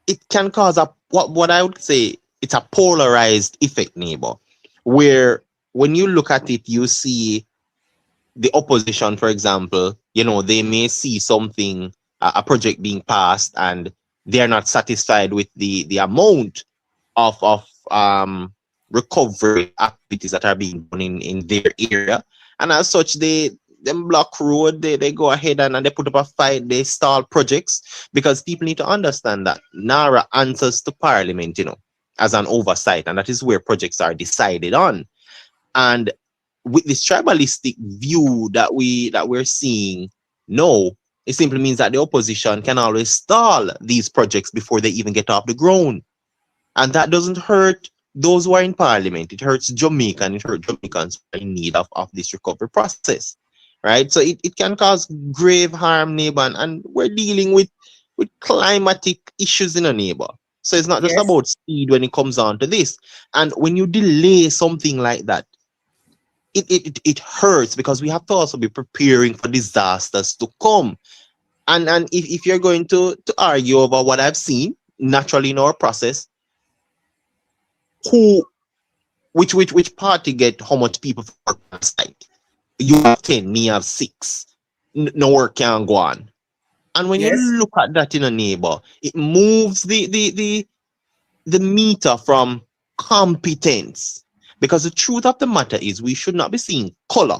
it can cause what I would say it's a polarized effect, neighbor, where when you look at it, you see the opposition, for example, they may see something, a project being passed, and they're not satisfied with the amount of recovery activities that are being done in their area. And as such, them block road, they go ahead and they put up a fight, they stall projects, because people need to understand that NaRRA answers to parliament, as an oversight, and that is where projects are decided on. And with this tribalistic view that we're seeing, no, it simply means that the opposition can always stall these projects before they even get off the ground. And that doesn't hurt those who are in parliament. It hurts Jamaica, and it hurts Jamaicans who are in need of this recovery process. Right? So it can cause grave harm, neighbor, and we're dealing with climatic issues in a neighbor. So it's not just Yes. about speed when it comes on to this. And when you delay something like that, it hurts, because we have to also be preparing for disasters to come. And if you're going to argue over what I've seen naturally in our process, which party get how much people for work on site? You have 10, me have 6. No work can go on. And when you Yes. look at that in a neighbor, it moves the meter from competence. Because the truth of the matter is, we should not be seeing color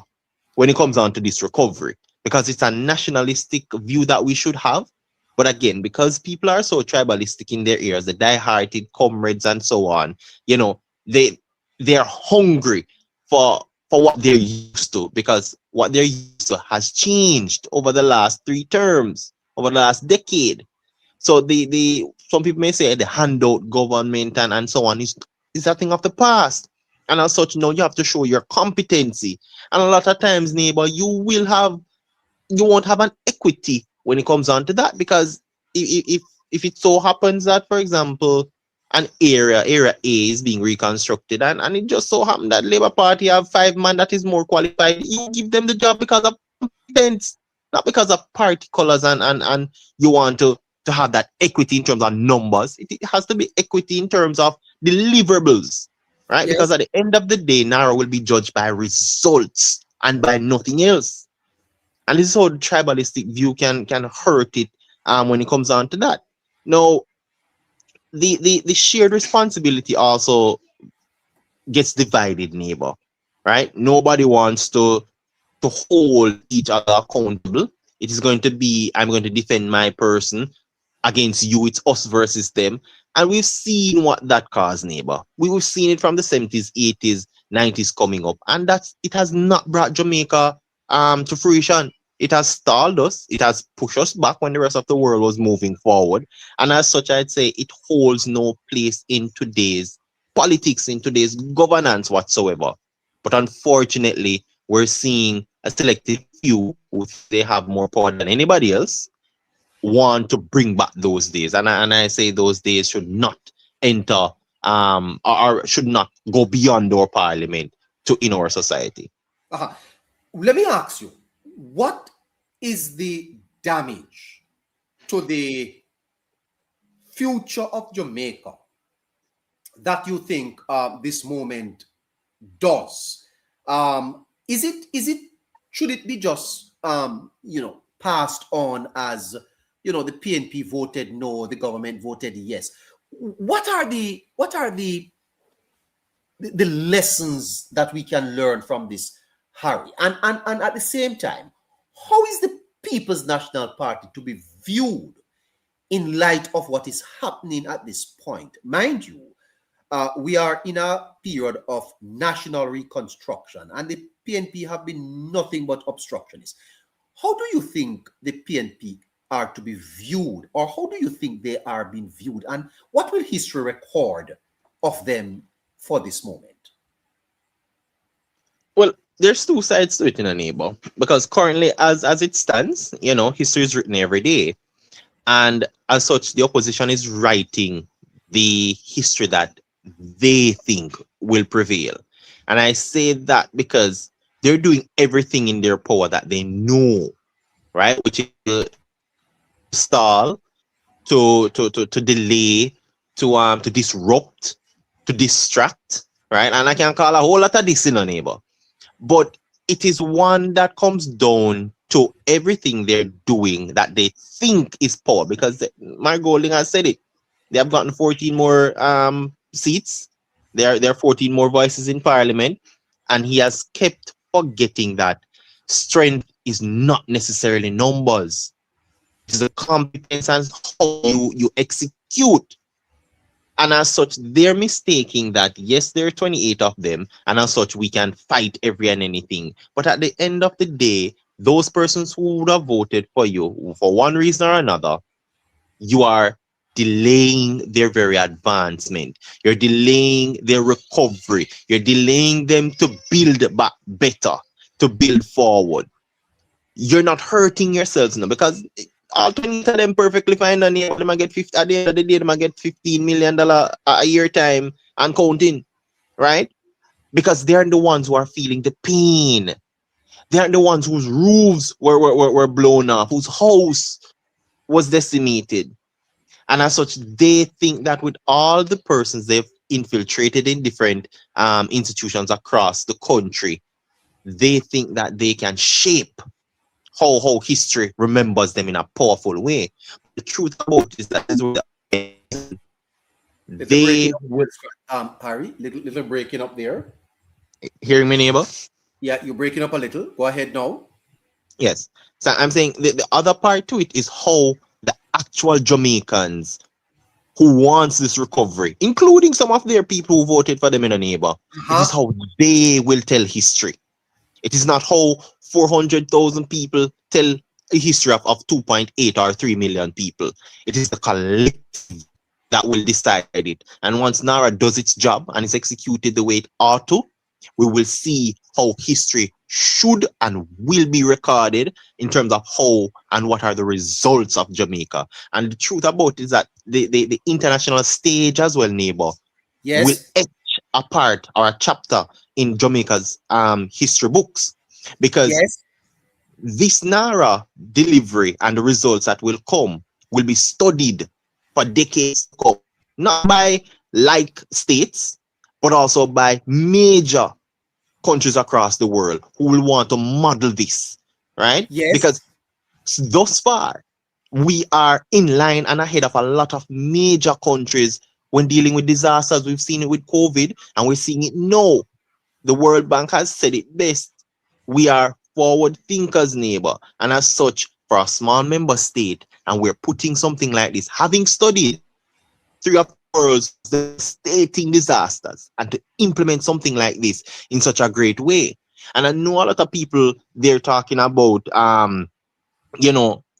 when it comes down to this recovery, because it's a nationalistic view that we should have. But again, because people are so tribalistic in their ears, the die-hearted comrades and so on, they're hungry for what they're used to, because what they're used to has changed over the last 3 terms, over the last decade. So the some people may say the handout government and so on is a thing of the past. And as such, now you have to show your competency. And a lot of times, neighbor, you won't have an equity when it comes on to that, because if it so happens that, for example, an area A is being reconstructed, and it just so happened that Labour Party have 5 man that is more qualified, you give them the job because of competence, not because of party colors, and you want to have that equity in terms of numbers. It has to be equity in terms of deliverables, right? Yes. Because at the end of the day, NaRRA will be judged by results and by nothing else. And this is how the tribalistic view can hurt it when it comes on to that. Now, the shared responsibility also gets divided, neighbor, right? Nobody wants to hold each other accountable. It is going to be, I'm going to defend my person against you. It's us versus them. And we've seen what that caused, neighbor. We've seen it from the 70s, 80s, 90s coming up. And it has not brought Jamaica to fruition. It has stalled us. It has pushed us back when the rest of the world was moving forward. And as such, I'd say it holds no place in today's politics, in today's governance whatsoever. But unfortunately, we're seeing a selective few who they have more power than anybody else want to bring back those days. And I say those days should not enter or should not go beyond our parliament to in our society. Let me ask you, what is the damage to the future of Jamaica that you think this moment does? Is it should it be just passed on as the PNP voted no, the government voted yes? What are the lessons that we can learn from this, Harry? And at the same time, how is the People's National Party to be viewed in light of what is happening at this point? Mind you, we are in a period of national reconstruction, and the PNP have been nothing but obstructionists. How do you think the PNP are to be viewed, or how do you think they are being viewed, and what will history record of them for this moment? Well, there's two sides to it, in a neighbor, because currently, as it stands, history is written every day, and as such, the opposition is writing the history that they think will prevail. And I say that because they're doing everything in their power that they know, right, which is to stall, to delay, to disrupt, to distract, right? And I can call a whole lot of this, in a neighbor. But it is one that comes down to everything they're doing that they think is power, because Mark Golding has said it. They have gotten 14 more seats. There are 14 more voices in parliament, and he has kept forgetting that strength is not necessarily numbers. It's the competence and how you execute. And as such, they're mistaking that, yes, there are 28 of them, and as such, we can fight every and anything. But at the end of the day, those persons who would have voted for you, for one reason or another, you are delaying their very advancement. You're delaying their recovery. You're delaying them to build back better, to build forward. You're not hurting yourselves now, because all 20 of them perfectly fine, and them might get 50 at the end of the day, they might get $15 million a year time and counting, right? Because they're the ones who are feeling the pain. They're the ones whose roofs were blown off, whose house was decimated. And as such, they think that with all the persons they've infiltrated in different institutions across the country, they think that they can shape how history remembers them in a powerful way. The truth about it is that they will. Harry, little breaking up there. Hearing me, neighbor? Yeah, you're breaking up a little. Go ahead now. Yes. So I'm saying the other part to it is how the actual Jamaicans who wants this recovery, including some of their people who voted for them in a neighbor, it is how they will tell history. It is not how 400,000 people tell a history of 2.8 or 3 million people. It is the collective that will decide it. And once NaRRA does its job and is executed the way it ought to, we will see how history should and will be recorded in terms of how and what are the results of Jamaica. And the truth about it is that the international stage as well, neighbor, will etch a part or a chapter in Jamaica's history books, because this NaRRA delivery and the results that will come will be studied for decades to come, not by like states, but also by major countries across the world who will want to model this, right? Because thus far, we are in line and ahead of a lot of major countries when dealing with disasters. We've seen it with COVID, and we're seeing it now. The World Bank has said it best. We are forward thinkers, neighbor. And as such, for a small member state, and we're putting something like this, having studied 3 of the world's devastating disasters, and to implement something like this in such a great way. And I know a lot of people, they're talking about,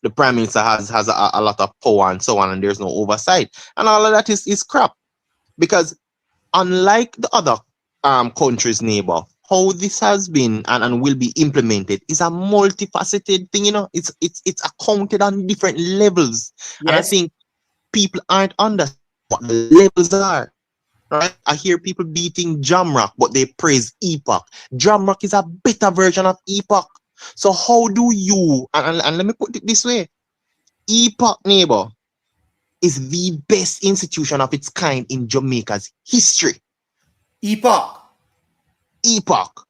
the Prime Minister has a lot of power and so on, and there's no oversight. And all of that is crap. Because unlike the other countries, neighbor, how this has been and will be implemented is a multifaceted thing. It's accounted on different levels, and I Yes. think people aren't understanding what the levels are. Right? I hear people beating Jamrock, but they praise Epoch. Jamrock is a better version of Epoch. So how do you, and let me put it this way, Epoch, neighbor, is the best institution of its kind in Jamaica's history. Epoch. Epoch,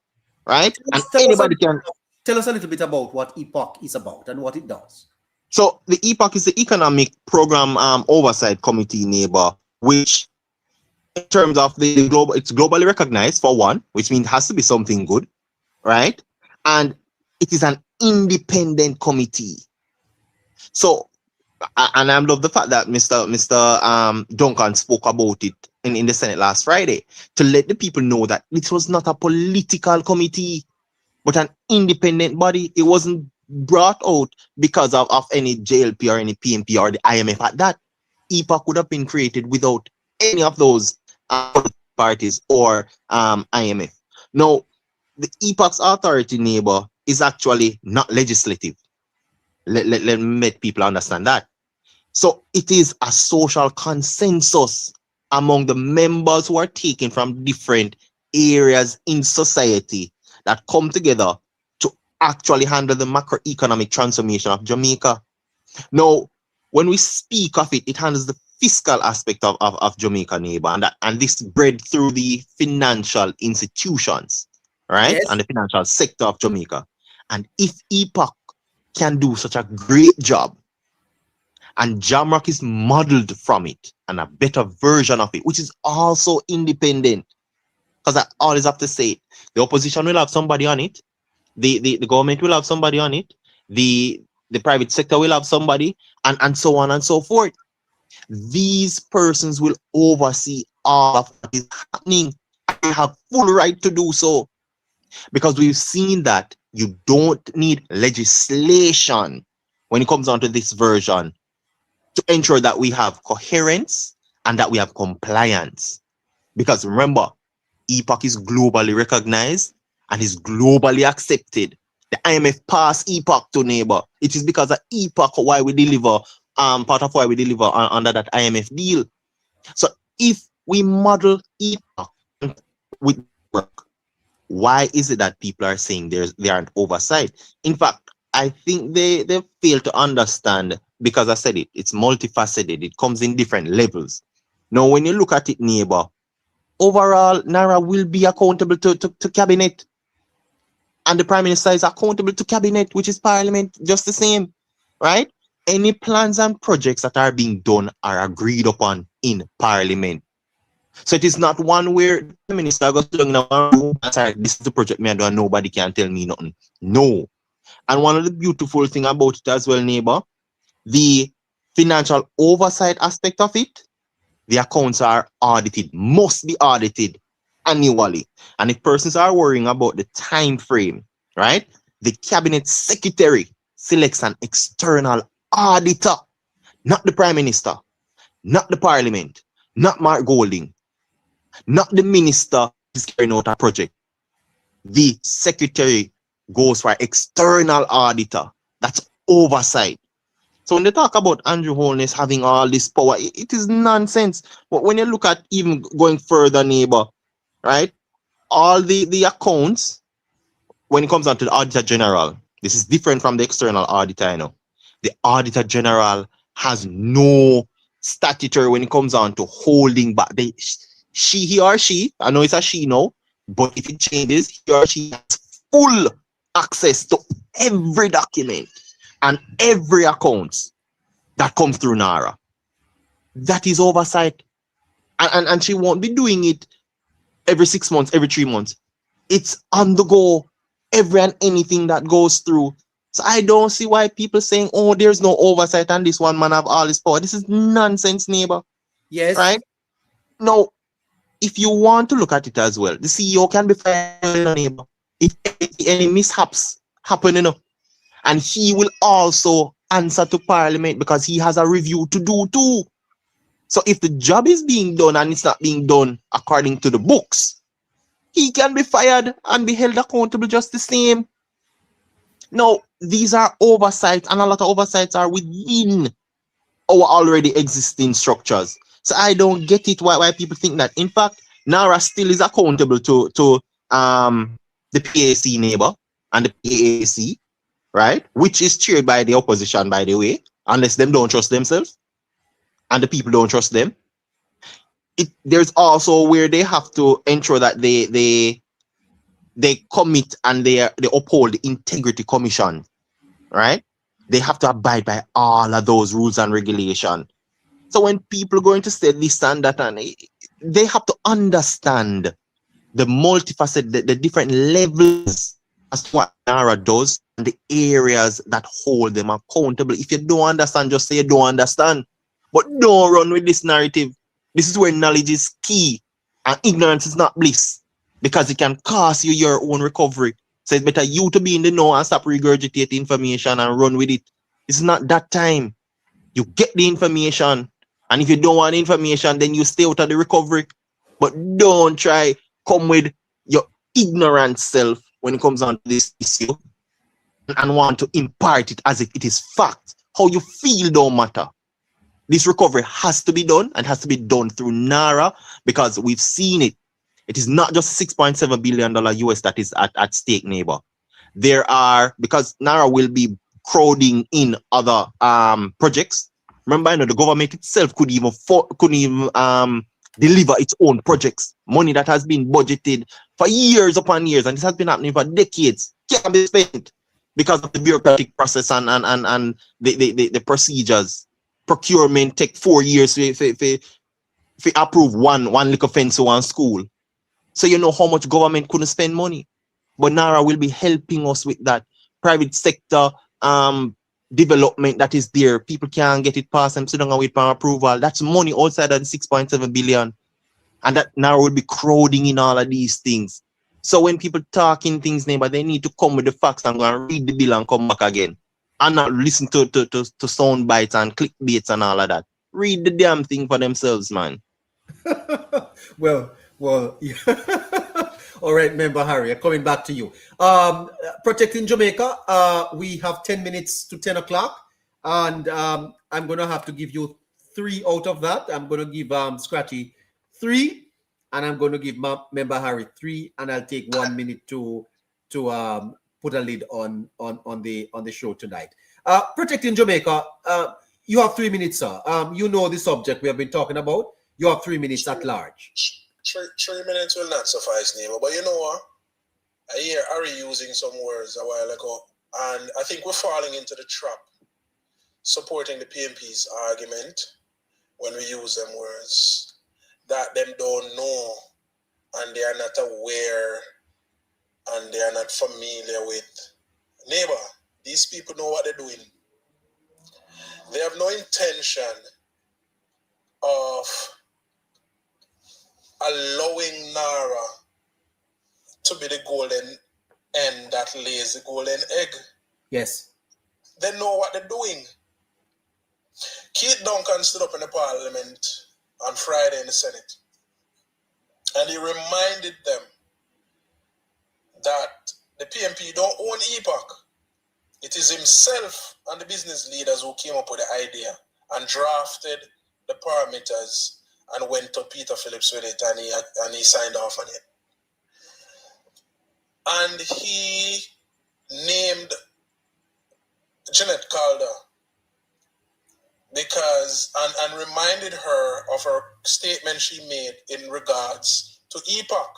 right? And Tell us, anybody can. tell us a little bit about what Epoch is about and what it does. So the Epoch is the Economic Program Oversight Committee, neighbor, which in terms of the global, it's globally recognized for one, which means it has to be something good, right? And it is an independent committee. So, and I love the fact that Mr. Duncan spoke about it in the Senate last Friday to let the people know that it was not a political committee, but an independent body. It wasn't brought out because of any JLP or any PNP or the IMF at that. EPA could have been created without any of those parties or IMF. Now, the EPAC's authority, neighbor, is actually not legislative. Let me make people understand that. So it is a social consensus among the members who are taken from different areas in society that come together to actually handle the macroeconomic transformation of Jamaica. Now, when we speak of it, it handles the fiscal aspect of Jamaica, neighbor, and this bred through the financial institutions, right? Yes. And the financial sector of Jamaica. And if EPOC can do such a great job, and Jamrock is modeled from it, and a better version of it, which is also independent, because I always have to say it, the opposition will have somebody on it, the government will have somebody on it, the private sector will have somebody, and so on and so forth. These persons will oversee all of what is happening. They have full right to do so, because we've seen that you don't need legislation when it comes down to this version to ensure that we have coherence and that we have compliance. Because remember, EPOC is globally recognized and is globally accepted. The IMF passed EPOC to neighbor. It is because of EPOC why we deliver, part of why we deliver under that IMF deal. So if we model EPOC with work, why is it that people are saying there aren't oversight? In fact, I think they fail to understand, because I said it, it's multifaceted. It comes in different levels. Now, when you look at it, neighbor, overall, NaRRA will be accountable to cabinet. And the Prime Minister is accountable to cabinet, which is parliament, just the same, right? Any plans and projects that are being done are agreed upon in parliament. So it is not one where the minister goes along in a room and says, this is the project me I do and nobody can tell me nothing. No. And one of the beautiful things about it as well, neighbor, the financial oversight aspect of it, the accounts are audited, must be audited annually. And if persons are worrying about the time frame, right, the cabinet secretary selects an external auditor, not the prime minister, not the parliament, not Mark Golding, not the minister who is carrying out a project. The secretary goes for external auditor. That's oversight. So when they talk about Andrew Holness having all this power, it is nonsense. But when you look at even going further, neighbor, right? All the accounts, when it comes down to the Auditor General, this is different from the external auditor, The Auditor General has no statutory when it comes down to holding back. He or she, I know it's a she now, but if it changes, he or she has full access to every document and every account that comes through NaRRA. That is oversight. And she won't be doing it every 6 months, every 3 months. It's on the go, every and anything that goes through. So I don't see why people saying, oh, there's no oversight and this one man have all this power. This is nonsense, neighbor. Yes. Right? No. If you want to look at it as well, the CEO can be fired, neighbor, if any mishaps happen, and he will also answer to parliament because he has a review to do too. So if the job is being done and it's not being done according to the books, he can be fired and be held accountable just the same. Now, these are oversights, and a lot of oversights are within our already existing structures. So I don't get it why people think that. In fact, NaRRA still is accountable to the PAC neighbor and the PAC, right? Which is chaired by the opposition, by the way, unless them don't trust themselves and the people don't trust them. There's also where they have to ensure that they commit and they uphold the integrity commission, right? They have to abide by all of those rules and regulations. So when people are going to say this and that, and they have to understand the multifaceted, the different levels as to what NaRRA does and the areas that hold them accountable. If you don't understand, just say you don't understand. But don't run with this narrative. This is where knowledge is key and ignorance is not bliss, because it can cost you your own recovery. So it's better you to be in the know and stop regurgitating information and run with it. It's not that time. You get the information, and if you don't want information, then you stay out of the recovery. But don't try come with your ignorant self when it comes on to this issue and want to impart it as if it is fact. How you feel don't matter. This recovery has to be done, and has to be done through NaRRA, because we've seen it. It is not just $6.7 billion US that is at stake, neighbor. There are, because NaRRA will be crowding in other projects. Remember, the government itself couldn't even deliver its own projects. Money that has been budgeted for years upon years, and this has been happening for decades, can't be spent because of the bureaucratic process and the procedures. Procurement take 4 years to approve one little fence or one school. So you know how much government couldn't spend money. But NaRRA will be helping us with that. Private sector development that is there. People can't get it passed and sit down and wait for approval. That's money outside of the 6.7 billion. And that NaRRA will be crowding in all of these things. So when people talking things, neighbor, they need to come with the facts and go and read the bill and come back again. And not listen to sound bites and clickbaits and all of that. Read the damn thing for themselves, man. well, yeah. All right, Member Harry, coming back to you. Protecting Jamaica, we have 10 minutes to 10 o'clock, and I'm going to have to give you 3 out of that. I'm going to give Scratchy 3, and I'm going to give Member Harry 3, and I'll take 1 minute to put a lid on the show tonight. Protecting Jamaica, you have 3 minutes, sir. You know the subject we have been talking about. You have 3 minutes at large. 3 minutes will not suffice, neighbor. But you know what? I hear Harry using some words a while ago, and I think we're falling into the trap, supporting the PNP's argument when we use them words that them don't know, and they are not aware, and they are not familiar with. Neighbor, these people know what they're doing. They have no intention of allowing NaRRA to be the golden end that lays the golden egg. Yes. They know what they're doing. Keith Duncan stood up in the parliament on Friday in the Senate, and he reminded them that the PNP don't own EPAC. It is himself and the business leaders who came up with the idea and drafted the parameters and went to Peter Phillips with it, and he signed off on it. And he named Jeanette Calder because and reminded her of her statement she made in regards to EPAC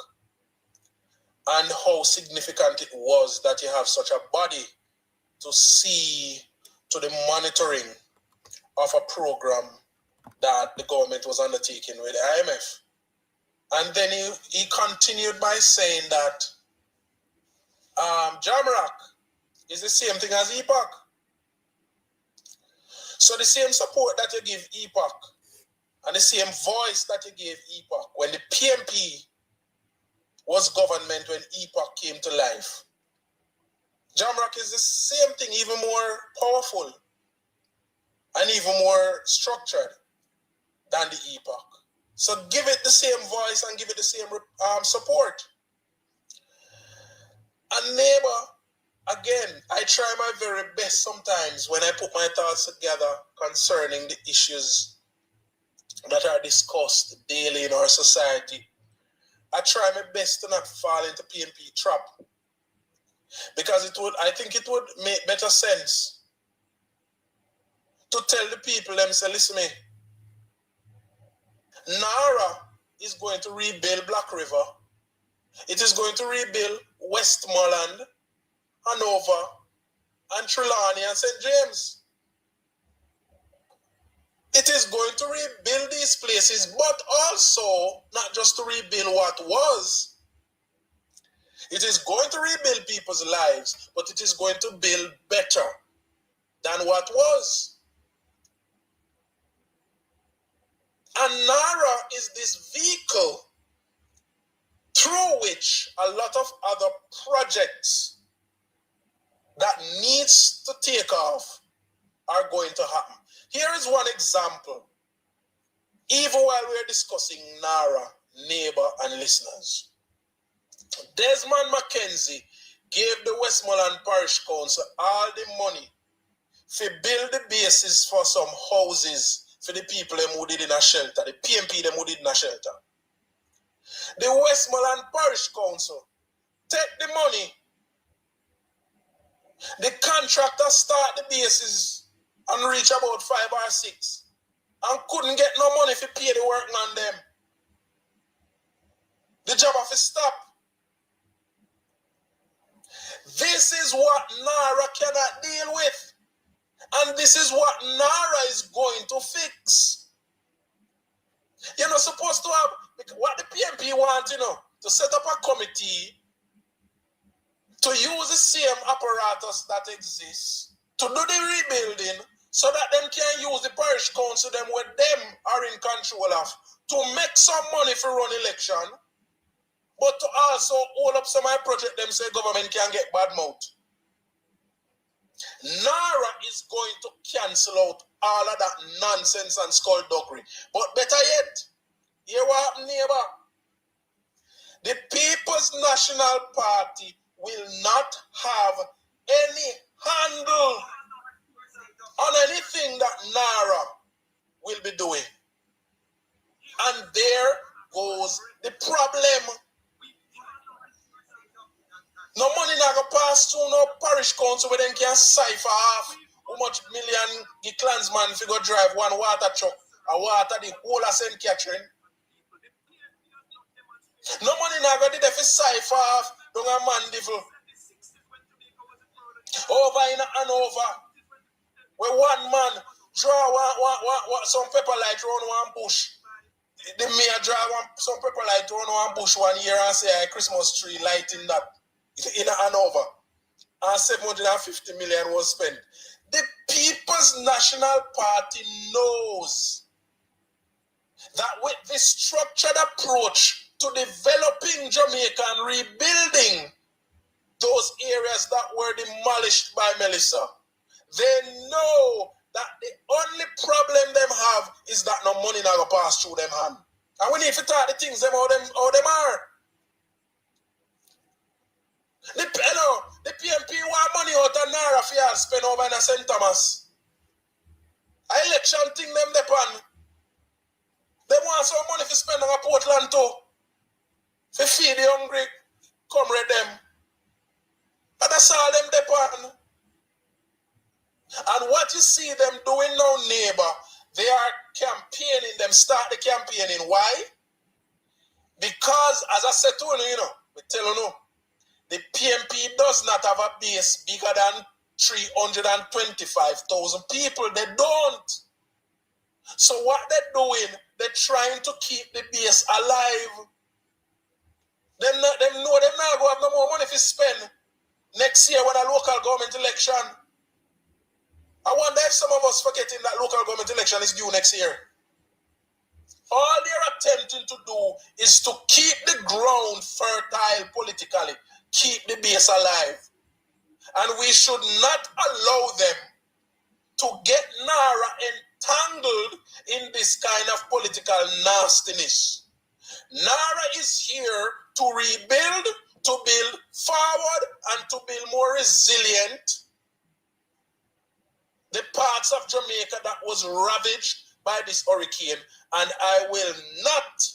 and how significant it was that you have such a body to see to the monitoring of a program that the government was undertaking with the IMF. And then he continued by saying that Jamrock is the same thing as EPAC. So the same support that you give EPAC and the same voice that you gave EPAC when the PNP was government, when EPAC came to life, Jamrock is the same thing, even more powerful and even more structured. than the EPOC. So give it the same voice and give it the same support. And neighbor, again, I try my very best sometimes when I put my thoughts together concerning the issues that are discussed daily in our society. I try my best to not fall into PNP trap, because I think it would make better sense to tell the people them say, listen me, NaRRA is going to rebuild Black River. It is going to rebuild Westmoreland, Hanover, and Trelawney and St. James. It is going to rebuild these places, but also not just to rebuild what was. It is going to rebuild people's lives, but it is going to build better than what was. And NaRRA is this vehicle through which a lot of other projects that needs to take off are going to happen. Here is one example. Even while we're discussing NaRRA, neighbor and listeners, Desmond Mackenzie gave the Westmoreland Parish Council all the money to build the bases for some houses for the people who did in a shelter, the PNP them who did in a shelter. The Westmoreland Parish Council take the money. The contractor start the bases and reach about 5 or 6 and couldn't get no money to pay the workman them. The job have to stop. This is what NaRRA cannot deal with. And this is what NaRRA is going to fix. You're not supposed to have, what the PNP want, to set up a committee to use the same apparatus that exists to do the rebuilding so that them can use the parish council them where them are in control of to make some money for run election, but to also hold up some of the project them say government can get bad mouth. NaRRA is going to cancel out all of that nonsense and skullduggery. But better yet, hear what happened, neighbor? The People's National Party will not have any handle on anything that NaRRA will be doing. And there goes the problem. No money not going to pass through no parish council where they can cipher off how much million the clansman fi go drive one water truck or water the whole of St. Catherine. No money not going to cipher off down a Mandeville. Over in Hanover, where one man draw some pepper light round one bush. The mayor draw some pepper light round one bush one year and say a Christmas tree lighting that in Hanover. And 750 million was spent. The People's National Party knows that with this structured approach to developing Jamaica and rebuilding those areas that were demolished by Melissa, they know that the only problem them have is that no money now go pass through them hand. And we need to talk the things them how them are. The PNP want money out of NaRRA for spend over in St. Thomas. Election thing them depend. They want some money to spend on Portland too. To feed the hungry comrade them. And that's all them depend. And what you see them doing now, neighbor, they are campaigning, them start the campaigning. Why? Because, as I said to you, we tell you, the PNP does not have a base bigger than 325,000 people. They don't. So what they're doing, they're trying to keep the base alive. Them know them not going to have no more money to spend next year when a local government election. I wonder if some of us forgetting that local government election is due next year. All they're attempting to do is to keep the ground fertile politically, keep the base alive. And we should not allow them to get NaRRA tangled in this kind of political nastiness. NaRRA is here to rebuild, to build forward, and to build more resilient the parts of Jamaica that was ravaged by this hurricane. And I will not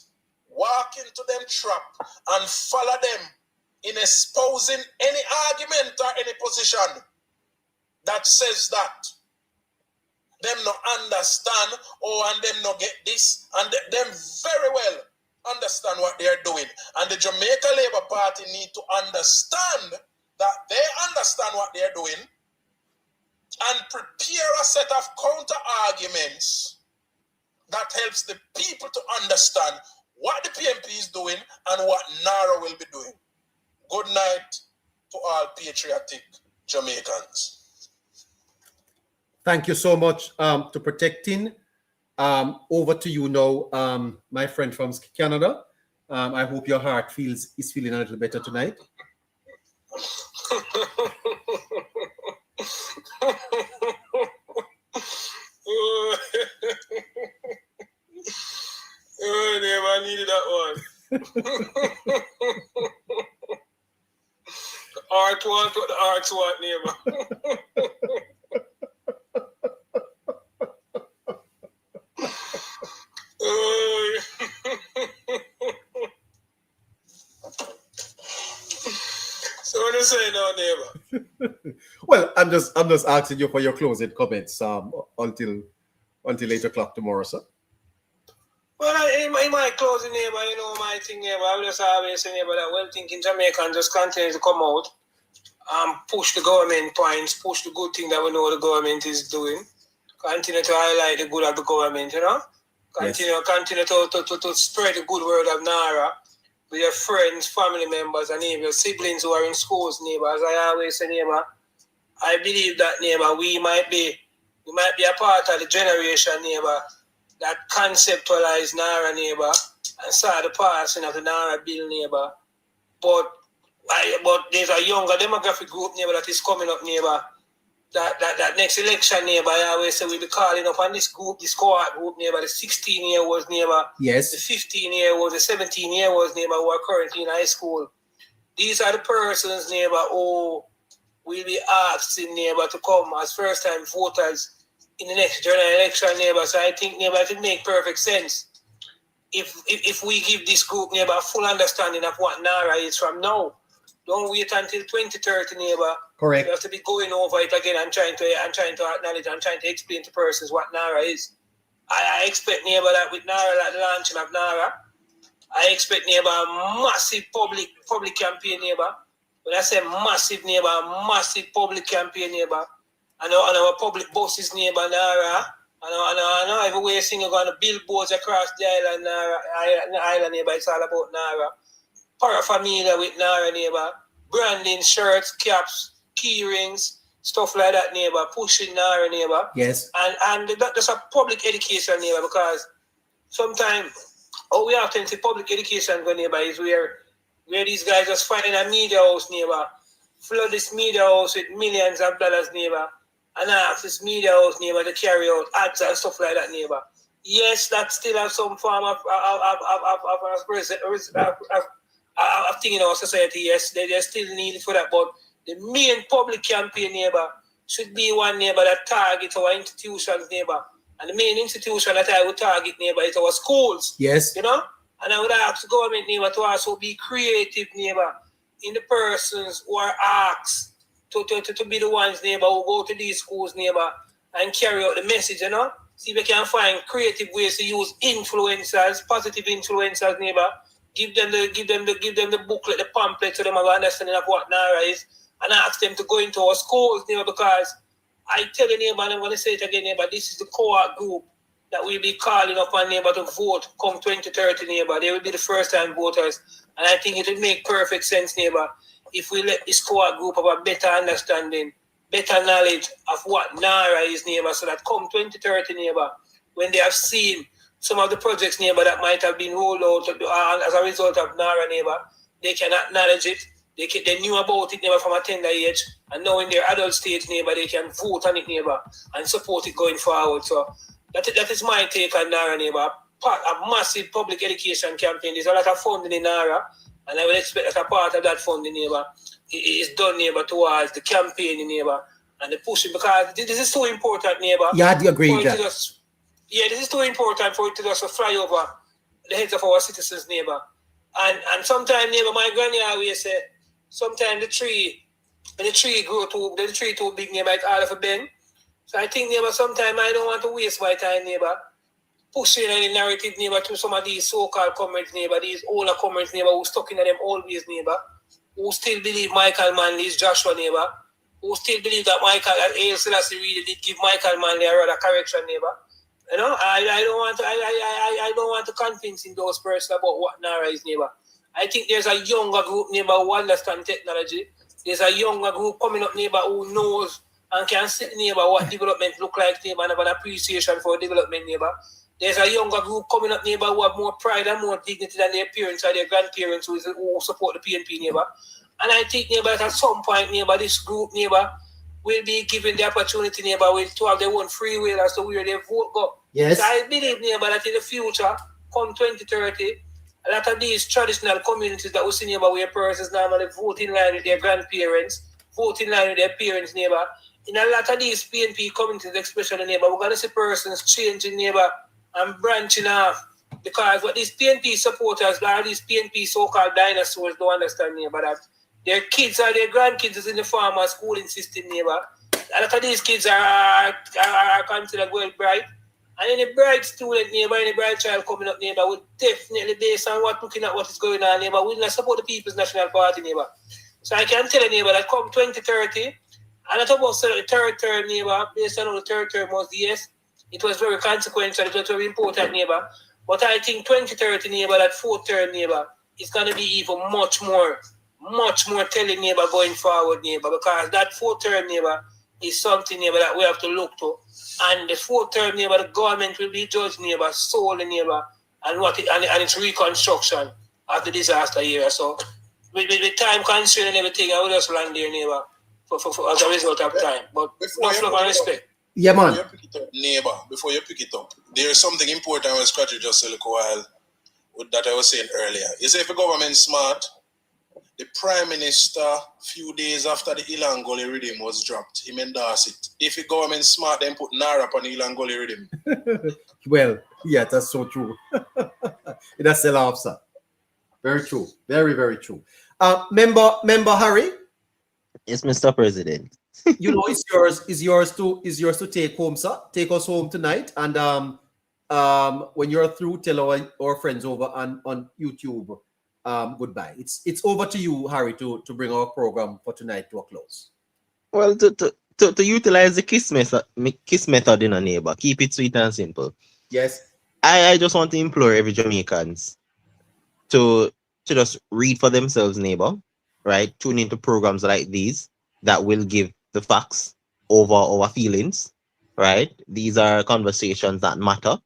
walk into them trap and follow them in espousing any argument or any position that says that them not understand and them not get this, and them very well understand what they are doing. And the Jamaica Labour Party need to understand that they understand what they are doing and prepare a set of counter arguments that helps the people to understand what the PNP is doing and what NaRRA will be doing. Good night to all patriotic Jamaicans. Thank you so much to Protecting. Over to you now, my friend from Canada. I hope your heart is feeling a little better tonight. Oh, never needed that one. Art want what the arts want, neighbor. So what you say now, neighbor? Well, I'm just asking you for your closing comments until 8 o'clock tomorrow, sir. Well, in my closing, neighbor, you know my thing, neighbor. I will just always say, neighbor, that well-thinking Jamaican just continue to come out and push the government points, push the good thing that we know the government is doing. Continue to highlight the good of the government, you know. Continue to spread the good word of NaRRA with your friends, family members, and even your siblings who are in schools, neighbor. As I always say, neighbor, I believe that, neighbor, we might be a part of the generation, neighbor, that conceptualized NaRRA, neighbor, and saw the passing of the NaRRA bill, neighbor. But there's a younger demographic group, neighbor, that is coming up, neighbor. That next election, neighbor, I always say we'll be calling up on this group, this cohort group, neighbor, the 16-year-olds, neighbor, Yes. the 15-year-olds, the 17-year-olds, neighbor, who are currently in high school. These are the persons, neighbor, who will be asked, neighbor, to come as first-time voters in the next general election, neighbor. So I think, neighbor, it would make perfect sense if we give this group, neighbor, a full understanding of what NaRRA is from now. Don't wait until 2030, neighbor. Correct. You have to be going over it again and trying to acknowledge and trying to explain to persons what NaRRA is. I expect, neighbor, that with NaRRA, that the launching of NaRRA, I expect, neighbor, a massive public campaign, neighbor. When I say massive, neighbor, massive public campaign, neighbor. And our public buses, neighbor, NaRRA. And everywhere singing on the billboards across the island, neighbor, it's all about NaRRA. Paraphernalia with NaRRA, neighbor. Branding, shirts, caps, key rings, stuff like that, neighbor. Pushing NaRRA, neighbor. Yes. And that's a public education, neighbor, because sometimes we often see public education, neighbor, is where these guys just find a media house, neighbor. Flood this media house with millions of dollars, neighbor. And ask this media house, neighbor, to carry out ads and stuff like that, neighbor. Yes, that still has some form of thing in our society. Yes, they still need it for that. But the main public campaign, neighbor, should be one, neighbor, that targets our institutions, neighbor. And the main institution that I would target, neighbor, is our schools. Yes. You know? And I would ask the government, neighbor, to also be creative, neighbor, in the persons who are asked to be the ones, neighbor, who go to these schools, neighbor, and carry out the message, you know? See if we can find creative ways to use influencers, positive influencers, neighbor. Give them the booklet, the pamphlet, so they have an understanding of what NaRRA is, and ask them to go into our schools, neighbor, because I tell you, neighbor, and I'm going to say it again, neighbor, this is the cohort group that will be calling upon, neighbor, to vote come 2030, neighbor. They will be the first-time voters, and I think it would make perfect sense, neighbor, if we let this cohort group have a better understanding, better knowledge of what NaRRA is, neighbor, so that come 2030, neighbor, when they have seen some of the projects, neighbor, that might have been rolled out as a result of NaRRA, neighbor, they can acknowledge it. They knew about it, neighbor, from a tender age, and now in their adult stage, neighbor, they can vote on it, neighbor, and support it going forward. So That is my take on NaRRA, neighbor. A massive public education campaign. There's a lot of funding in NaRRA, and I would expect that a part of that funding, neighbor, is done, neighbor, towards the campaign, neighbor, and the pushing, because this is so important, neighbor. Yeah, I agree with that. This is too important for it to just fly over the heads of our citizens, neighbor. And sometimes, neighbor, my granny always say, sometimes when the tree too big, neighbor, it's all of a bend. So I think, neighbor, sometimes I don't want to waste my time, neighbor, pushing any narrative, neighbor, to some of these so-called comrades, neighbor, these older comrades, neighbor, who stuck in them always, neighbor, who still believe Michael Manley is Joshua, neighbor, who still believe that Haile Selassie really did give Michael Manley a rather correction, neighbor. You know, I don't want to convince those persons about what NaRRA is, neighbor. I think there's a younger group, neighbor, who understands technology. There's a younger group coming up, neighbor, who knows and can see, neighbor, what development look like, neighbor, and have an appreciation for development, neighbor. There's a younger group coming up, neighbor, who have more pride and more dignity than their parents or their grandparents who support the PNP, neighbor. And I think, neighbor, that at some point, neighbor, this group, neighbor, will be given the opportunity, neighbor, to have their own free will as to where their vote go. Yes. So I believe, neighbor, that in the future, come 2030, a lot of these traditional communities that we see, neighbor, where persons normally vote in line with their grandparents, vote in line with their parents, neighbor. In a lot of these PNP communities, especially, neighbor, we're going to see persons changing, neighbor, and branching off. Because what these PNP supporters, all these PNP so-called dinosaurs don't understand, neighbor, that their kids or their grandkids is in the farmer schooling system, neighbor. A lot of these kids are considered well bright. And any bright student, neighbor, any bright child coming up, neighbor, would definitely, based on looking at what is going on, neighbor, will not support the People's National Party, neighbor. So I can tell you, neighbor, that come 2030, and I talk about the third term, neighbor, based on how the third term was, yes, it was very consequential, it was very important, neighbor. But I think 2030, neighbor, that fourth term, neighbor, is going to be even much more telling, neighbor, going forward, neighbor, because that fourth term, neighbor, is something, neighbor, that we have to look to. And the fourth term, neighbor, the government will be judged, neighbor, solely, neighbor, and its reconstruction of the disaster era. So with time constraint and everything, I will just land there, neighbor, for as a result of time. But much love and respect. Yeah, man. Before you pick it up, there is something important I was scratching just a little while that I was saying earlier. You say if the government smart, the Prime Minister, few days after the Ilangoli rhythm was dropped, he endorsed it. If the government smart, then put NaRRA on the Ilangoli rhythm. Well, yeah, that's so true. That's a laugh, sir. Very true. Very, very true. Member Harry? Yes, Mr. President. You know, it's yours to take home, sir. Take us home tonight. And when you're through, tell our friends over on YouTube goodbye. It's over to you, Harry, to bring our program for tonight to a close. Well, to utilize the KISS method in a neighbor, keep it sweet and simple. Yes. I just want to implore every Jamaicans to just read for themselves, neighbor, right? Tune into programs like these that will give the facts over our feelings, right? These are conversations that matter,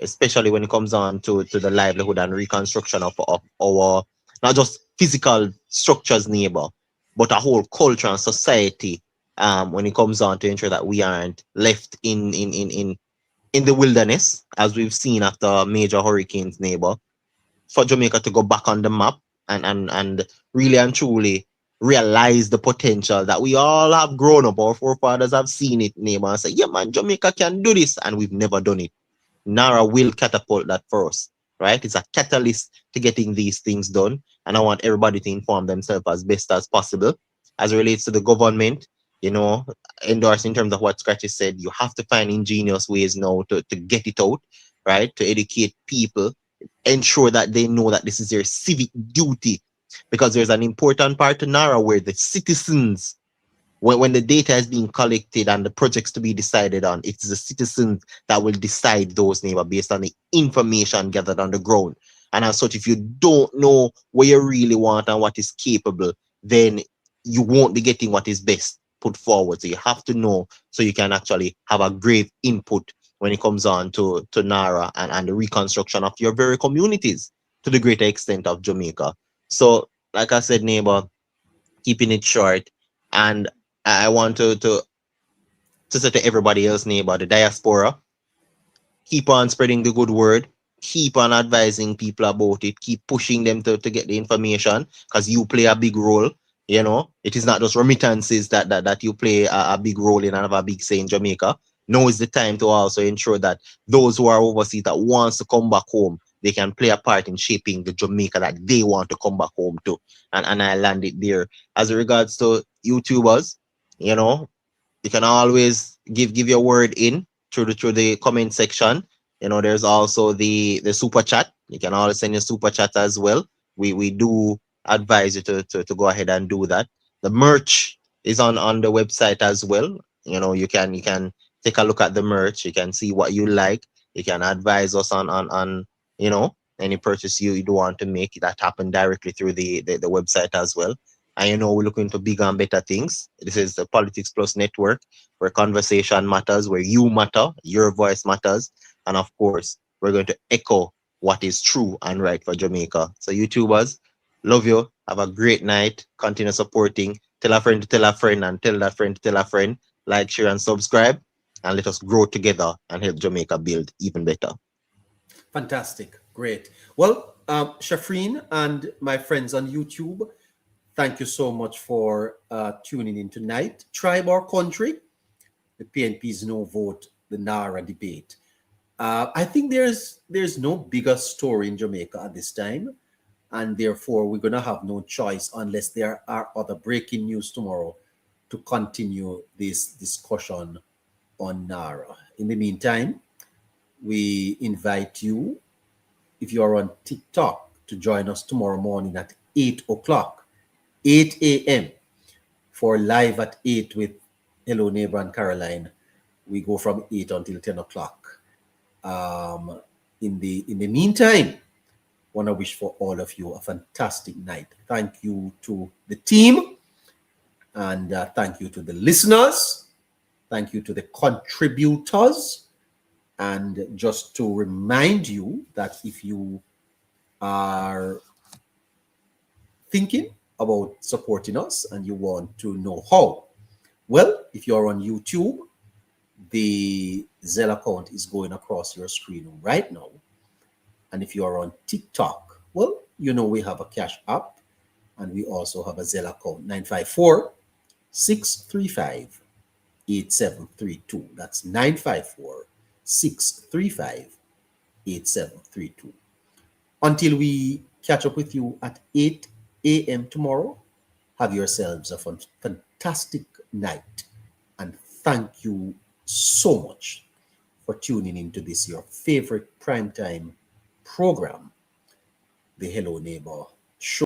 especially when it comes on to the livelihood and reconstruction of our not just physical structures, neighbor, but a whole culture and society. When it comes on to ensure that we aren't left in the wilderness, as we've seen after major hurricanes, neighbor, for Jamaica to go back on the map and really and truly realize the potential that we all have grown up. Our forefathers have seen it, neighbor, and say, yeah, man, Jamaica can do this, and we've never done it. NaRRA will catapult that for us, right? It's a catalyst to getting these things done, and I want everybody to inform themselves as best as possible. As it relates to the government, you know, endorse in terms of what Scratchy said, you have to find ingenious ways now to get it out, right? To educate people, ensure that they know that this is their civic duty, because there's an important part to NaRRA where the citizens, when the data is being collected and the projects to be decided on, it's the citizens that will decide those, neighbor, based on the information gathered on the ground. And as such, if you don't know what you really want and what is capable, then you won't be getting what is best put forward. So you have to know so you can actually have a great input when it comes on to NaRRA and the reconstruction of your very communities to the greater extent of Jamaica. So, like I said, neighbor, keeping it short, and I want to say to everybody else, neighbor, the diaspora, keep on spreading the good word, keep on advising people about it, keep pushing them to get the information, because you play a big role. You know, it is not just remittances that you play a big role in and have a big say in Jamaica. Now is the time to also ensure that those who are overseas that wants to come back home, they can play a part in shaping the Jamaica that they want to come back home to. And I land it there. As regards to YouTubers, you know, you can always give your word in through the comment section. You know, there's also the super chat. You can always send your super chat as well. We do advise you to go ahead and do that. The merch is on the website as well. You know, you can take a look at the merch. You can see what you like. You can advise us on you know, any purchase you do want to make. That happen directly through the website as well. And you know, we're looking to bigger and better things. This is the Politics Plus Network, where conversation matters, where you matter, your voice matters. And of course, we're going to echo what is true and right for Jamaica. So YouTubers, love you. Have a great night. Continue supporting. Tell a friend to tell a friend, and tell that friend to tell a friend. Like, share, and subscribe. And let us grow together and help Jamaica build even better. Fantastic. Great. Well, Shafreen and my friends on YouTube, thank you so much for tuning in tonight. Tribe or country? The PNP's no vote, the NaRRA debate. I think there's no bigger story in Jamaica at this time, and therefore we're gonna have no choice unless there are other breaking news tomorrow to continue this discussion on NaRRA. In the meantime, we invite you, if you are on TikTok, to join us tomorrow morning at 8 o'clock, 8 a.m. for Live at 8 with Hello Neighbor and Caroline. We go from 8 until 10 o'clock. In the meantime, want to wish for all of you a fantastic night. Thank you to the team, and thank you to the listeners. Thank you to the contributors. And just to remind you that if you are thinking about supporting us and you want to know how, well, if you're on YouTube, the Zelle account is going across your screen right now. And if you are on TikTok, well, you know we have a Cash App, and we also have a Zelle account, 954-635-8732. That's 954-635-8732. Until we catch up with you at 8 a.m. tomorrow, have yourselves a fantastic night. And thank you so much for tuning into this, your favorite primetime program, the Hello Neighbor